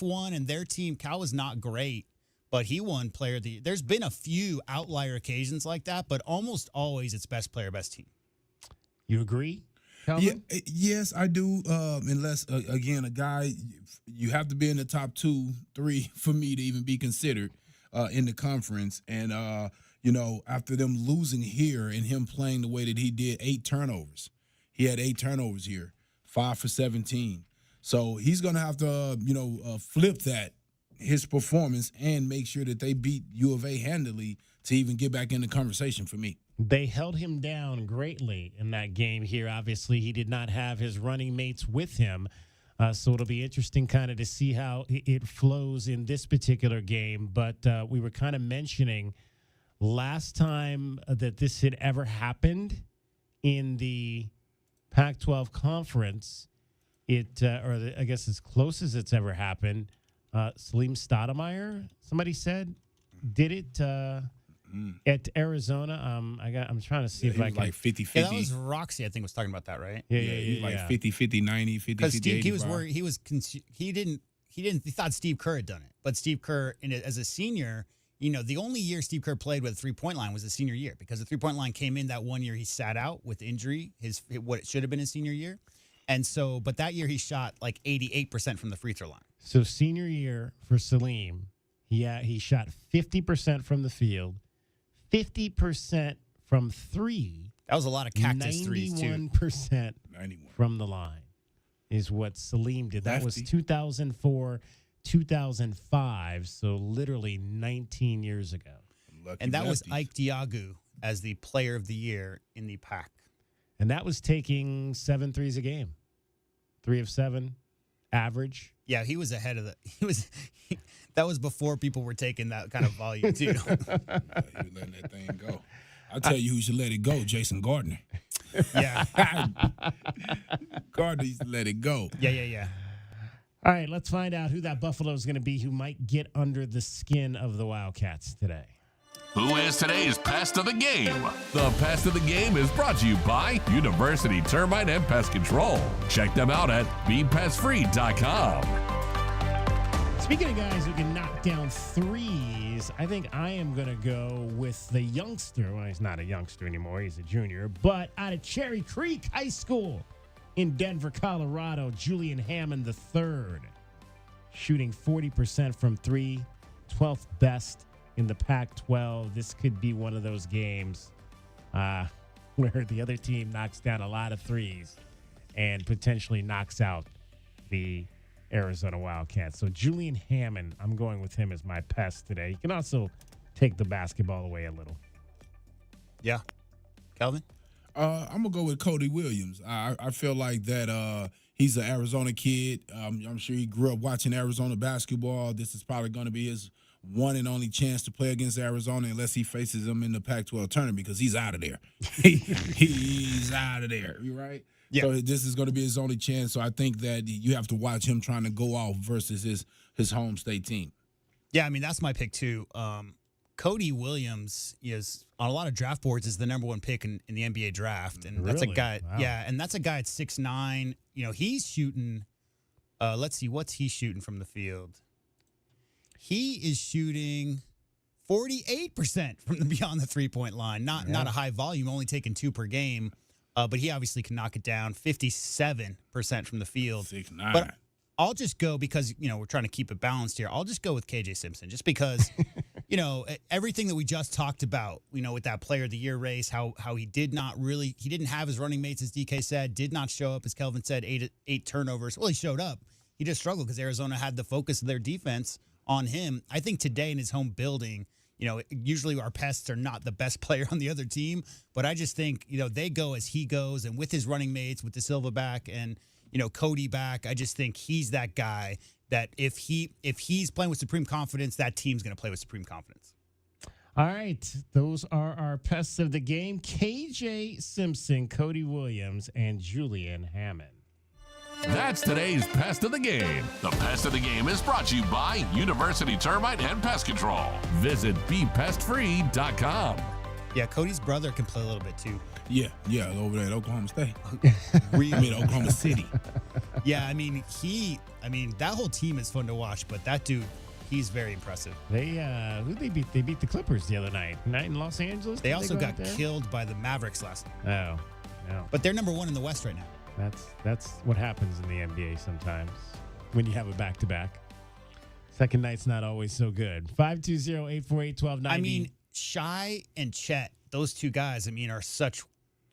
[SPEAKER 1] won, and their team, Cal was not great, but he won player of the year. There's been a few outlier occasions like that, but almost always it's best player, best team.
[SPEAKER 4] You agree,
[SPEAKER 7] Calvin? Yeah, yes, I do. Unless, again, a guy, you have to be in the top 2, 3 for me to even be considered in the conference. And, after them losing here and him playing the way that he did, 8 turnovers. He had 8 turnovers here, 5 for 17. So he's going to have to, flip his performance, and make sure that they beat U of A handily to even get back in the conversation for me.
[SPEAKER 4] They held him down greatly in that game here. Obviously, he did not have his running mates with him. So it'll be interesting kind of to see how it flows in this particular game. But we were kind of mentioning last time that this had ever happened in the Pac-12 conference, I guess as close as it's ever happened, Salim Stoudemire, somebody said, did it at Arizona. I'm trying to see if I can.
[SPEAKER 7] Like 50-50.
[SPEAKER 1] Yeah, that was Roxy, I think, was talking about that, right?
[SPEAKER 7] Yeah, like 50-50, 90, 50-50,
[SPEAKER 1] because Steve, he was
[SPEAKER 7] 85.
[SPEAKER 1] worried. He thought Steve Kerr had done it, but Steve Kerr, as a senior, the only year Steve Kerr played with a 3-point line was the senior year, because the 3-point line came in that one year he sat out with injury, what it should have been his senior year. And so, but that year he shot like 88% from the free throw line.
[SPEAKER 4] So senior year for Salim, he shot 50% from the field, 50% from three.
[SPEAKER 1] That was a lot of cactus threes, too.
[SPEAKER 4] 91% from the line is what Salim did. That was 2004, 2005, so literally 19 years ago.
[SPEAKER 1] And that was Ike Diagu as the player of the year in the Pac.
[SPEAKER 4] And that was taking 7 threes a game. 3 of 7, average.
[SPEAKER 1] Yeah, he was ahead of that was before people were taking that kind of volume, too.
[SPEAKER 7] He was letting that thing go. I'll tell you who should let it go, Jason Gardner.
[SPEAKER 1] Yeah.
[SPEAKER 7] Gardner used to let it go.
[SPEAKER 1] Yeah.
[SPEAKER 4] All right, let's find out who that Buffalo is going to be who might get under the skin of the Wildcats today.
[SPEAKER 2] Who is today's Pest of the Game? The Pest of the Game is brought to you by University Termite and Pest Control. Check them out at BePestFree.com.
[SPEAKER 4] Speaking of guys who can knock down threes, I think I am going to go with the youngster. Well, he's not a youngster anymore. He's a junior. But out of Cherry Creek High School in Denver, Colorado, Julian Hammond III, shooting 40% from 3, 12th best in the Pac-12. This could be one of those games where the other team knocks down a lot of threes and potentially knocks out the Arizona Wildcats. So Julian Hammond, I'm going with him as my pest today. You can also take the basketball away a little.
[SPEAKER 1] Yeah. Calvin?
[SPEAKER 7] I'm going to go with Cody Williams. I feel like that he's an Arizona kid. I'm sure he grew up watching Arizona basketball. This is probably going to be his one and only chance to play against Arizona unless he faces them in the Pac-12 tournament, because he's out of there. He's out of there. You right? Yeah. So this is going to be his only chance. So I think that you have to watch him trying to go off versus his home state team.
[SPEAKER 1] Yeah, I mean, that's my pick, too. Cody Williams is, on a lot of draft boards, is the number 1 pick in the NBA draft. And that's a guy, wow. Yeah, and that's a guy at 6'9". He's shooting, let's see, what's he shooting from the field? He is shooting 48% from beyond the 3-point line. Not a high volume, only taking 2 per game. But he obviously can knock it down. 57% from the field.
[SPEAKER 7] 6'9".
[SPEAKER 1] But I'll just go because, we're trying to keep it balanced here. I'll just go with KJ Simpson just because, everything that we just talked about, with that player of the year race, how he didn't have his running mates, as DK said, did not show up, as Kelvin said, eight turnovers. Well, he showed up. He just struggled because Arizona had the focus of their defense on him. I think today in his home building, usually our pests are not the best player on the other team, but I just think, they go as he goes, and with his running mates, with the Silva back and, Cody back, I just think he's that guy that if he's playing with supreme confidence, that team's going to play with supreme confidence.
[SPEAKER 4] All right, those are our pests of the game: KJ Simpson, Cody Williams, and Julian Hammond.
[SPEAKER 2] That's today's Pest of the Game. The Pest of the Game is brought to you by University Termite and Pest Control. Visit BePestFree.com.
[SPEAKER 1] Yeah, Cody's brother can play a little bit too.
[SPEAKER 7] Yeah, over there at Oklahoma State. Oklahoma City.
[SPEAKER 1] Yeah, that whole team is fun to watch, but that dude, he's very impressive.
[SPEAKER 4] Who they beat? They beat the Clippers the other night in Los Angeles.
[SPEAKER 1] They also got killed by the Mavericks last night.
[SPEAKER 4] Oh, no.
[SPEAKER 1] But they're number 1 in the West right now.
[SPEAKER 4] That's what happens in the NBA sometimes when you have a back-to-back. Second night's not always so good. 520-848-1290.
[SPEAKER 1] I mean, Shai and Chet, those two guys, are such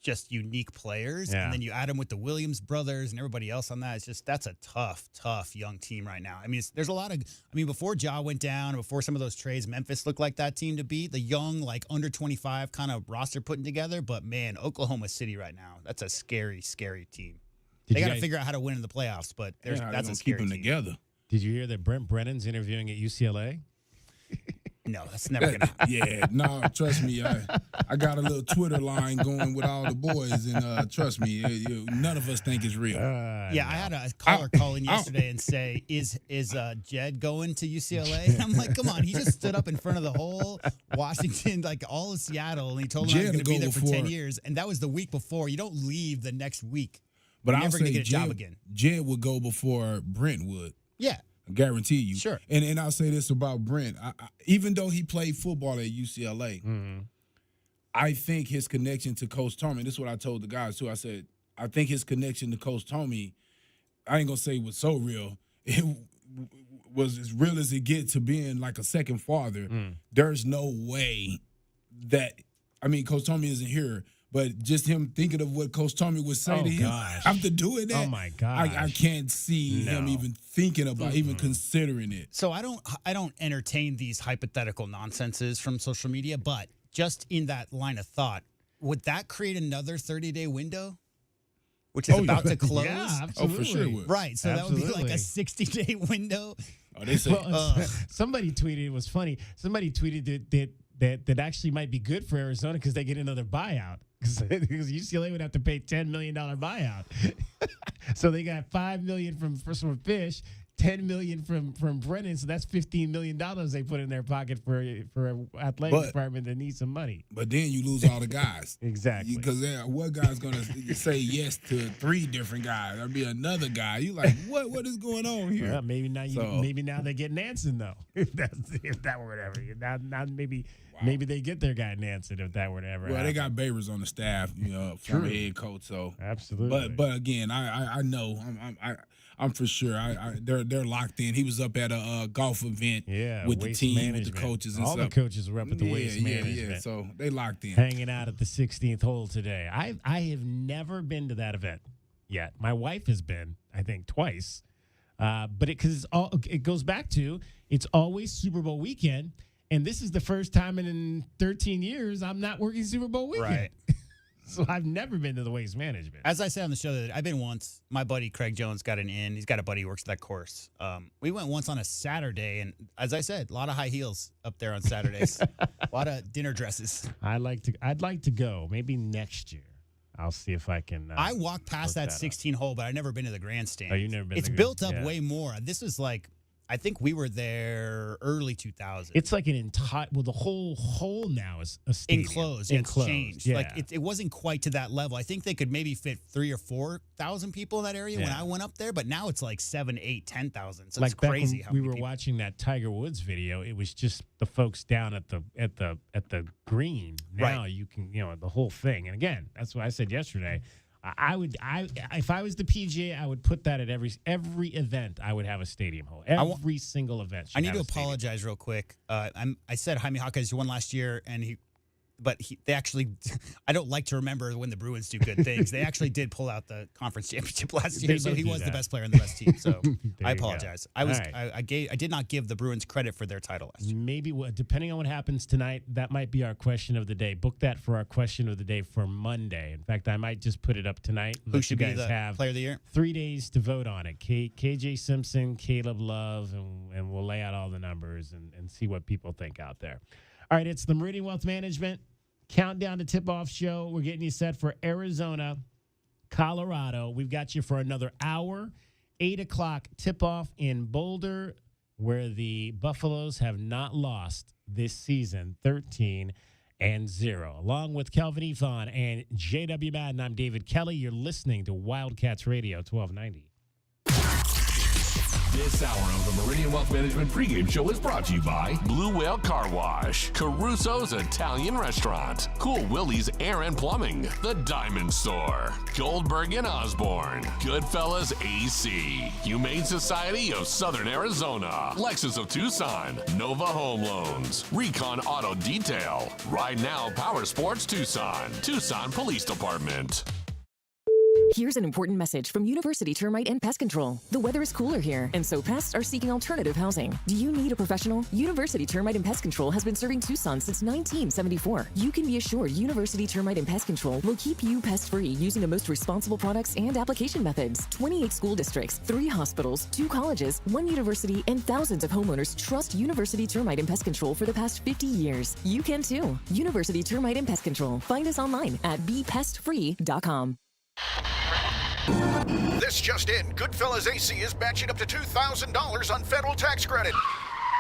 [SPEAKER 1] just unique players.
[SPEAKER 4] Yeah.
[SPEAKER 1] And then you add them with the Williams brothers and everybody else on that. It's just, that's a tough young team right now. I mean, there's a lot of, before Ja went down, before some of those trades, Memphis looked like that team to beat, the young, like under 25 kind of roster putting together. But man, Oklahoma City right now, that's a scary team. They got to figure out how to win in the playoffs, but that's a scary
[SPEAKER 7] keep them
[SPEAKER 1] team.
[SPEAKER 7] together.
[SPEAKER 4] Did you hear that Brent Brennan's interviewing at UCLA?
[SPEAKER 1] No, that's never going to happen.
[SPEAKER 7] Yeah, no, trust me. I got a little Twitter line going with all the boys, and trust me, none of us think it's real.
[SPEAKER 1] I had a caller call in yesterday and say, is Jed going to UCLA? I'm like, come on. He just stood up in front of the whole Washington, like all of Seattle, and he told me I was going to be there for 10 years. And that was the week before. You don't leave the next week.
[SPEAKER 7] But
[SPEAKER 1] You're
[SPEAKER 7] I'll
[SPEAKER 1] never going
[SPEAKER 7] say
[SPEAKER 1] to get a job again.
[SPEAKER 7] Jed would go before Brent would.
[SPEAKER 1] Yeah.
[SPEAKER 7] I guarantee you.
[SPEAKER 1] Sure.
[SPEAKER 7] And I'll say this about Brent. Even though he played football at UCLA, I think his connection to Coach Tomey, this is what I told the guys too. I said, I think his connection to Coach Tomey, I ain't going to say it was so real. It was as real as it gets to being like a second father. There's no way that, Coach Tomey isn't here. But just him thinking of what Coach Tomey would say to him after doing that,
[SPEAKER 4] oh my gosh,
[SPEAKER 7] I can't see him even thinking about, even considering it.
[SPEAKER 1] So I don't entertain these hypothetical nonsenses from social media, but just in that line of thought, would that create another 30-day window, which is about to close?
[SPEAKER 4] Yeah, absolutely.
[SPEAKER 7] Oh, for sure it would.
[SPEAKER 1] Right, so that would be like a 60-day window.
[SPEAKER 7] Oh, they say
[SPEAKER 4] somebody tweeted, it was funny. Somebody tweeted that actually might be good for Arizona because they get another buyout. Because UCLA would have to pay $10 million buyout. So they got $5 million from Fish, $10 million from Brennan. So that's $15 million they put in their pocket for an athletic department that needs some money.
[SPEAKER 7] But then you lose all the guys.
[SPEAKER 4] Exactly.
[SPEAKER 7] Because what guy's going to say yes to 3 different guys? There'll be another guy. You like, what is going on here?
[SPEAKER 4] Well, maybe now they get Nansen though. if that were whatever. Now maybe. Wow. Maybe they get their guy Nansen if that were to ever happen.
[SPEAKER 7] They got Babers on the staff, former head coach. So
[SPEAKER 4] absolutely.
[SPEAKER 7] But again, I know I'm for sure. They're locked in. He was up at a golf event with the team, with the coaches and
[SPEAKER 4] all
[SPEAKER 7] stuff.
[SPEAKER 4] the coaches were up at the waste management.
[SPEAKER 7] Yeah. So they locked in,
[SPEAKER 4] hanging out at the 16th hole today. I have never been to that event yet. My wife has been, I think, twice. But because it goes back to it's always Super Bowl weekend. And this is the first time in 13 years I'm not working Super Bowl weekend.
[SPEAKER 1] Right.
[SPEAKER 4] So I've never been to the waste management.
[SPEAKER 1] As I said on the show, that I've been once. My buddy Craig Jones got an in. He's got a buddy who works at that course. We went once on a Saturday, and as I said, a lot of high heels up there on Saturdays. A lot of dinner dresses.
[SPEAKER 4] I'd like to go. Maybe next year. I'll see if I can.
[SPEAKER 1] I walked past that 16 hole, but I've never been to the grandstand.
[SPEAKER 4] Oh, you've never been.
[SPEAKER 1] It's built up way more. This was like, I think we were there early 2000s.
[SPEAKER 4] It's like an entire, the whole hole now is a stadium.
[SPEAKER 1] Enclosed.
[SPEAKER 4] It's
[SPEAKER 1] changed.
[SPEAKER 4] Yeah.
[SPEAKER 1] Like it wasn't quite to that level. I think they could maybe fit 3,000 or 4,000 people in that area when I went up there, but now it's like 7,000, 8,000, 10,000. So
[SPEAKER 4] like
[SPEAKER 1] it's crazy how
[SPEAKER 4] we
[SPEAKER 1] many
[SPEAKER 4] were
[SPEAKER 1] people.
[SPEAKER 4] watching that Tiger Woods video. It was just the folks down at the green. Now you can, the whole thing. And again, that's what I said yesterday. If I was the PGA, I would put that at every event. I would have a stadium hole. Every single event.
[SPEAKER 1] I need to apologize real quick. I said Jaime Jaquez won last year, and they actually. I don't like to remember when the Bruins do good things. They actually did pull out the conference championship last year, so he was the best player in the best team. So I apologize. I did not give the Bruins credit for their title last year.
[SPEAKER 4] Maybe depending on what happens tonight, that might be our question of the day. Book that for our question of the day for Monday. In fact, I might just put it up tonight.
[SPEAKER 1] Who should be the player of the year?
[SPEAKER 4] 3 days to vote on it. KJ Simpson, Caleb Love, and we'll lay out all the numbers and see what people think out there. All right, it's the Meridian Wealth Management Countdown to Tip-Off show. We're getting you set for Arizona, Colorado. We've got you for another hour. 8 o'clock tip-off in Boulder, where the Buffaloes have not lost this season, 13-0. Along with Kelvin Efon and J.W. Madden, I'm David Kelly. You're listening to Wildcats Radio 1290.
[SPEAKER 2] This hour of the Meridian Wealth Management pregame show is brought to you by Blue Whale Car Wash, Caruso's Italian Restaurant, Cool Willie's Air and Plumbing, The Diamond Store, Goldberg and Osborne, Goodfellas AC, Humane Society of Southern Arizona, Lexus of Tucson, Nova Home Loans, Recon Auto Detail, Ride Now Power Sports Tucson, Tucson Police Department.
[SPEAKER 8] Here's an important message from University Termite and Pest Control. The weather is cooler here, and so pests are seeking alternative housing. Do you need a professional? University Termite and Pest Control has been serving Tucson since 1974. You can be assured University Termite and Pest Control will keep you pest-free using the most responsible products and application methods. 28 school districts, 3 hospitals, 2 colleges, 1 university, and thousands of homeowners trust University Termite and Pest Control for the past 50 years. You can too. University Termite and Pest Control. Find us online at bepestfree.com.
[SPEAKER 9] This just in, Goodfellas AC is matching up to $2,000 on federal tax credit.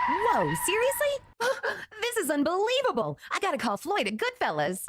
[SPEAKER 3] Whoa, seriously? This is unbelievable. I gotta call Floyd at Goodfellas.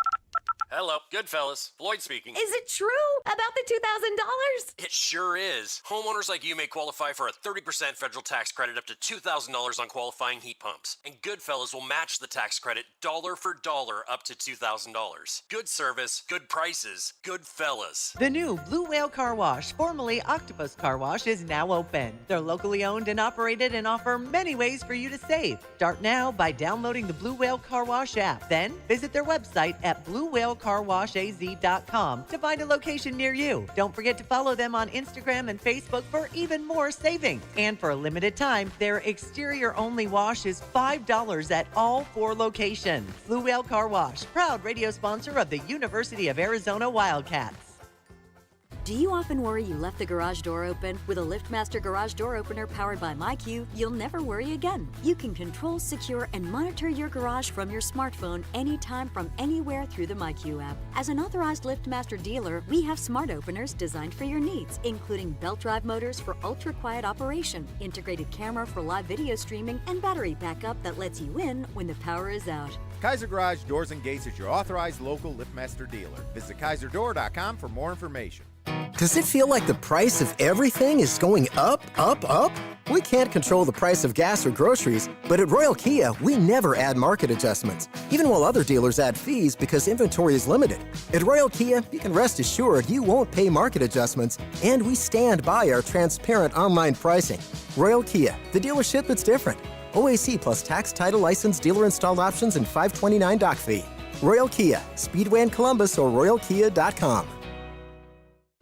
[SPEAKER 11] Hello, Goodfellas. Floyd speaking.
[SPEAKER 3] Is it true about the $2,000?
[SPEAKER 11] It sure is. Homeowners like you may qualify for a 30% federal tax credit up to $2,000 on qualifying heat pumps. And Goodfellas will match the tax credit dollar for dollar up to $2,000. Good service, good prices, Goodfellas.
[SPEAKER 12] The new Blue Whale Car Wash, formerly Octopus Car Wash, is now open. They're locally owned and operated and offer many ways for you to save. Start now by downloading the Blue Whale Car Wash app. Then visit their website at bluewhalecarwashaz.com to find a location near you. Don't forget to follow them on Instagram and Facebook for even more savings. And for a limited time, their exterior-only wash is $5 at all 4 locations. Blue Whale Car Wash, proud radio sponsor of the University of Arizona Wildcats.
[SPEAKER 14] Do you often worry you left the garage door open? With a LiftMaster garage door opener powered by MyQ, you'll never worry again. You can control, secure, and monitor your garage from your smartphone anytime from anywhere through the MyQ app. As an authorized LiftMaster dealer, we have smart openers designed for your needs, including belt drive motors for ultra-quiet operation, integrated camera for live video streaming, and battery backup that lets you in when the power is out.
[SPEAKER 15] Kaiser Garage Doors and Gates is your authorized local LiftMaster dealer. Visit KaiserDoor.com for more information.
[SPEAKER 17] Does it feel like the price of everything is going up, up, up? We can't control the price of gas or groceries, but at Royal Kia, we never add market adjustments, even while other dealers add fees because inventory is limited. At Royal Kia, you can rest assured you won't pay market adjustments, and we stand by our transparent online pricing. Royal Kia, the dealership that's different. OAC plus tax, title, license, dealer installed options, and $529 dock fee. Royal Kia, Speedway in Columbus or royalkia.com.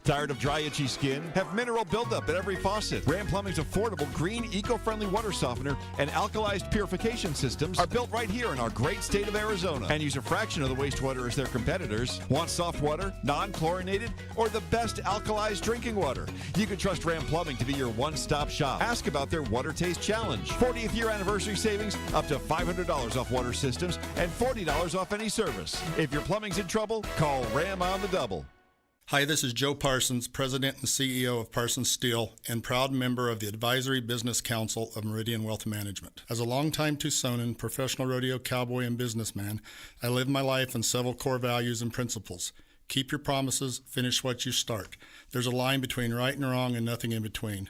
[SPEAKER 18] Tired of dry, itchy skin? Have mineral buildup at every faucet. Ram Plumbing's affordable, green, eco-friendly water softener and alkalized purification systems are built right here in our great state of Arizona and use a fraction of the wastewater as their competitors. Want soft water, non-chlorinated, or the best alkalized drinking water? You can trust Ram Plumbing to be your one-stop shop. Ask about their Water Taste Challenge. 40th year anniversary savings, up to $500 off water systems and $40 off any service. If your plumbing's in trouble, call Ram on the double.
[SPEAKER 19] Hi, this is Joe Parsons, President and CEO of Parsons Steel and proud member of the Advisory Business Council of Meridian Wealth Management. As a longtime Tucsonan, professional rodeo cowboy, and businessman, I live my life on several core values and principles. Keep your promises, finish what you start. There's a line between right and wrong and nothing in between.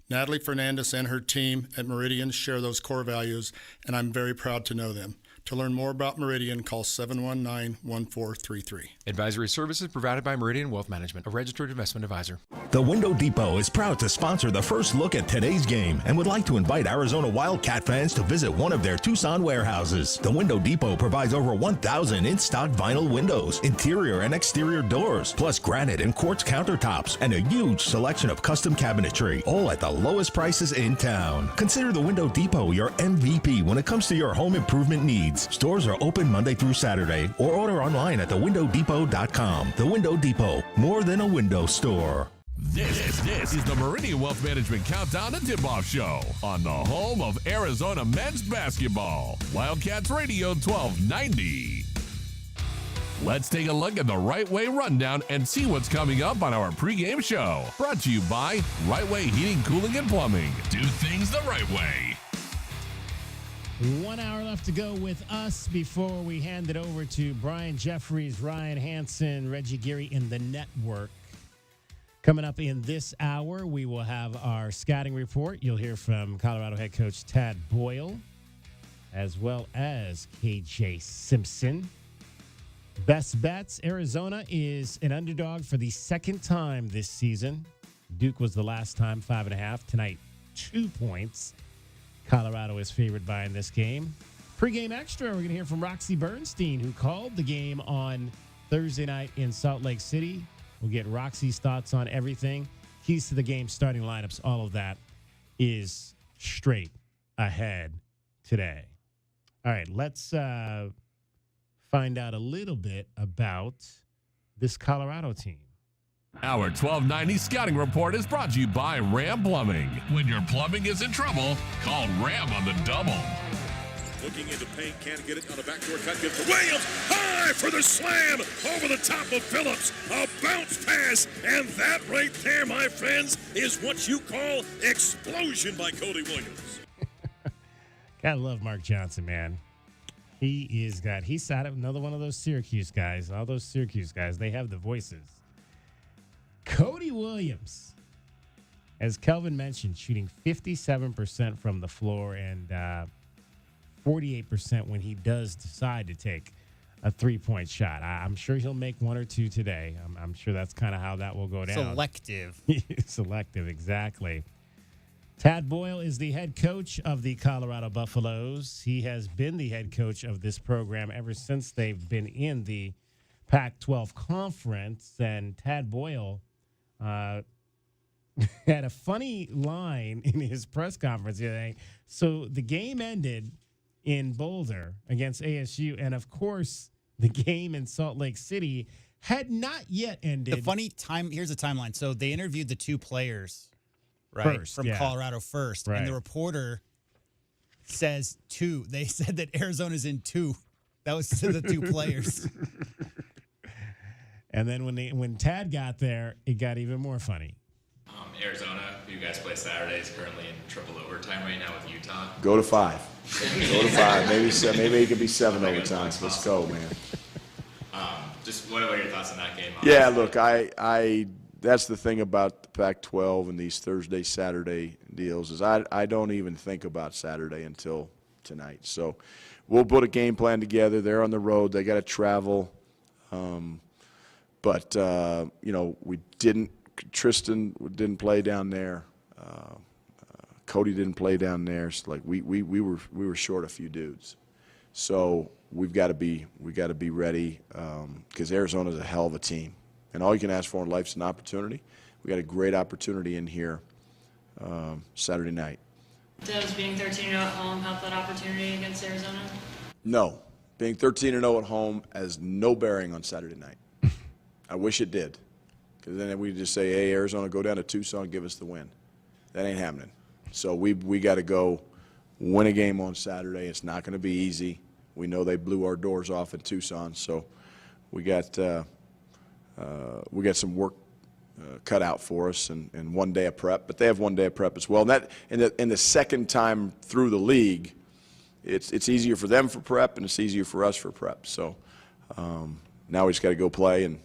[SPEAKER 19] Natalie Fernandez and her team at Meridian share those core values, and I'm very proud to know them. To learn more about Meridian, call 719-1433.
[SPEAKER 20] Advisory services provided by Meridian Wealth Management, a registered investment advisor.
[SPEAKER 21] The Window Depot is proud to sponsor the first look at today's game and would like to invite Arizona Wildcat fans to visit one of their Tucson warehouses. The Window Depot provides over 1,000 in-stock vinyl windows, interior and exterior doors, plus granite and quartz countertops, and a huge selection of custom cabinetry, all at the lowest prices in town. Consider the Window Depot your MVP when it comes to your home improvement needs. Stores are open Monday through Saturday, or order online at thewindowdepot.com. The Window Depot, more than a window store.
[SPEAKER 2] This is the Meridian Wealth Management Countdown to Tipoff Show on the home of Arizona men's basketball. Wildcats Radio 1290. Let's take a look at the Right Way Rundown and see what's coming up on our pregame show. Brought to you by Right Way Heating, Cooling, and Plumbing. Do things the right way.
[SPEAKER 4] 1 hour left to go with us before we hand it over to Brian Jeffries, Ryan Hansen, Reggie Geary in the network. Coming up in this hour, we will have our scouting report. You'll hear from Colorado head coach Tad Boyle, as well as KJ Simpson. Best bets, Arizona is an underdog for the second time this season. Duke was the last time, 5.5. Tonight, 2 points. Colorado is favored by in this game. Pre-game extra, we're going to hear from Roxy Bernstein, who called the game on Thursday night in Salt Lake City. We'll get Roxy's thoughts on everything. Keys to the game, starting lineups, all of that is straight ahead today. All right, let's find out a little bit about this Colorado team.
[SPEAKER 2] Our 1290 scouting report is brought to you by Ram Plumbing. When your plumbing is in trouble, call Ram on the double.
[SPEAKER 10] Looking into paint, can't get it on a backdoor cut. Gives to Williams. High for the slam. Over the top of Phillips. A bounce pass. And that right there, my friends, is what you call explosion by Cody Williams.
[SPEAKER 4] Gotta love Mark Johnson, man. He's out of another one of those Syracuse guys. All those Syracuse guys, they have the voices. Cody Williams, as Kelvin mentioned, shooting 57% from the floor and 48% when he does decide to take a three-point shot. I'm sure he'll make one or two today. I'm sure that's kind of how that will go down.
[SPEAKER 1] Selective.
[SPEAKER 4] Selective, exactly. Tad Boyle is the head coach of the Colorado Buffaloes. He has been the head coach of this program ever since they've been in the Pac-12 conference. And Tad Boyle had a funny line in his press conference today. So the game ended in Boulder against ASU, and of course, the game in Salt Lake City had not yet ended.
[SPEAKER 1] Here's the timeline. So they interviewed the two players, right, from Colorado first,
[SPEAKER 4] Right.
[SPEAKER 1] and the reporter says 2. They said that Arizona's in 2. That was to the two players.
[SPEAKER 4] And then when Tad got there, it got even more funny.
[SPEAKER 13] Arizona, who you guys play Saturday, is currently in triple overtime right now with Utah.
[SPEAKER 16] Go to 5. Go to 5. Maybe it could be 7 overtimes. Let's go, man.
[SPEAKER 13] Just what are your thoughts on that game?
[SPEAKER 16] Yeah, look, I that's the thing about the Pac-12 and these Thursday, Saturday deals is I don't even think about Saturday until tonight. So we'll put a game plan together. They're on the road. They got to travel. But Tristan didn't play down there. Cody didn't play down there. So like we were short a few dudes. So we got to be ready because Arizona's a hell of a team, and all you can ask for in life is an opportunity. We got a great opportunity in here Saturday night.
[SPEAKER 22] Does being 13-0 at home help that opportunity against Arizona?
[SPEAKER 16] No, being 13-0 at home has no bearing on Saturday night. I wish it did, because then we just say, hey, Arizona, go down to Tucson, give us the win. That ain't happening. So we got to go win a game on Saturday. It's not going to be easy. We know they blew our doors off in Tucson, so we got some work cut out for us and 1 day of prep. But they have 1 day of prep as well. And that in the second time through the league, it's easier for them for prep and it's easier for us for prep. So now we just got to go play and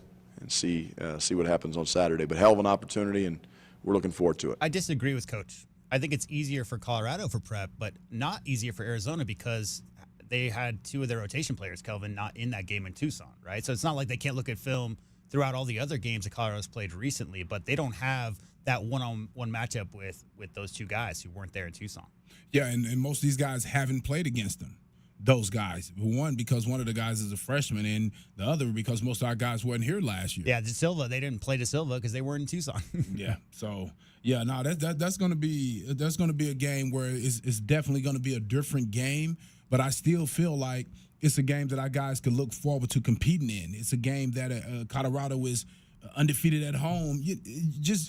[SPEAKER 16] see what happens on Saturday. But hell of an opportunity, and we're looking forward to it.
[SPEAKER 1] I disagree with Coach. I think it's easier for Colorado for prep, but not easier for Arizona because they had 2 of their rotation players, Kelvin, not in that game in Tucson, right? So it's not like they can't look at film throughout all the other games that Colorado's played recently, but they don't have that one-on-one matchup with those 2 guys who weren't there in Tucson.
[SPEAKER 7] Yeah, and most of these guys haven't played against them. Those guys. One, because one of the guys is a freshman, and the other because most of our guys weren't here last year.
[SPEAKER 1] Yeah, De Silva, they didn't play De Silva because they weren't in Tucson.
[SPEAKER 7] Yeah. So yeah, no, that's gonna be a game where it's definitely gonna be a different game. But I still feel like it's a game that our guys could look forward to competing in. It's a game that Colorado is undefeated at home.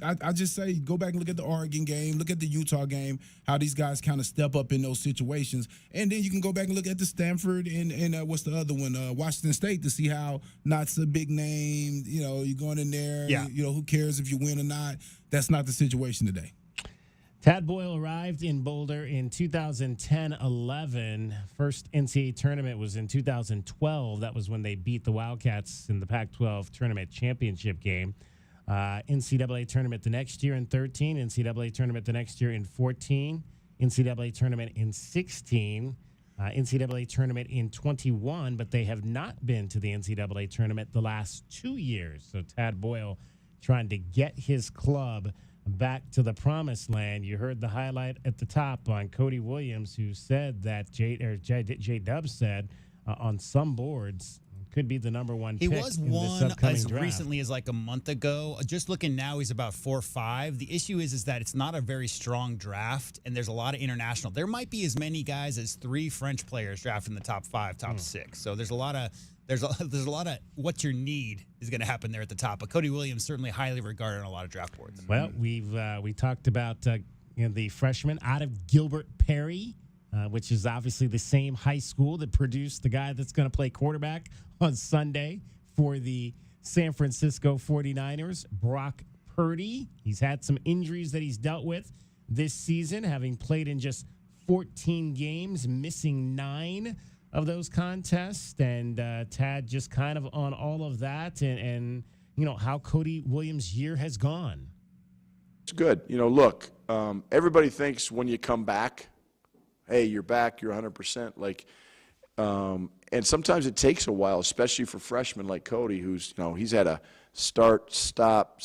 [SPEAKER 7] I just say go back and look at the Oregon game, look at the Utah game, how these guys kind of step up in those situations, and then you can go back and look at the Stanford and what's the other one, Washington State, to see how not a big name. You're going in there.
[SPEAKER 1] Yeah.
[SPEAKER 7] Who cares if you win or not? That's not the situation today.
[SPEAKER 4] Tad Boyle arrived in Boulder in 2010-11. First NCAA tournament was in 2012. That was when they beat the Wildcats in the Pac-12 tournament championship game. NCAA tournament the next year in 13, NCAA tournament the next year in 14, NCAA tournament in 16, NCAA tournament in 21, but they have not been to the NCAA tournament the last 2 years. So Tad Boyle trying to get his club back to the promised land. You heard the highlight at the top on Cody Williams, who said that J-Dub said on some boards could be the number one
[SPEAKER 1] He
[SPEAKER 4] pick
[SPEAKER 1] was
[SPEAKER 4] in this
[SPEAKER 1] one
[SPEAKER 4] upcoming
[SPEAKER 1] as
[SPEAKER 4] draft.
[SPEAKER 1] recently as like a month ago. Just looking now, he's about 4-5. The issue is that it's not a very strong draft, and there's a lot of international. There might be as many guys as 3 French players drafted in the top 5, top 6. So there's a lot of what your need is going to happen there at the top. But Cody Williams certainly highly regarded on a lot of draft boards.
[SPEAKER 4] Well, we talked about the freshman out of Gilbert Perry, which is obviously the same high school that produced the guy that's going to play quarterback on Sunday for the San Francisco 49ers, Brock Purdy. He's had some injuries that he's dealt with this season, having played in just 14 games, missing 9 of those contests. And Tad just kind of on all of that and you know, how Cody Williams' year has gone.
[SPEAKER 16] It's good. You know, look, everybody thinks when you come back, hey, you're back, you're 100%. Like, and sometimes it takes a while, especially for freshmen like Cody, who's, you know, he's had a start, stop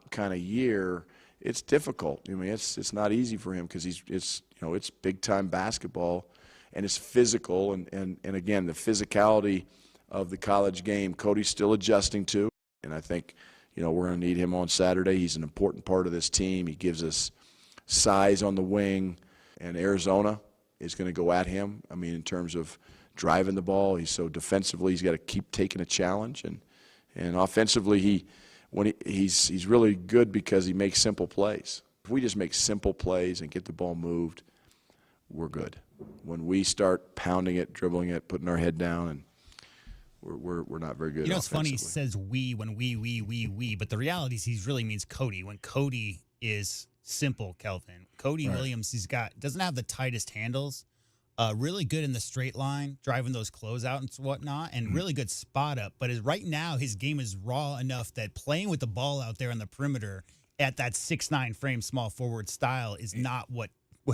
[SPEAKER 16] kind of year. It's difficult. I mean, it's not easy for him because it's big time basketball, and it's physical, and again, the physicality of the college game, Cody's still adjusting to, and I think, you know, we're going to need him on Saturday. He's an important part of this team. He gives us size on the wing, and Arizona is going to go at him. I mean, in terms of driving the ball, he's so defensively, he's got to keep taking a challenge, and offensively, he's really good because he makes simple plays. If we just make simple plays and get the ball moved, we're good. When we start pounding it, dribbling it, putting our head down, and we're not very good.
[SPEAKER 1] You know, it's funny. He says we when we, but the reality is he really means Cody. When Cody is simple, Kelvin. Cody Williams, doesn't have the tightest handles. Really good in the straight line, driving those closeout and whatnot, and really good spot up. But right now, his game is raw enough that playing with the ball out there on the perimeter at that 6'9" frame, small forward style is not what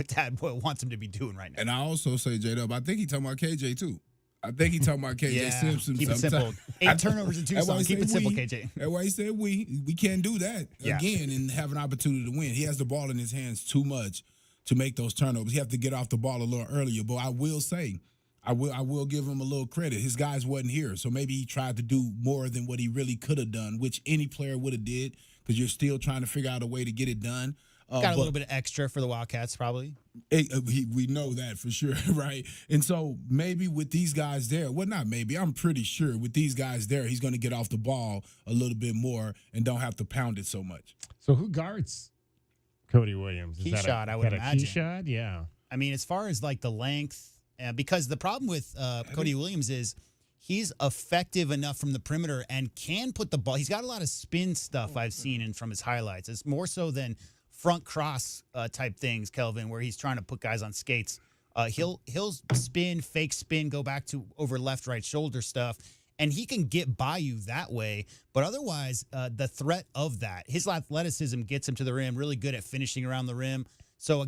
[SPEAKER 1] Tad Boyle wants him to be doing right now.
[SPEAKER 7] And I also say, J-Dub, I think he's talking about KJ too. I think he's talking about KJ Simpson.
[SPEAKER 1] Keep it simple. 8 turnovers in Tucson. Keep it simple, KJ.
[SPEAKER 7] That's why he said we can't do that again and have an opportunity to win. He has the ball in his hands too much to make those turnovers. He has to get off the ball a little earlier. But I will say, I will give him a little credit. His guys wasn't here, so maybe he tried to do more than what he really could have done, which any player would have did, because you're still trying to figure out a way to get it done.
[SPEAKER 1] Got a little bit of extra for the Wildcats, probably.
[SPEAKER 7] We know that for sure, right? And so maybe with these guys there, well, not maybe, I'm pretty sure with these guys there, he's going to get off the ball a little bit more and don't have to pound it so much.
[SPEAKER 4] So who guards Cody Williams?
[SPEAKER 1] Keyshot, I would imagine.
[SPEAKER 4] Keyshot, yeah.
[SPEAKER 1] I mean, as far as like the length, because the problem with Cody Williams is he's effective enough from the perimeter and can put the ball. He's got a lot of spin stuff I've seen from his highlights. It's more so than front cross type things, Kelvin, where he's trying to put guys on skates. He'll spin, fake spin, go back to over left, right shoulder stuff, and he can get by you that way. But otherwise, the threat of that, his athleticism gets him to the rim, really good at finishing around the rim. So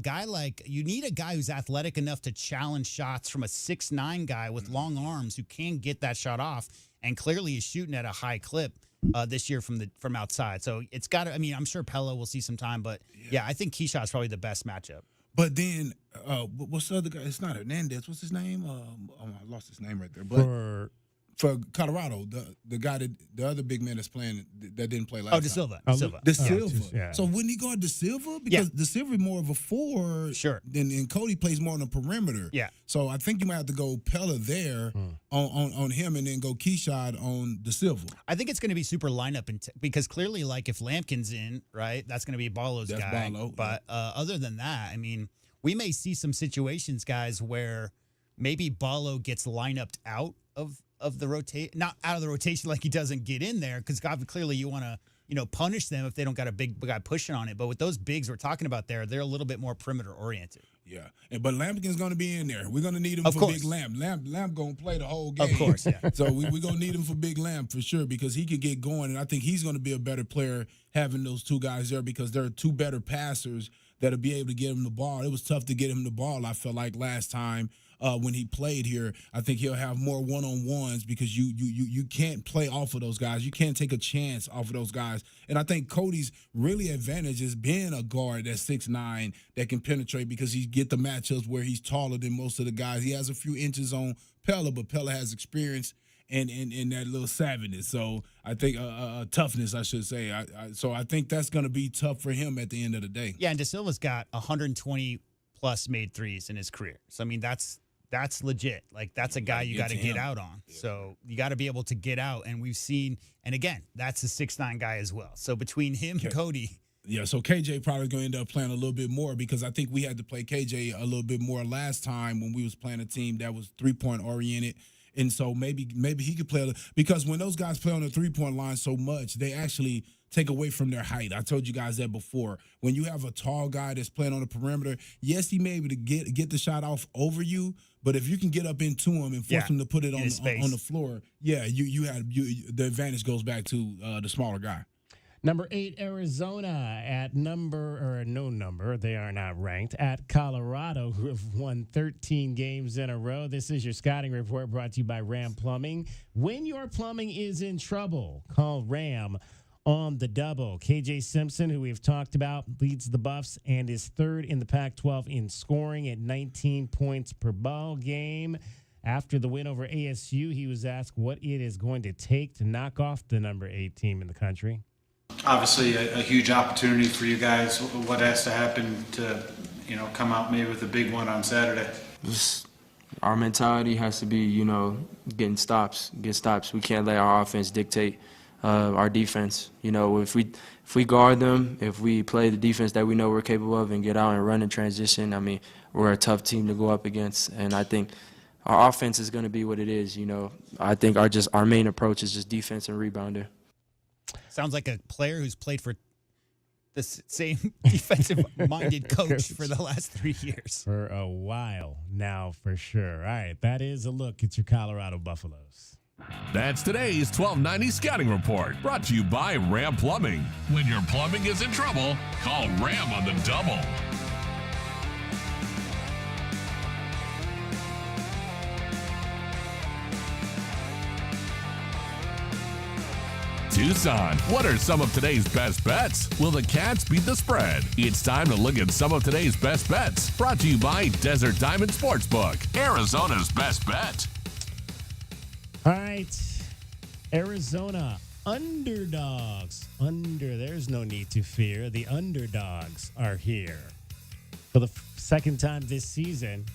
[SPEAKER 1] you need a guy who's athletic enough to challenge shots from a 6'9" guy with long arms who can get that shot off, and clearly is shooting at a high clip this year from outside. So it's got to, I mean, I'm sure Pello will see some time, but yeah, I think Keyshot's probably the best matchup.
[SPEAKER 7] But then, what's the other guy? It's not Hernandez. What's his name? I lost his name right there. But for Colorado, the guy the other big man that's playing that didn't play last time.
[SPEAKER 1] De Silva.
[SPEAKER 7] De Silva.
[SPEAKER 1] Yeah.
[SPEAKER 7] So wouldn't he go De Silva? Because De Silva is more of a forward.
[SPEAKER 1] Sure.
[SPEAKER 7] And Cody plays more on the perimeter.
[SPEAKER 1] Yeah.
[SPEAKER 7] So I think you might have to go Pella there on him and then go Keyshot on De Silva.
[SPEAKER 1] I think it's going to be super lineup because clearly, like if Lampkin's in, right, that's going to be Ballo's guy.
[SPEAKER 7] Ballo,
[SPEAKER 1] but other than that, I mean, we may see some situations, guys, where maybe Ballo gets lineuped out of the rotate, not out of the rotation like he doesn't get in there, because clearly you want to punish them if they don't got a big guy pushing on it. But with those bigs we're talking about there, they're a little bit more perimeter oriented.
[SPEAKER 7] Yeah, but Lampkin's going to be in there. We're going to need him
[SPEAKER 1] Of
[SPEAKER 7] for
[SPEAKER 1] course.
[SPEAKER 7] Big Lamp. Lamp going to play the whole game.
[SPEAKER 1] Of course, yeah.
[SPEAKER 7] So we're going to need him for Big Lamp for sure because he could get going, and I think he's going to be a better player having those two guys there because they're two better passers that'll be able to get him the ball. It was tough to get him the ball, I felt like, last time when he played here. I think he'll have more one-on-ones because you can't play off of those guys. You can't take a chance off of those guys. And I think Cody's really advantage is being a guard that's 6'9", that can penetrate because he get the matchups where he's taller than most of the guys. He has a few inches on Pella, but Pella has experience and that little savviness. So I think toughness, I should say. So I think that's going to be tough for him at the end of the day.
[SPEAKER 1] Yeah, and De Silva's got 120-plus made threes in his career. So, I mean, that's legit. Like, that's a guy you got to get out on. Yeah. So you got to be able to get out. And we've seen, and again, that's a 6'9" guy as well. So between him and Cody.
[SPEAKER 7] Yeah, so KJ probably going to end up playing a little bit more because I think we had to play KJ a little bit more last time when we was playing a team that was three-point oriented. And so maybe he could play because when those guys play on the three-point line so much, they actually take away from their height. I told you guys that before. When you have a tall guy that's playing on the perimeter, yes, he may be able to get the shot off over you, but if you can get up into him and force him to put it on the floor, the advantage goes back to the smaller guy.
[SPEAKER 4] Number 8, Arizona at they are not ranked, at Colorado, who have won 13 games in a row. This is your scouting report brought to you by Ram Plumbing. When your plumbing is in trouble, call Ram on the double. KJ Simpson, who we've talked about, leads the Buffs and is third in the Pac-12 in scoring at 19 points per ball game. After the win over ASU, he was asked what it is going to take to knock off the number 8 team in the country.
[SPEAKER 5] Obviously, a huge opportunity for you guys. What has to happen to, come out maybe with a big one on Saturday?
[SPEAKER 6] Just our mentality has to be, get stops. We can't let our offense dictate our defense. If we guard them, if we play the defense that we know we're capable of and get out and run in transition, I mean, we're a tough team to go up against. And I think our offense is going to be what it is. I think our main approach is just defense and rebounder.
[SPEAKER 1] Sounds like a player who's played for the same defensive-minded coach for the last 3 years.
[SPEAKER 4] For a while now, for sure. All right, that is a look at your Colorado Buffaloes.
[SPEAKER 2] That's today's 1290 Scouting Report, brought to you by Ram Plumbing. When your plumbing is in trouble, call Ram on the double. Tucson, what are some of today's best bets? Will the Cats beat the spread? It's time to look at some of today's best bets. Brought to you by Desert Diamond Sportsbook, Arizona's best bet.
[SPEAKER 4] All right, Arizona underdogs. There's no need to fear. The underdogs are here. For the second time this season,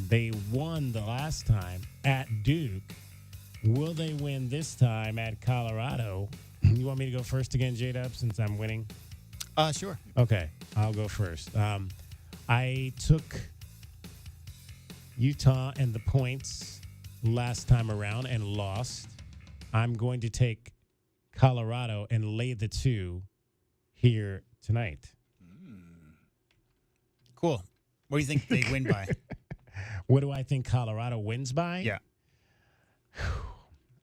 [SPEAKER 4] they won the last time at Duke. Will they win this time at Colorado? You want me to go first again, J-Dub, since I'm winning?
[SPEAKER 1] Sure.
[SPEAKER 4] Okay, I'll go first. I took Utah and the points last time around and lost. I'm going to take Colorado and lay the 2 here tonight.
[SPEAKER 1] Cool. What do you think they win by?
[SPEAKER 4] What do I think Colorado wins by?
[SPEAKER 1] Yeah.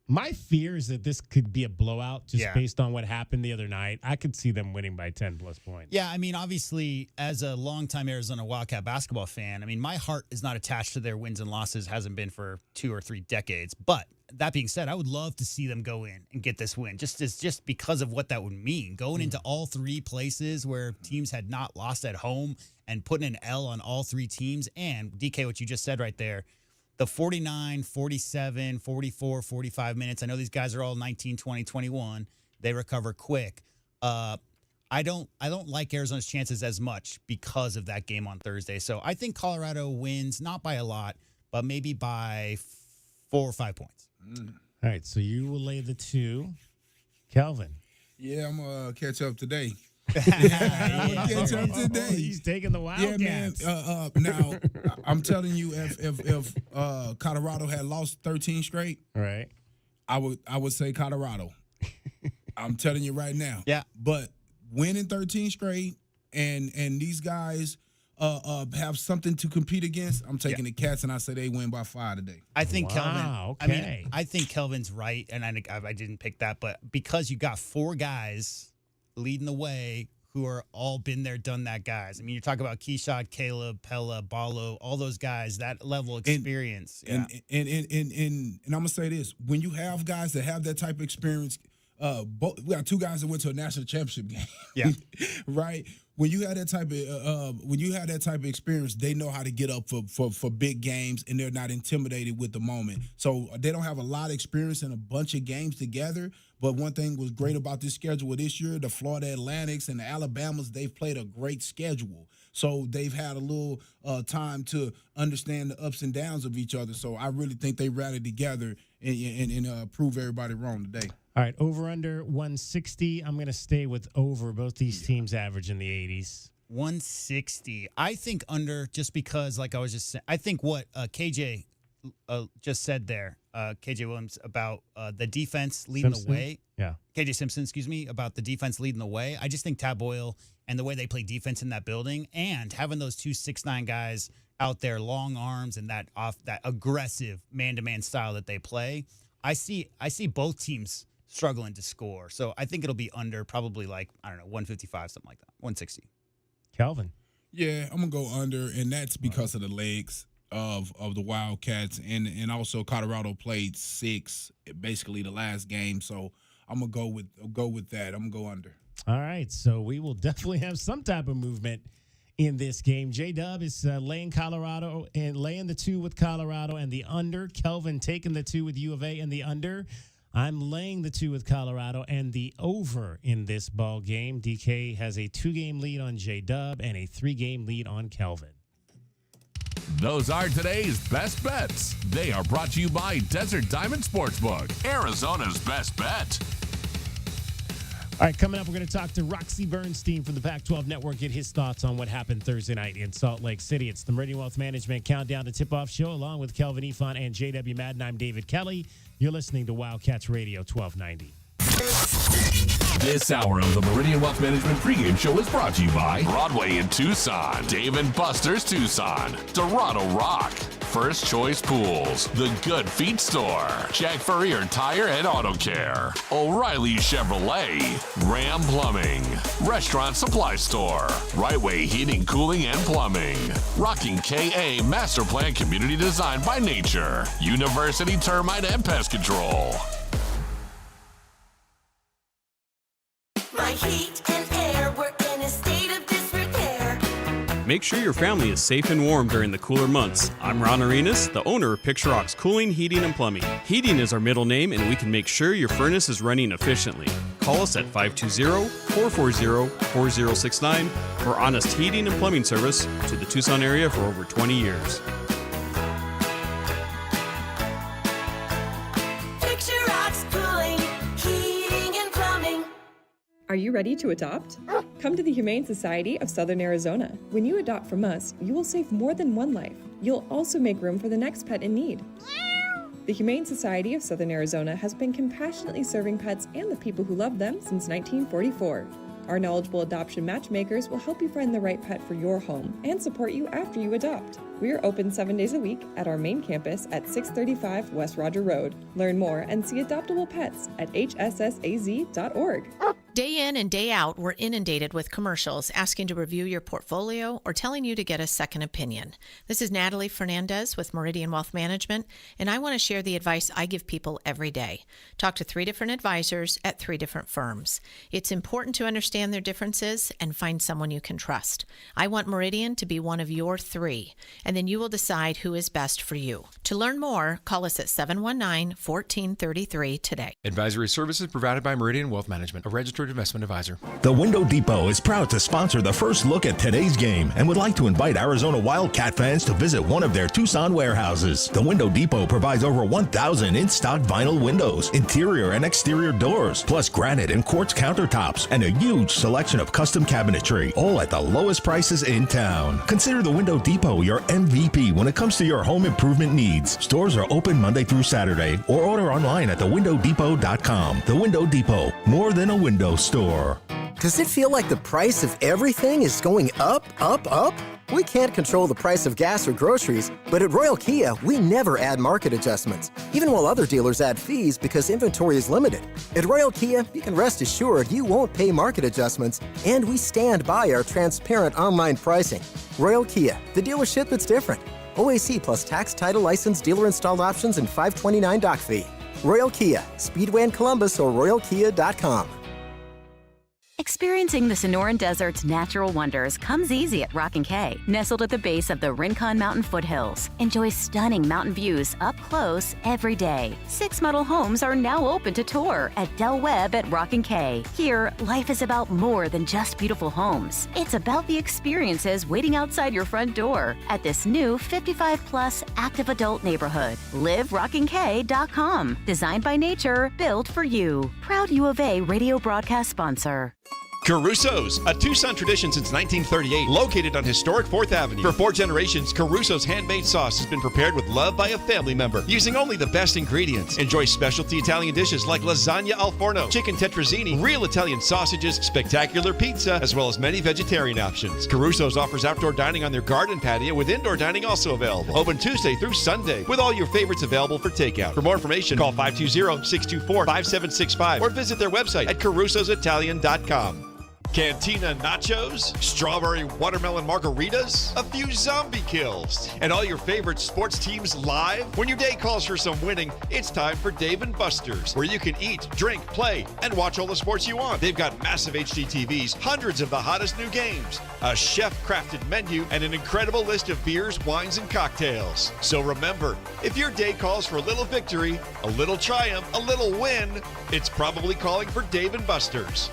[SPEAKER 4] My fear is that this could be a blowout just based on what happened the other night. I could see them winning by 10-plus points.
[SPEAKER 1] Yeah, I mean, obviously, as a longtime Arizona Wildcat basketball fan, I mean, my heart is not attached to their wins and losses, hasn't been for 2 or 3 decades. But that being said, I would love to see them go in and get this win, just because of what that would mean. Going into all 3 places where teams had not lost at home and putting an L on all 3 teams. And, DK, what you just said right there, the 49, 47, 44, 45 minutes. I know these guys are all 19, 20, 21. They recover quick. I don't like Arizona's chances as much because of that game on Thursday. So I think Colorado wins, not by a lot, but maybe by 4 or 5 points.
[SPEAKER 4] All right, so you will lay the 2. Kelvin.
[SPEAKER 7] Yeah, I'm going to catch up today.
[SPEAKER 4] Catch up today. He's taking the Wildcats.
[SPEAKER 7] Yeah, man. Now, I'm telling you, if Colorado had lost 13 straight,
[SPEAKER 4] right,
[SPEAKER 7] I would say Colorado. I'm telling you right now.
[SPEAKER 1] Yeah.
[SPEAKER 7] But winning 13 straight and these guys have something to compete against, I'm taking the Cats, and I say they win by 5 today.
[SPEAKER 1] I think Kelvin.
[SPEAKER 4] Okay.
[SPEAKER 1] I think Kelvin's right, and I didn't pick that, but because you got 4 guys leading the way who are all been there, done that guys. I mean, you're talking about Keyshawn, Caleb, Pella, Ballo, all those guys, that level of experience.
[SPEAKER 7] And I'm gonna say this: when you have guys that have that type of experience, we got 2 guys that went to a national championship game.
[SPEAKER 1] Yeah.
[SPEAKER 7] Right. When you have that type of experience, they know how to get up for big games, and they're not intimidated with the moment. So they don't have a lot of experience in a bunch of games together. But one thing was great about this schedule this year: the Florida Atlantics and the Alabamas, they've played a great schedule. So they've had a little time to understand the ups and downs of each other. So I really think they rallied together and prove everybody wrong today.
[SPEAKER 4] All right, over under 160. I'm going to stay with over. Both these teams average in the 80s.
[SPEAKER 1] 160. I think under, just because, like I was just saying, I think what KJ just said there, KJ Williams, about the defense leading the way.
[SPEAKER 4] Yeah.
[SPEAKER 1] KJ Simpson, excuse me, about the defense leading the way. I just think Tab Boyle and the way they play defense in that building, and having those 2 6'9" guys out there, long arms, and that aggressive man-to-man style that they play. I see both teams struggling to score. So I think it'll be under, probably like, I don't know, 155, something like that. 160.
[SPEAKER 4] Kelvin.
[SPEAKER 7] Yeah, I'm gonna go under, and that's because of the legs of the Wildcats, and also Colorado played 6 basically the last game. So I'm gonna go with that. I'm gonna go under.
[SPEAKER 4] All right, so we will definitely have some type of movement in this game. J-Dub is laying Colorado and laying the 2 with Colorado and the under. Kelvin taking the 2 with U of A and the under. I'm laying the 2 with Colorado and the over in this ball game. DK has a 2-game lead on J-Dub and a 3-game lead on Kelvin.
[SPEAKER 2] Those are today's best bets. They are brought to you by Desert Diamond Sportsbook, Arizona's best bet.
[SPEAKER 4] All right, coming up, we're going to talk to Roxy Bernstein from the Pac-12 Network, get his thoughts on what happened Thursday night in Salt Lake City. It's the Meridian Wealth Management Countdown to Tip-Off Show, along with Kelvin Ifan and J.W. Madden. I'm David Kelly. You're listening to Wildcats Radio 1290.
[SPEAKER 2] This hour of the Meridian Wealth Management pregame show is brought to you by Broadway in Tucson, Dave & Buster's Tucson, Dorado Rock, First Choice Pools, The Good Feet Store, Jack Furrier Tire and Auto Care, O'Reilly Chevrolet, Ram Plumbing, Restaurant Supply Store, Right Way Heating, Cooling, and Plumbing, Rocking KA Master Plan Community Design by Nature, University Termite and Pest Control.
[SPEAKER 8] My heat and air were in a state of disrepair.
[SPEAKER 9] Make sure your family is safe and warm during the cooler months. I'm Ron Arenas, the owner of Picture Rocks Cooling, Heating, and Plumbing. Heating is our middle name, and we can make sure your furnace is running efficiently. Call us at 520-440-4069 for honest heating and plumbing service to the Tucson area for over 20 years.
[SPEAKER 8] Picture Rocks Cooling, Heating, and Plumbing.
[SPEAKER 23] Are you ready to adopt? Come to the Humane Society of Southern Arizona. When you adopt from us, you will save more than one life. You'll also make room for the next pet in need. The Humane Society of Southern Arizona has been compassionately serving pets and the people who love them since 1944. Our knowledgeable adoption matchmakers will help you find the right pet for your home and support you after you adopt. We are open 7 days a week at our main campus at 635 West Roger Road. Learn more and see adoptable pets at hssaz.org.
[SPEAKER 24] Day in and day out, we're inundated with commercials asking to review your portfolio or telling you to get a second opinion. This is Natalie Fernandez with Meridian Wealth Management, and I want to share the advice I give people every day. Talk to 3 different advisors at 3 different firms. It's important to understand their differences and find someone you can trust. I want Meridian to be one of your 3, and then you will decide who is best for you. To learn more, call us at 719-1433 today.
[SPEAKER 20] Advisory services provided by Meridian Wealth Management, a registered investment advisor.
[SPEAKER 21] The Window Depot is proud to sponsor the first look at today's game and would like to invite Arizona Wildcat fans to visit one of their Tucson warehouses. The Window Depot provides over 1,000 in-stock vinyl windows, interior and exterior doors, plus granite and quartz countertops, and a huge selection of custom cabinetry, all at the lowest prices in town. Consider the Window Depot your MVP when it comes to your home improvement needs. Stores are open Monday through Saturday, or order online at thewindowdepot.com. The Window Depot, more than a window store.
[SPEAKER 17] Does it feel like the price of everything is going up, up, up? We can't control the price of gas or groceries, but at Royal Kia, we never add market adjustments, even while other dealers add fees because inventory is limited. At Royal Kia, you can rest assured you won't pay market adjustments, and we stand by our transparent online pricing. Royal Kia, the dealership that's different. OAC plus tax, title, license, dealer installed options, and $529 doc fee. Royal Kia, Speedway in Columbus or royalkia.com.
[SPEAKER 3] Experiencing the Sonoran Desert's natural wonders comes easy at Rockin' Cay. Nestled at the base of the Rincon Mountain foothills, enjoy stunning mountain views up close every day. 6 model homes are now open to tour at Del Webb at Rockin' Cay. Here, life is about more than just beautiful homes. It's about the experiences waiting outside your front door at this new 55-plus active adult neighborhood. LiveRockinCay.com. Designed by nature, built for you. Proud U of A radio broadcast sponsor.
[SPEAKER 18] Caruso's, a Tucson tradition since 1938, located on historic 4th Avenue. For 4 generations, Caruso's handmade sauce has been prepared with love by a family member, using only the best ingredients. Enjoy specialty Italian dishes like lasagna al forno, chicken tetrazzini, real Italian sausages, spectacular pizza, as well as many vegetarian options. Caruso's offers outdoor dining on their garden patio with indoor dining also available. Open Tuesday through Sunday, with all your favorites available for takeout. For more information, call 520-624-5765 or visit their website at carusositalian.com. Cantina nachos, strawberry watermelon margaritas, a few zombie kills, and all your favorite sports teams live. When your day calls for some winning, it's time for Dave & Buster's, where you can eat, drink, play, and watch all the sports you want. They've got massive HD TVs, hundreds of the hottest new games, a chef-crafted menu, and an incredible list of beers, wines, and cocktails. So remember, if your day calls for a little victory, a little triumph, a little win, it's probably calling for Dave & Buster's.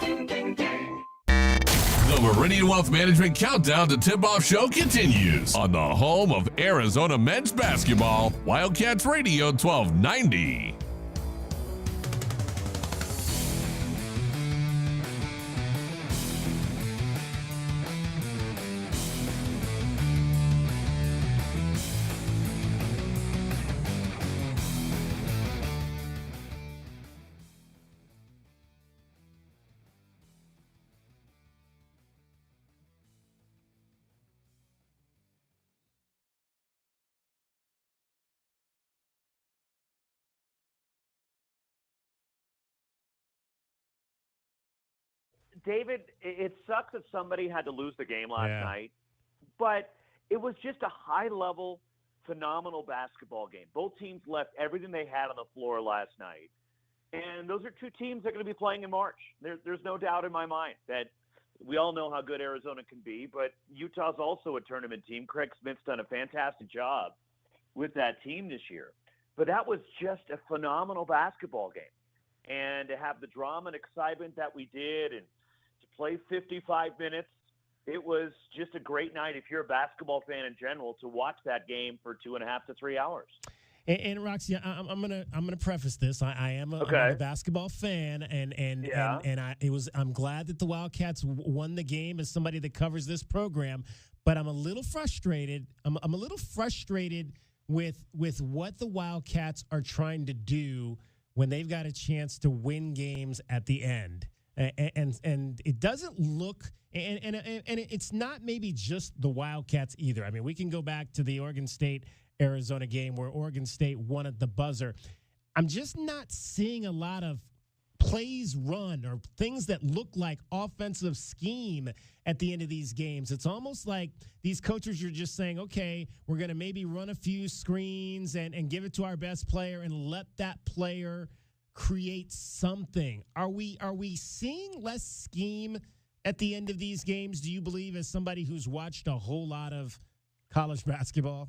[SPEAKER 2] The Meridian Wealth Management Countdown to Tip-Off Show continues on the home of Arizona men's basketball, Wildcats Radio 1290.
[SPEAKER 11] David, it sucks that somebody had to lose the game last night, but it was just a high-level, phenomenal basketball game. Both teams left everything they had on the floor last night, and those are 2 teams that are going to be playing in March. There's no doubt in my mind that we all know how good Arizona can be, but Utah's also a tournament team. Craig Smith's done a fantastic job with that team this year. But that was just a phenomenal basketball game. And to have the drama and excitement that we did and to play 55 minutes, it was just a great night if you're a basketball fan in general to watch that game for 2.5 to 3 hours.
[SPEAKER 4] And Roxy, I'm gonna preface this. I am I'm a basketball fan, and I'm glad that the Wildcats won the game as somebody that covers this program. But I'm a little frustrated. I'm a little frustrated with what the Wildcats are trying to do when they've got a chance to win games at the end. And it doesn't look and it's not maybe just the Wildcats either. I mean, we can go back to the Oregon State Arizona game where Oregon State won at the buzzer. I'm just not seeing a lot of plays run or things that look like offensive scheme at the end of these games. It's almost like these coaches are just saying, okay, we're going to maybe run a few screens and give it to our best player and let that player create something. Are we seeing less scheme at the end of these games, do you believe, as somebody who's watched a whole lot of college basketball?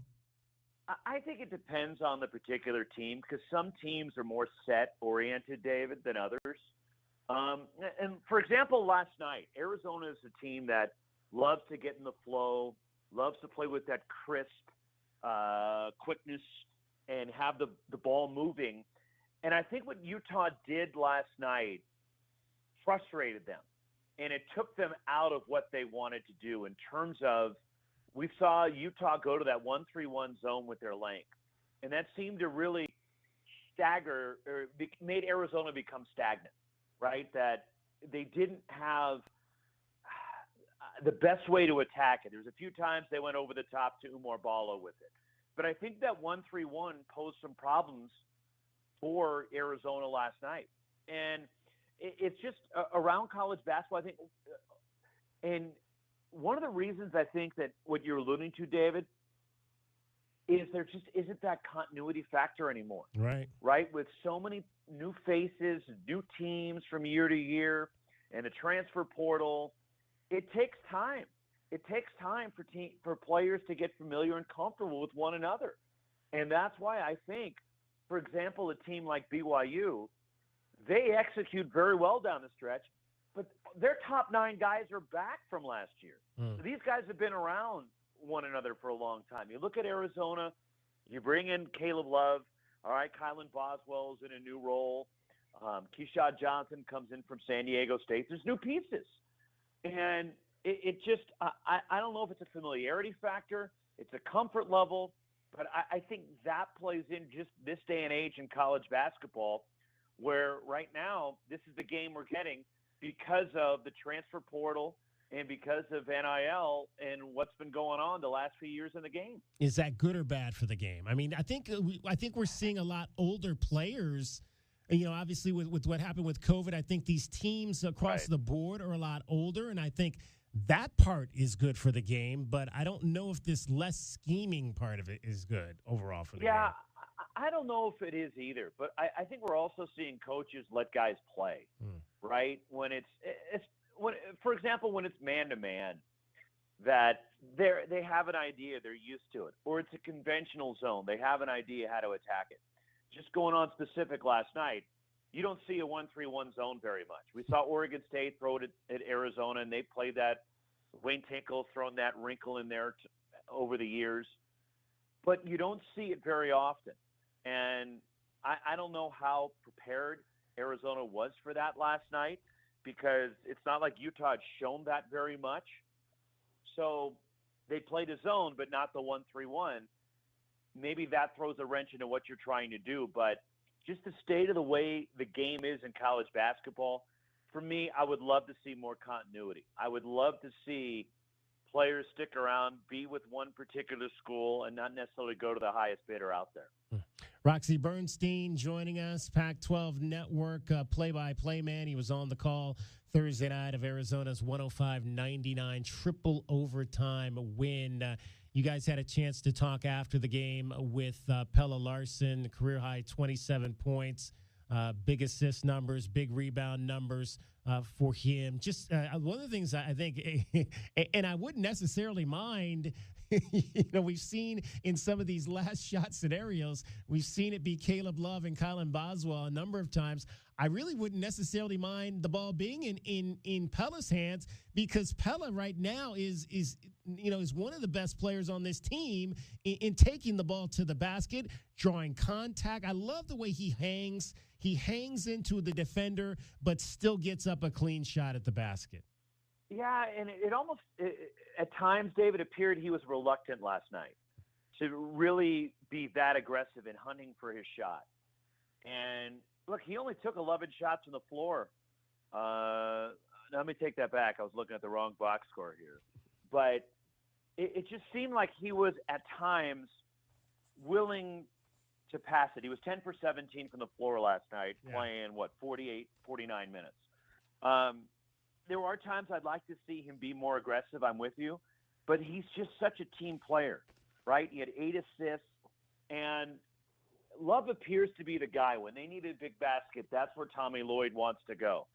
[SPEAKER 11] I think it depends on the particular team because some teams are more set-oriented, David, than others. And, for example, last night, Arizona is a team that loves to get in the flow, loves to play with that crisp quickness and have the ball moving. And I think what Utah did last night frustrated them, and it took them out of what they wanted to do in terms of we saw Utah go to that 1-3-1 zone with their length, and that seemed to really stagger or made Arizona become stagnant, right? That they didn't have the best way to attack it. There's a few times they went over the top to Umar Bala with it. But I think that 1-3-1 posed some problems for Arizona last night. And it's just around college basketball, I think. And one of the reasons I think that what you're alluding to, David, is there just isn't that continuity factor anymore.
[SPEAKER 4] Right.
[SPEAKER 11] Right? With so many new faces, new teams from year to year, and the transfer portal, it takes time. It takes time for players to get familiar and comfortable with one another. And that's why I think, for example, a team like BYU, they execute very well down the stretch, but their top 9 guys are back from last year. So these guys have been around one another for a long time. You look at Arizona, you bring in Caleb Love, all right, Kylan Boswell's in a new role. Keyshawn Johnson comes in from San Diego State. There's new pieces. And it just, I don't know if it's a familiarity factor, it's a comfort level, but I think that plays in just this day and age in college basketball, where right now this is the game we're getting because of the transfer portal and because of NIL and what's been going on the last few years in the game.
[SPEAKER 4] Is that good or bad for the game? I mean, I think we're seeing a lot older players. You know, obviously with what happened with COVID, I think these teams across the board are a lot older, and I think that part is good for the game. But I don't know if this less scheming part of it is good overall for the game.
[SPEAKER 11] Yeah, I don't know if it is either. But I think we're also seeing coaches let guys play, right? When for example, when it's man-to-man, that they have an idea, they're used to it. Or it's a conventional zone. They have an idea how to attack it. Just going on specific last night, you don't see a 1-3-1 zone very much. We saw Oregon State throw it at Arizona, and they played that. Wayne Tinkle thrown that wrinkle in there over the years. But you don't see it very often. And I don't know how prepared Arizona was for that last night, because it's not like Utah had shown that very much. So they played a zone, but not the 1-3-1. Maybe that throws a wrench into what you're trying to do. But just the state of the way the game is in college basketball, for me, I would love to see more continuity. I would love to see players stick around, be with one particular school, and not necessarily go to the highest bidder out there.
[SPEAKER 4] Roxy Bernstein joining us, Pac-12 Network play-by-play man. He was on the call Thursday night of Arizona's 105-99 triple overtime win. You guys had a chance to talk after the game with Pella Larson, career-high 27 points, big assist numbers, big rebound numbers for him. Just one of the things I think, and I wouldn't necessarily mind, we've seen in some of these last shot scenarios, we've seen it be Caleb Love and Kylan Boswell a number of times. I really wouldn't necessarily mind the ball being in Pella's hands, because Pella right now is one of the best players on this team in taking the ball to the basket, drawing contact. I love the way he hangs. He hangs into the defender, but still gets up a clean shot at the basket.
[SPEAKER 11] Yeah, and it almost, at times, David, appeared he was reluctant last night to really be that aggressive in hunting for his shot. And look, he only took 11 shots on the floor. Let me take that back. I was looking at the wrong box score here. But it just seemed like he was, at times, willing to pass it. He was 10 for 17 from the floor last night, playing, 49 minutes. There are times I'd like to see him be more aggressive. I'm with you. But he's just such a team player, right? He had 8 assists. And Love appears to be the guy. When they need a big basket, that's where Tommy Lloyd wants to go.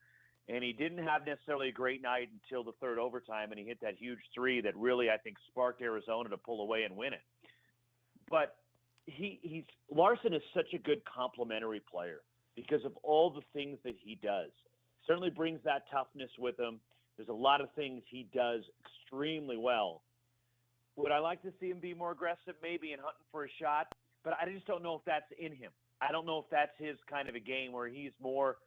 [SPEAKER 11] And he didn't have necessarily a great night until the third overtime, and he hit that huge three that really, I think, sparked Arizona to pull away and win it. But Larson is such a good complementary player because of all the things that he does. Certainly brings that toughness with him. There's a lot of things he does extremely well. Would I like to see him be more aggressive, maybe, in hunting for a shot? But I just don't know if that's in him. I don't know if that's his kind of a game where he's more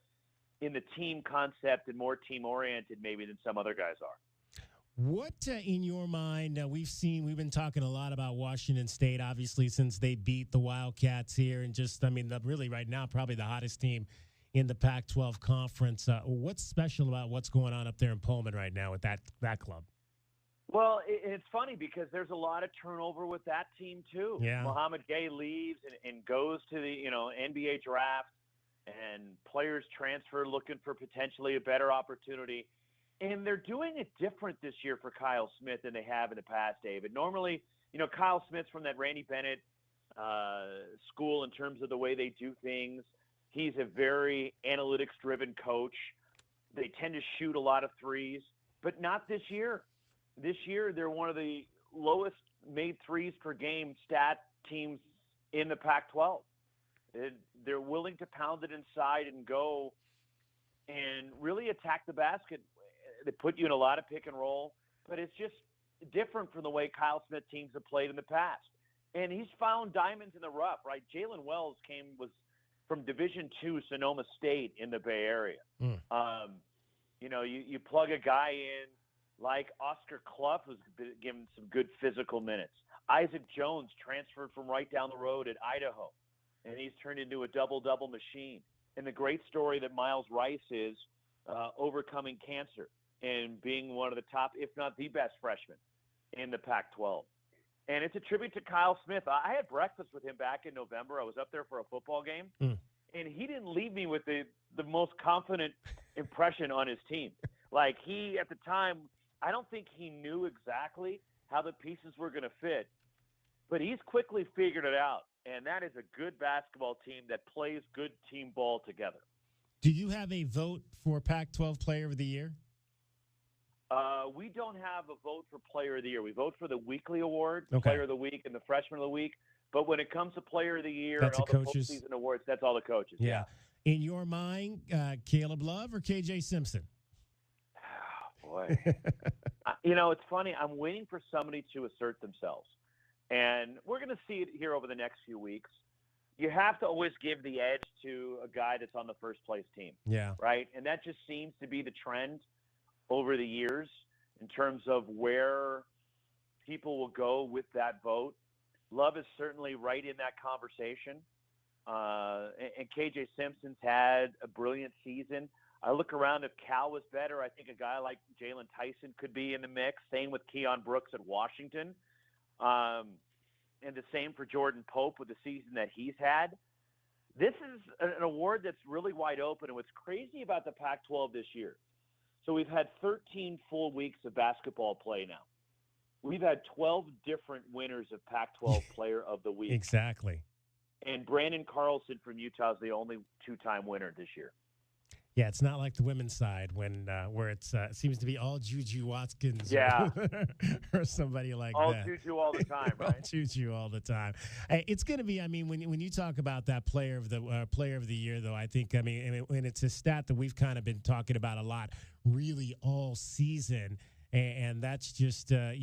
[SPEAKER 11] in the team concept and more team-oriented maybe than some other guys are.
[SPEAKER 4] What, in your mind, we've been talking a lot about Washington State, obviously, since they beat the Wildcats here, and really right now, probably the hottest team in the Pac-12 conference. What's special about what's going on up there in Pullman right now with that club?
[SPEAKER 11] Well, it's funny because there's a lot of turnover with that team too.
[SPEAKER 4] Yeah.
[SPEAKER 11] Mohamed Gay leaves and goes to the NBA draft, and players transfer looking for potentially a better opportunity. And they're doing it different this year for Kyle Smith than they have in the past, David. Normally, Kyle Smith's from that Randy Bennett school in terms of the way they do things. He's a very analytics-driven coach. They tend to shoot a lot of threes, but not this year. This year, they're one of the lowest made threes per game stat teams in the Pac-12. They're willing to pound it inside and go and really attack the basket. They put you in a lot of pick and roll, but it's just different from the way Kyle Smith teams have played in the past. And he's found diamonds in the rough, right? Jalen Wells was from Division II Sonoma State in the Bay Area. You plug a guy in like Oscar Clough, who's been given some good physical minutes. Isaac Jones transferred from right down the road at Idaho, and he's turned into a double-double machine. And the great story that Miles Rice is overcoming cancer and being one of the top, if not the best freshman in the Pac-12. And it's a tribute to Kyle Smith. I had breakfast with him back in November. I was up there for a football game, and he didn't leave me with the most confident impression on his team. Like, he, at the time, I don't think he knew exactly how the pieces were going to fit, but he's quickly figured it out. And that is a good basketball team that plays good team ball together.
[SPEAKER 4] Do you have a vote for Pac-12 Player of the Year?
[SPEAKER 11] We don't have a vote for Player of the Year. We vote for the weekly award,
[SPEAKER 4] Okay.
[SPEAKER 11] Player of the Week, and the Freshman of the Week. But when it comes to Player of the Year
[SPEAKER 4] That's
[SPEAKER 11] and
[SPEAKER 4] the
[SPEAKER 11] all
[SPEAKER 4] coaches?
[SPEAKER 11] the postseason awards, that's all the coaches.
[SPEAKER 4] Yeah. In your mind, Caleb Love or KJ Simpson?
[SPEAKER 11] Boy. It's funny. I'm waiting for somebody to assert themselves. And we're going to see it here over the next few weeks. You have to always give the edge to a guy that's on the first place team.
[SPEAKER 4] Yeah.
[SPEAKER 11] Right? And that just seems to be the trend over the years in terms of where people will go with that vote. Love is certainly right in that conversation. And KJ Simpson's had a brilliant season. I look around, if Cal was better, I think a guy like Jalen Tyson could be in the mix. Same with Keon Brooks at Washington. And the same for Jordan Pope with the season that he's had. This is an award that's really wide open. And what's crazy about the Pac-12 this year, so we've had 13 full weeks of basketball play now. We've had 12 different winners of Pac-12 Player of the Week.
[SPEAKER 4] Exactly.
[SPEAKER 11] And Brandon Carlson from Utah is the only two-time winner this year.
[SPEAKER 4] Yeah, it's not like the women's side where it seems to be all Juju Watkins or somebody like
[SPEAKER 11] all
[SPEAKER 4] that.
[SPEAKER 11] All Juju all the time, right?
[SPEAKER 4] All Juju all the time. It's going to be, when you talk about that player of the year, though, I think, and it's a stat that we've kind of been talking about a lot really all season. And that's just, a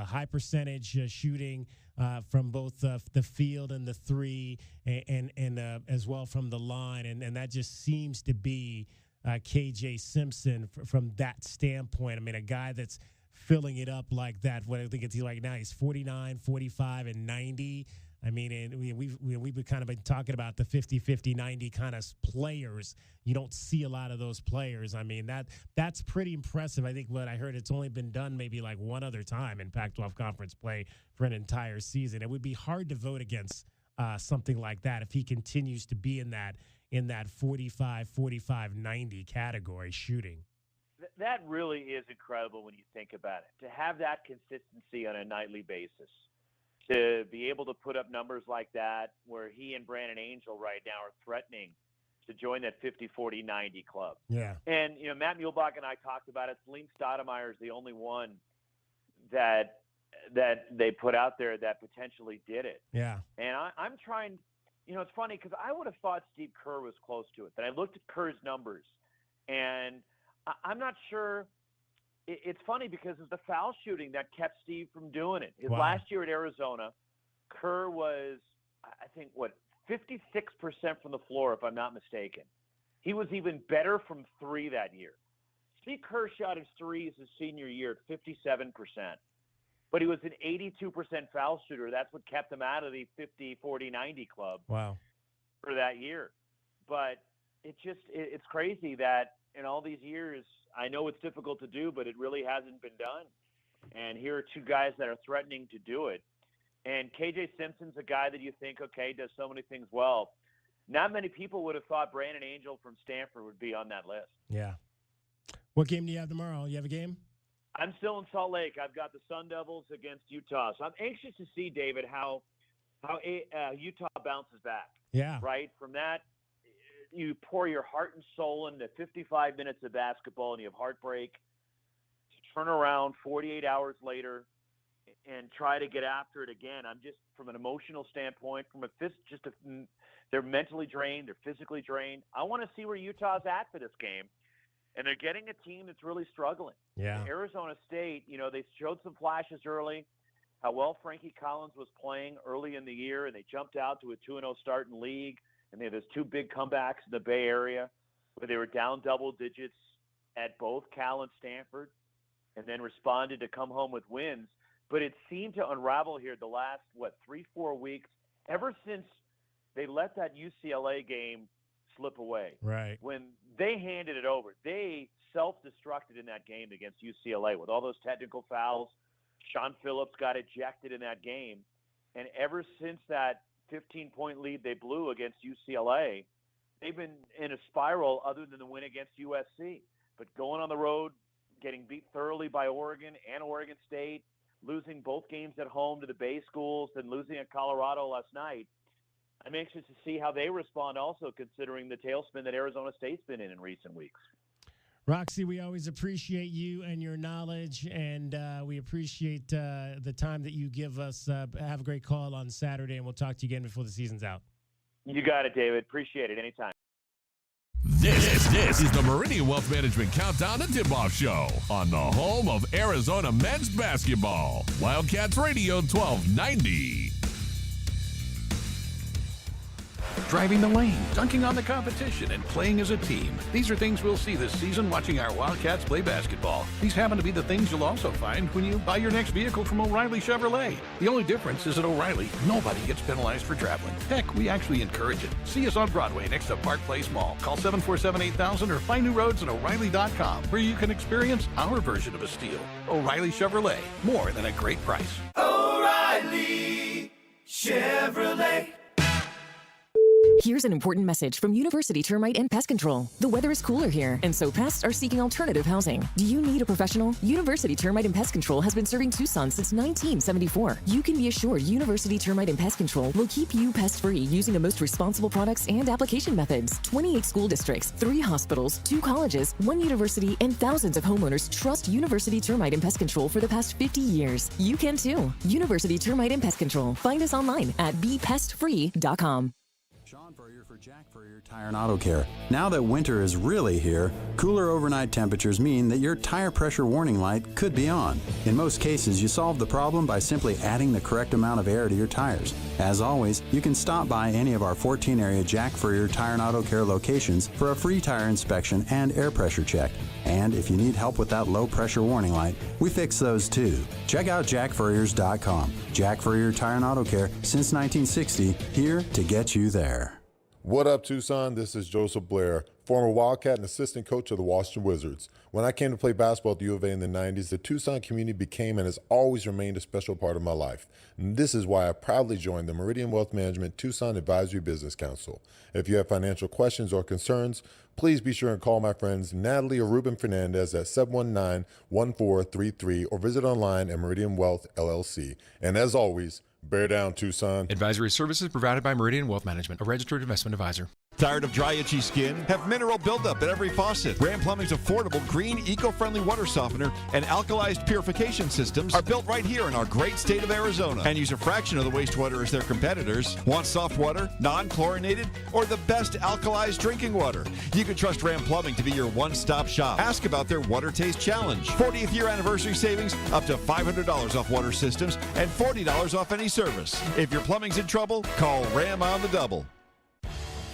[SPEAKER 4] high percentage shooting from both the field and the three and as well from the line. And that just seems to be KJ Simpson from that standpoint. A guy that's filling it up like that. What I think it's right now, he's 49, 45, and 90. And we've kind of been talking about the 50, 50, 90 kind of players. You don't see a lot of those players. That's pretty impressive. I think what I heard, it's only been done maybe like one other time in Pac-12 conference play for an entire season. It would be hard to vote against something like that if he continues to be in that 45, 45, 90 category shooting.
[SPEAKER 11] That really is incredible when you think about it. To have that consistency on a nightly basis. To be able to put up numbers like that, where he and Brandon Angel right now are threatening to join that 50, 40, 90 club.
[SPEAKER 4] Yeah.
[SPEAKER 11] And, Matt Muehlbach and I talked about it. Salim Stoudemire is the only one that they put out there that potentially did it.
[SPEAKER 4] Yeah.
[SPEAKER 11] And I'm trying, it's funny because I would have thought Steve Kerr was close to it. But I looked at Kerr's numbers, and I'm not sure. It's funny because it's the foul shooting that kept Steve from doing it. His last year at Arizona, Kerr was, I think, 56% from the floor, if I'm not mistaken. He was even better from three that year. Steve Kerr shot his threes his senior year at 57%. But he was an 82% foul shooter. That's what kept him out of the 50, 40, 90 club for that year. But it's crazy that in all these years, I know it's difficult to do, but it really hasn't been done. And here are two guys that are threatening to do it. And KJ Simpson's a guy that you think, okay, does so many things well. Not many people would have thought Brandon Angel from Stanford would be on that list.
[SPEAKER 4] Yeah. What game do you have tomorrow? You have a game?
[SPEAKER 11] I'm still in Salt Lake. I've got the Sun Devils against Utah. So I'm anxious to see, David, how Utah bounces back.
[SPEAKER 4] Yeah.
[SPEAKER 11] Right? From that, you pour your heart and soul into 55 minutes of basketball and you have heartbreak. To turn around 48 hours later and try to get after it again. I'm just, from an emotional standpoint, they're mentally drained, they're physically drained. I want to see where Utah's at for this game. And they're getting a team that's really struggling.
[SPEAKER 4] Yeah.
[SPEAKER 11] Arizona State, they showed some flashes early, how well Frankie Collins was playing early in the year, and they jumped out to a 2-0 start in league. And they had those two big comebacks in the Bay Area where they were down double digits at both Cal and Stanford and then responded to come home with wins. But it seemed to unravel here the last, 3-4 weeks, ever since they let that UCLA game slip away.
[SPEAKER 4] Right.
[SPEAKER 11] When they handed it over, they self-destructed in that game against UCLA with all those technical fouls. Sean Phillips got ejected in that game. And ever since that 15-point lead they blew against UCLA, they've been in a spiral other than the win against USC. But going on the road, getting beat thoroughly by Oregon and Oregon State, losing both games at home to the Bay schools, then losing at Colorado last night, I'm anxious to see how they respond also, considering the tailspin that Arizona State's been in recent weeks.
[SPEAKER 4] Roxy, we always appreciate you and your knowledge, and we appreciate the time that you give us. Have a great call on Saturday, and we'll talk to you again before the season's out.
[SPEAKER 11] You got it, David. Appreciate it. Anytime.
[SPEAKER 2] This is the Meridian Wealth Management Countdown to Tipoff Show on the home of Arizona men's basketball. Wildcats Radio 1290.
[SPEAKER 12] Driving the lane, dunking on the competition, and playing as a team. These are things we'll see this season watching our Wildcats play basketball. These happen to be the things you'll also find when you buy your next vehicle from O'Reilly Chevrolet. The only difference is at O'Reilly, nobody gets penalized for traveling. Heck, we actually encourage it. See us on Broadway next to Park Place Mall. Call 747-8000 or find new roads at O'Reilly.com, where you can experience our version of a steal. O'Reilly Chevrolet, more than a great price.
[SPEAKER 8] O'Reilly Chevrolet.
[SPEAKER 14] Here's an important message from University Termite and Pest Control. The weather is cooler here, and so pests are seeking alternative housing. Do you need a professional? University Termite and Pest Control has been serving Tucson since 1974. You can be assured University Termite and Pest Control will keep you pest-free using the most responsible products and application methods. 28 school districts, 3 hospitals, 2 colleges, 1 university, and thousands of homeowners trust University Termite and Pest Control for the past 50 years. You can too. University Termite and Pest Control. Find us online at bepestfree.com.
[SPEAKER 15] Sean Furrier for Jack Furrier Tire and Auto Care. Now that winter is really here, cooler overnight temperatures mean that your tire pressure warning light could be on. In most cases, you solve the problem by simply adding the correct amount of air to your tires. As always, you can stop by any of our 14 area Jack Furrier Tire and Auto Care locations for a free tire inspection and air pressure check. And if you need help with that low pressure warning light, we fix those too. Check out jackfurriers.com. Jack Furrier Tire and Auto Care since 1960, here to get you there.
[SPEAKER 19] What up, Tucson? This is Joseph Blair, former Wildcat and assistant coach of the Washington Wizards. When I came to play basketball at the U of A in the 90s, the Tucson community became and has always remained a special part of my life. And this is why I proudly joined the Meridian Wealth Management Tucson Advisory Business Council. If you have financial questions or concerns, please be sure and call my friends Natalie or Ruben Fernandez at 719-1433 or visit online at Meridian Wealth LLC. And as always, bear down, Tucson.
[SPEAKER 20] Advisory services provided by Meridian Wealth Management, a registered investment advisor.
[SPEAKER 18] Tired of dry, itchy skin? Have mineral buildup at every faucet. Ram Plumbing's affordable, green, eco-friendly water softener and alkalized purification systems are built right here in our great state of Arizona and use a fraction of the wastewater as their competitors. Want soft water, non-chlorinated, or the best alkalized drinking water? You can trust Ram Plumbing to be your one-stop shop. Ask about their Water Taste Challenge. 40th year anniversary savings, up to $500 off water systems and $40 off any service. If your plumbing's in trouble, call Ram on the double.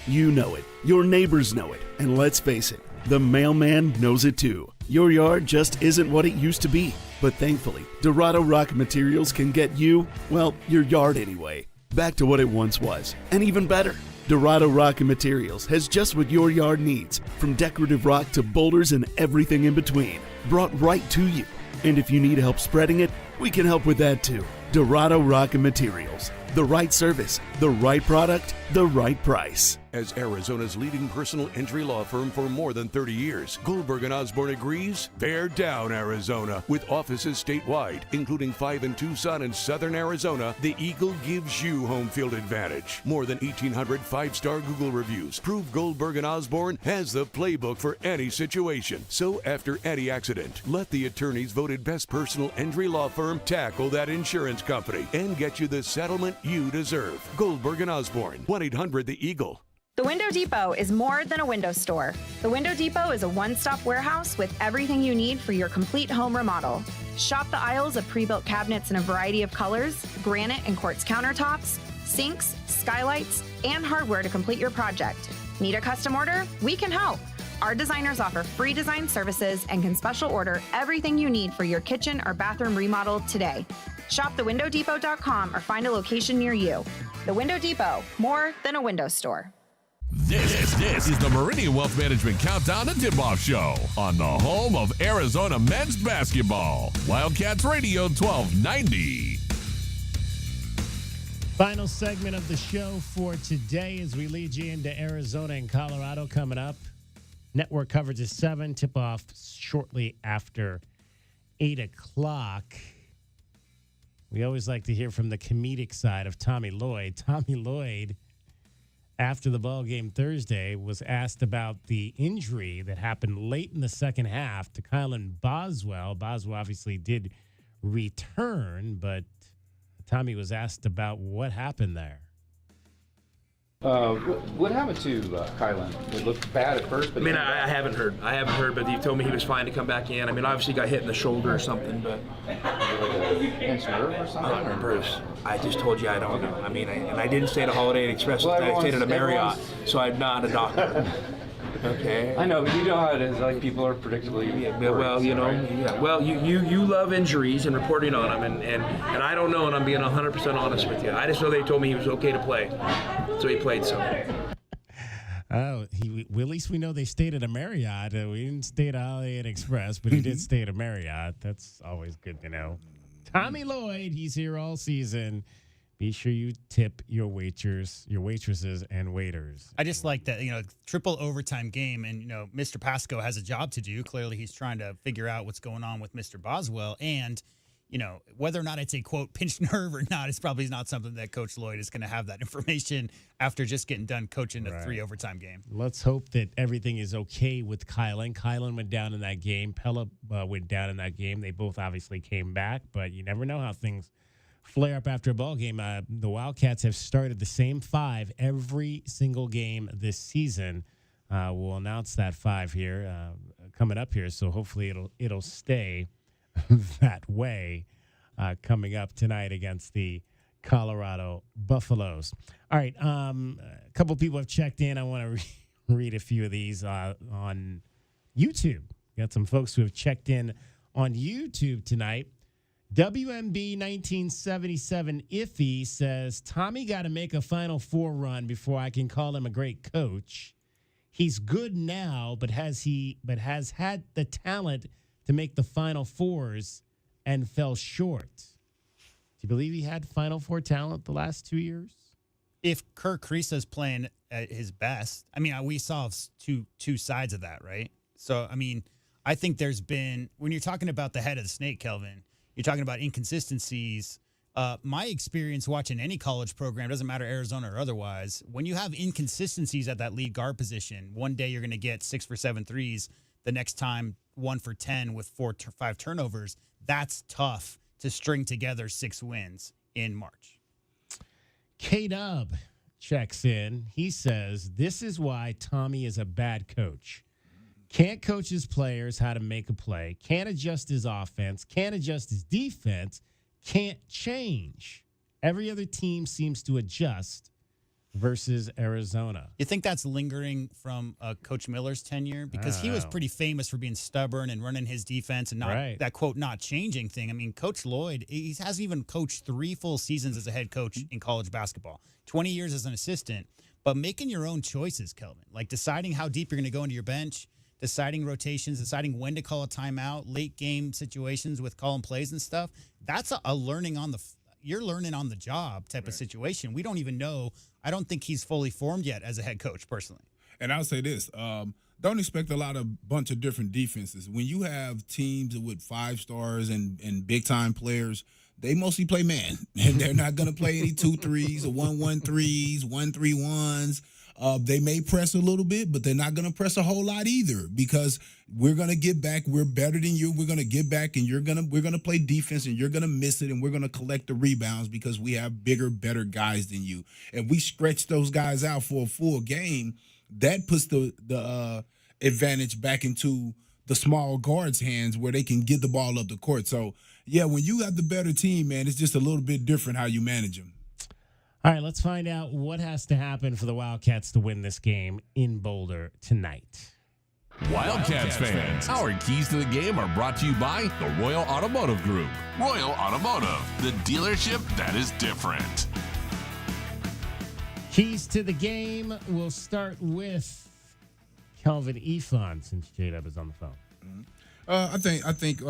[SPEAKER 25] You know it. Your neighbors know it. And let's face it, the mailman knows it too. Your yard just isn't what it used to be. But thankfully, Dorado Rock Materials can get you, well, your yard anyway, back to what it once was, and even better. Dorado Rock Materials has just what your yard needs, from decorative rock to boulders and everything in between, brought right to you. And if you need help spreading it, we can help with that too. Dorado Rock and Materials. The right service, the right product, the right price.
[SPEAKER 12] As Arizona's leading personal injury law firm for more than 30 years, Goldberg & Osborne agrees, bear down, Arizona. With offices statewide, including 5 in Tucson and Southern Arizona, the Eagle gives you home field advantage. More than 1,800 5-star Google reviews prove Goldberg & Osborne has the playbook for any situation. So after any accident, let the attorneys voted best personal injury law firm tackle that insurance company and get you the settlement you deserve. Goldberg & Osborne, 1-800-THE-EAGLE.
[SPEAKER 5] The Window Depot is more than a window store. The Window Depot is a one-stop warehouse with everything you need for your complete home remodel. Shop the aisles of pre-built cabinets in a variety of colors, granite and quartz countertops, sinks, skylights, and hardware to complete your project. Need a custom order? We can help. Our designers offer free design services and can special order everything you need for your kitchen or bathroom remodel today. Shop thewindowdepot.com or find a location near you. The Window Depot, more than a window store.
[SPEAKER 2] This is the Meridian Wealth Management Countdown to Tip-Off Show on the home of Arizona men's basketball. Wildcats Radio 1290.
[SPEAKER 4] Final segment of the show for today as we lead you into Arizona and Colorado coming up. Network coverage is 7, tip-off shortly after 8 o'clock. We always like to hear from the comedic side of Tommy Lloyd. Tommy Lloyd, after the ball game Thursday, was asked about the injury that happened late in the second half to Kylan Boswell. Boswell obviously did return, but Tommy was asked about what happened there.
[SPEAKER 10] What happened to Kylan? It looked bad at first, but
[SPEAKER 13] I haven't heard. But he told me he was fine to come back in. I mean, obviously got hit in the shoulder or something, but
[SPEAKER 10] against nerve or something.
[SPEAKER 13] Bruce, I just told you I don't know. I mean, and I didn't stay at a Holiday Inn Express. I stayed at a Marriott, so I'm not a doctor. Okay.
[SPEAKER 10] I know, but you know how it is. Like, people are predictably.
[SPEAKER 13] Yeah, well, you know. Right? Yeah. Well, you love injuries and reporting on them, and I don't know, and I'm being 100% honest with you. I just know they told me he was okay to play, so he played some.
[SPEAKER 4] Oh, well, at least we know they stayed at a Marriott. We didn't stay at a Holiday Inn Express, but he did stay at a Marriott. That's always good to know. Tommy Lloyd, he's here all season. Be sure you tip your waitresses and waiters.
[SPEAKER 1] I just like that, triple overtime game, and, Mr. Pasco has a job to do. Clearly, he's trying to figure out what's going on with Mr. Boswell. And, whether or not it's a, quote, pinched nerve or not, it's probably not something that Coach Lloyd is going to have that information after just getting done coaching a 3 overtime game.
[SPEAKER 4] Let's hope that everything is okay with Kylan. Kylan went down in that game. Pella went down in that game. They both obviously came back, but you never know how things flare up after a ball game. The Wildcats have started the same 5 every single game this season. We'll announce that 5 here coming up here, so hopefully it'll stay that way coming up tonight against the Colorado Buffaloes. All right, a couple people have checked in. I want to read a few of these on YouTube. Got some folks who have checked in on YouTube tonight. WMB 1977 Iffy says, Tommy got to make a Final Four run before I can call him a great coach. He's good now, but has had the talent to make the Final Fours and fell short. Do you believe he had Final Four talent the last 2 years?
[SPEAKER 1] If Kirk Krisa's playing at his best, we saw two sides of that, right? So, I think there's been, when you're talking about the head of the snake, Kelvin, you're talking about inconsistencies. My experience watching any college program, doesn't matter Arizona or otherwise, when you have inconsistencies at that lead guard position, one day you're going to get 6 for 7 threes, the next time 1 for 10 with 5 turnovers. That's tough to string together 6 wins in March.
[SPEAKER 4] K-Dub checks in. He says, this is why Tommy is a bad coach. Can't coach his players how to make a play. Can't adjust his offense. Can't adjust his defense. Can't change. Every other team seems to adjust versus Arizona.
[SPEAKER 1] You think that's lingering from Coach Miller's tenure? Because he was pretty famous for being stubborn and running his defense and not that, quote, not changing thing. Coach Lloyd, he hasn't even coached 3 full seasons as a head coach in college basketball, 20 years as an assistant, but making your own choices, Kelvin, like deciding how deep you're going to go into your bench, deciding rotations, deciding when to call a timeout, late game situations with calling plays and stuff. That's a learning on the you're learning on the job type of situation. We don't even know. I don't think he's fully formed yet as a head coach personally.
[SPEAKER 6] And I'll say this, don't expect a bunch of different defenses. When you have teams with 5 stars and big-time players, they mostly play man. And they're not going to play any 2-3s or 1-1-3s, 1-3-1s. They may press a little bit, but they're not going to press a whole lot either because we're going to get back. We're better than you. We're going to get back, and we're going to play defense, and you're going to miss it, and we're going to collect the rebounds because we have bigger, better guys than you. If we stretch those guys out for a full game, that puts the advantage back into the small guards' hands where they can get the ball up the court. So, yeah, when you have the better team, man, it's just a little bit different how you manage them.
[SPEAKER 4] All right, let's find out what has to happen for the Wildcats to win this game in Boulder tonight.
[SPEAKER 2] Wildcats fans, our keys to the game are brought to you by the Royal Automotive Group. Royal Automotive, the dealership that is different.
[SPEAKER 4] Keys to the game. We'll start with Kelvin Efon since J-Dub is on the phone.
[SPEAKER 6] I think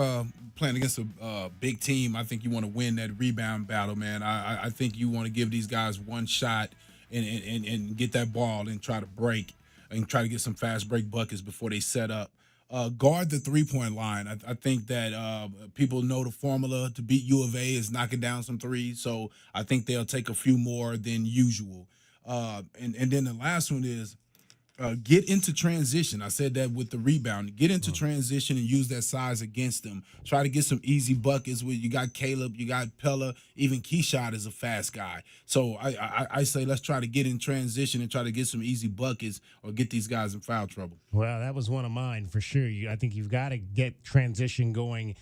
[SPEAKER 6] playing against a big team, I think you want to win that rebound battle, man. I think you want to give these guys one shot and get that ball and try to break and try to get some fast break buckets before they set up. Guard the three-point line. I think that people know the formula to beat U of A is knocking down some threes, so I think they'll take a few more than usual. And then the last one is get into transition. I said that with the rebound. Get into transition and use that size against them. Try to get some easy buckets. Where you got Caleb, you got Pella, even Keyshot is a fast guy. So I say let's try to get in transition and try to get some easy buckets or get these guys in foul trouble.
[SPEAKER 4] Well, that was one of mine for sure. I think you've got to get transition going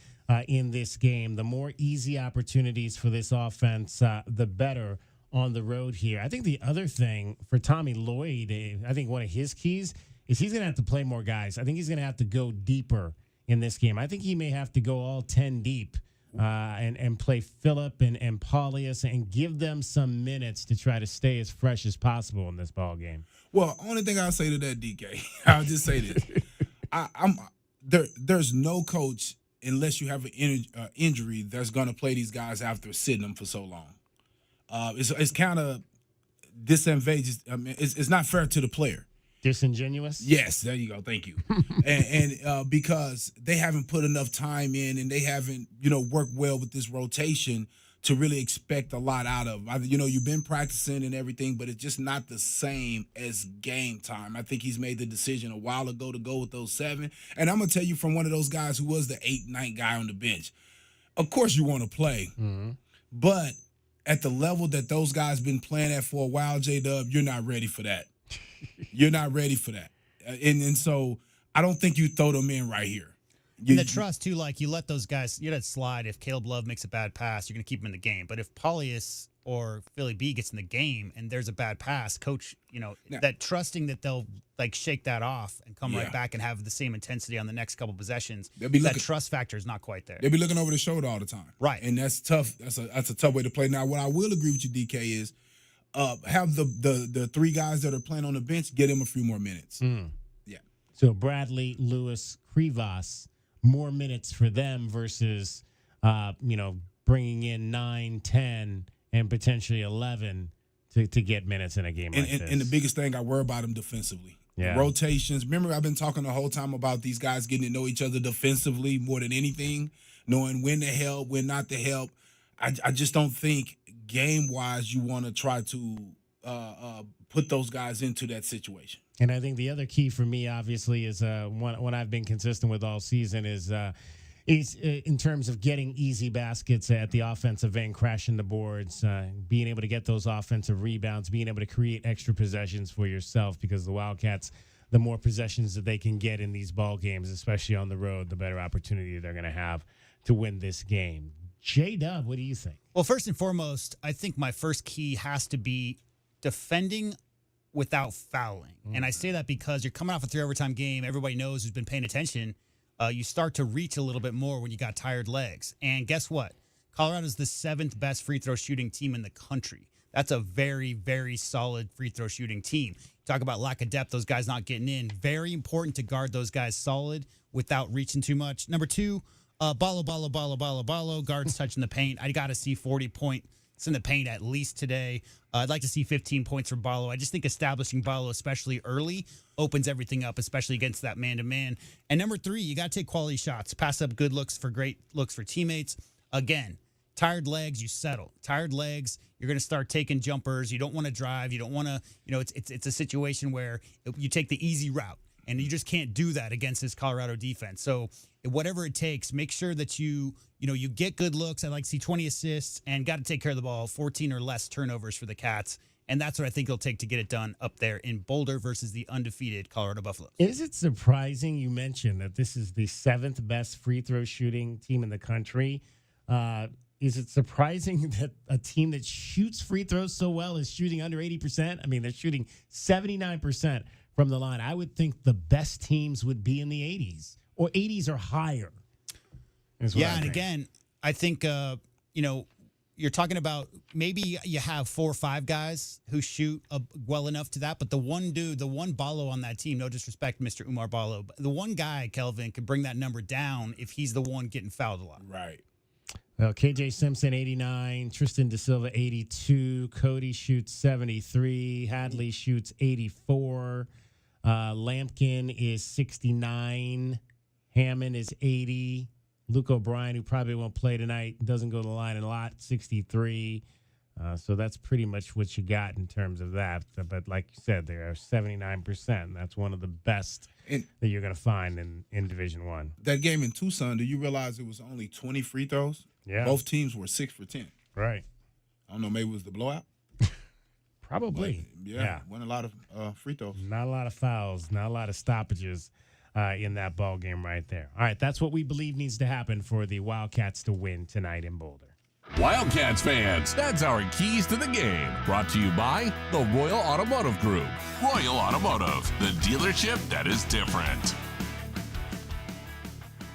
[SPEAKER 4] in this game. The more easy opportunities for this offense, the better on the road here. I think the other thing for Tommy Lloyd, I think one of his keys is he's going to have to play more guys. I think he's going to have to go deeper in this game. I think he may have to go all 10 deep and play Phillip and Paulius and give them some minutes to try to stay as fresh as possible in this ball game.
[SPEAKER 6] Well, only thing I'll say to that, DK, I'll just say this. There's no coach, unless you have an injury, that's going to play these guys after sitting them for so long. It's kind of disadvantageous. I mean, it's not fair to the player.
[SPEAKER 4] Disingenuous?
[SPEAKER 6] Yes, there you go. Thank you. and because they haven't put enough time in and they haven't, worked well with this rotation to really expect a lot out of them. You've been practicing and everything, but it's just not the same as game time. I think he's made the decision a while ago to go with those 7. And I'm going to tell you from one of those guys who was the 8th guy on the bench. Of course you want to play, but at the level that those guys been playing at for a while, J-Dub, you're not ready for that. You're not ready for that. And so I don't think you throw them in right here.
[SPEAKER 1] And the trust, too, like you let those guys, you let it slide. If Caleb Love makes a bad pass, you're going to keep him in the game. But if Paulius or Philly B gets in the game and there's a bad pass, coach, that trusting that they'll shake that off and come right back and have the same intensity on the next couple possessions, that trust factor is not quite there.
[SPEAKER 6] They'll be looking over the shoulder all the time.
[SPEAKER 1] Right.
[SPEAKER 6] And that's tough. That's a tough way to play. Now, what I will agree with you, DK, is have the 3 guys that are playing on the bench, get them a few more minutes. Yeah.
[SPEAKER 4] So Bradley, Lewis, Krivas, more minutes for them versus, bringing in 9, 10, and potentially 11 to get minutes in a game like this.
[SPEAKER 6] And the biggest thing I worry about them defensively. Yeah. Rotations. Remember, I've been talking the whole time about these guys getting to know each other defensively more than anything, knowing when to help, when not to help. I just don't think game-wise you want to try to put those guys into that situation.
[SPEAKER 4] And I think the other key for me, obviously, is what I've been consistent with all season is in terms of getting easy baskets at the offensive end, crashing the boards, being able to get those offensive rebounds, being able to create extra possessions for yourself, because the Wildcats, the more possessions that they can get in these ball games, especially on the road, the better opportunity they're going to have to win this game. J-Dub, what do you think?
[SPEAKER 1] Well, first and foremost, I think my first key has to be defending without fouling. And I say that because you're coming off a 3 overtime game. Everybody knows who's been paying attention. You start to reach a little bit more when you got tired legs. And guess what? Colorado's the 7th best free throw shooting team in the country. That's a very, very solid free throw shooting team. Talk about lack of depth, those guys not getting in. Very important to guard those guys solid without reaching too much. Number 2, Ballo, guards touching the paint. I got to see 40 points in the paint at least today. I'd like to see 15 points for Ballo. I just think establishing Ballo, especially early, opens everything up, especially against that man-to-man. And number 3, you got to take quality shots. Pass up good looks for great looks for teammates. Again, tired legs, you settle. Tired legs, you're going to start taking jumpers. You don't want to drive. You don't want to, it's a situation where you take the easy route, and you just can't do that against this Colorado defense. So whatever it takes, make sure that you get good looks. I'd like to see 20 assists and got to take care of the ball, 14 or less turnovers for the Cats. And that's what I think it'll take to get it done up there in Boulder versus the undefeated Colorado Buffaloes.
[SPEAKER 4] Is it surprising you mentioned that this is the 7th best free throw shooting team in the country? Is it surprising that a team that shoots free throws so well is shooting under 80%? I mean, they're shooting 79% from the line. I would think the best teams would be in the 80s or 80s or higher.
[SPEAKER 1] Yeah, and again, I think, you're talking about maybe you have 4 or 5 guys who shoot well enough to that, but the one dude, the one Ballo on that team, no disrespect, Mr. Umar Ballo, but the one guy, Kelvin, can bring that number down if he's the one getting fouled a lot.
[SPEAKER 6] Right.
[SPEAKER 4] Well, KJ Simpson, 89. Tristan Da Silva, 82. Cody shoots 73. Hadley shoots 84. Lampkin is 69. Hammond is 80. Luke O'Brien, who probably won't play tonight, doesn't go to the line a lot, 63. So that's pretty much what you got in terms of that. But like you said, they are 79%. That's one of the best that you're going to find in Division I.
[SPEAKER 6] That game in Tucson, do you realize it was only 20 free throws?
[SPEAKER 4] Yeah.
[SPEAKER 6] Both teams were 6 for 10.
[SPEAKER 4] Right.
[SPEAKER 6] I don't know, maybe it was the blowout?
[SPEAKER 4] Probably.
[SPEAKER 6] But yeah. Won a lot of free throws.
[SPEAKER 4] Not a lot of fouls, not a lot of stoppages in that ball game right there. All right, that's what we believe needs to happen for the Wildcats to win tonight in Boulder.
[SPEAKER 2] Wildcats fans, that's our keys to the game. Brought to you by the Royal Automotive Group. Royal Automotive, the dealership that is different.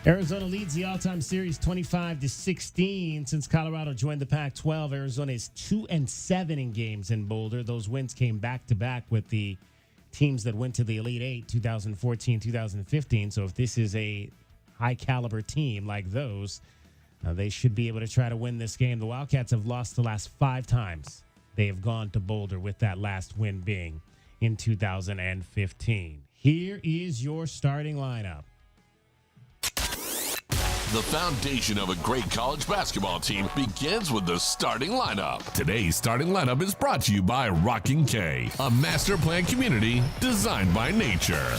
[SPEAKER 4] Arizona leads the all-time series 25-16. Since Colorado joined the Pac-12, Arizona is 2-7 in games in Boulder. Those wins came back-to-back with the teams that went to the Elite Eight, 2014, 2015. So if this is a high-caliber team like those, they should be able to try to win this game. The Wildcats have lost the last 5 times they have gone to Boulder, with that last win being in 2015. Here is your starting lineup.
[SPEAKER 2] The foundation of a great college basketball team begins with the starting lineup. Today's starting lineup is brought to you by Rockin' K, a master plan community designed by nature.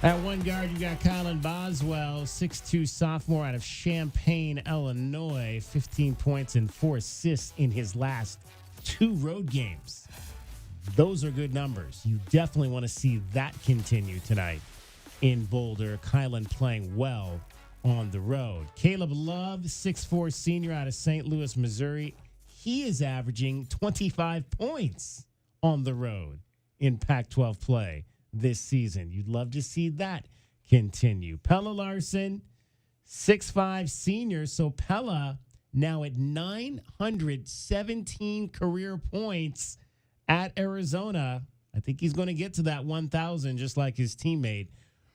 [SPEAKER 4] At one guard, you got Colin Boswell, 6'2" sophomore out of Champaign, Illinois, 15 points and 4 assists in his last 2 road games. Those are good numbers. You definitely want to see that continue tonight in Boulder. Kylan playing well on the road. Caleb Love, 6'4" senior out of St. Louis, Missouri. He is averaging 25 points on the road in Pac-12 play this season. You'd love to see that continue. Pella Larson, 6'5" senior. So Pella now at 917 career points at Arizona. I think he's going to get to that 1,000 just like his teammate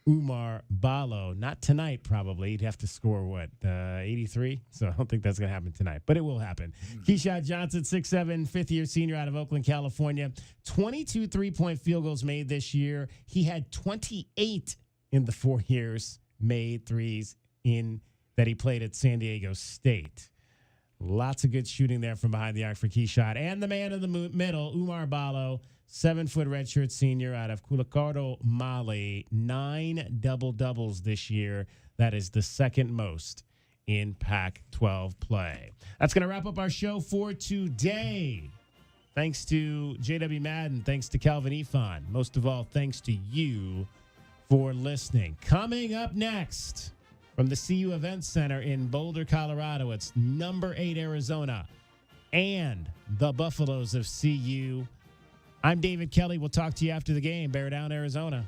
[SPEAKER 4] Umar Ballo. Not tonight, probably. He'd have to score, 83? So I don't think that's going to happen tonight, but it will happen. Keyshawn Johnson, 6'7", fifth-year senior out of Oakland, California. 22 three-point field goals made this year. He had 28 in the 4 years made threes that he played at San Diego State. Lots of good shooting there from behind the arc for Keyshawn. And the man in the middle, Umar Ballo, 7-foot redshirt senior out of Culacardo, Mali. 9 double-doubles this year. That is the second most in Pac-12 play. That's going to wrap up our show for today. Thanks to J.W. Madden. Thanks to Calvin Efon. Most of all, thanks to you for listening. Coming up next from the CU Event Center in Boulder, Colorado, it's number 8 Arizona and the Buffaloes of CU. I'm David Kelly. We'll talk to you after the game. Bear Down, Arizona.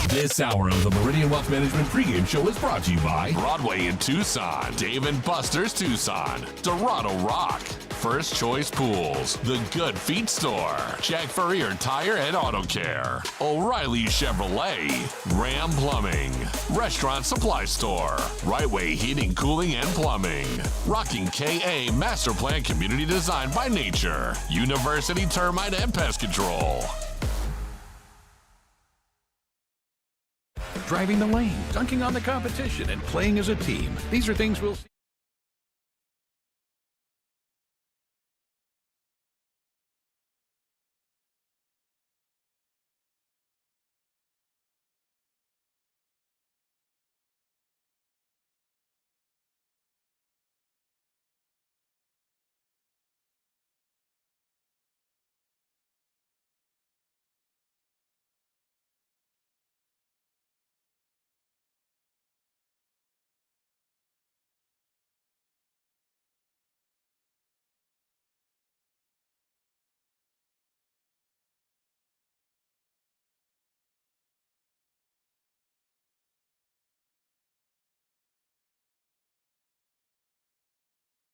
[SPEAKER 2] This hour of the Meridian Wealth Management pregame show is brought to you by Broadway in Tucson, Dave & Buster's Tucson, Dorado Rock, First Choice Pools, The Good Feet Store, Jack Furrier Tire and Auto Care, O'Reilly Chevrolet, Ram Plumbing, Restaurant Supply Store, Right Way Heating, Cooling, and Plumbing, Rocking KA Master Plan Community Design by Nature, University Termite and Pest Control.
[SPEAKER 12] Driving the lane, dunking on the competition, and playing as a team. These are things we'll see.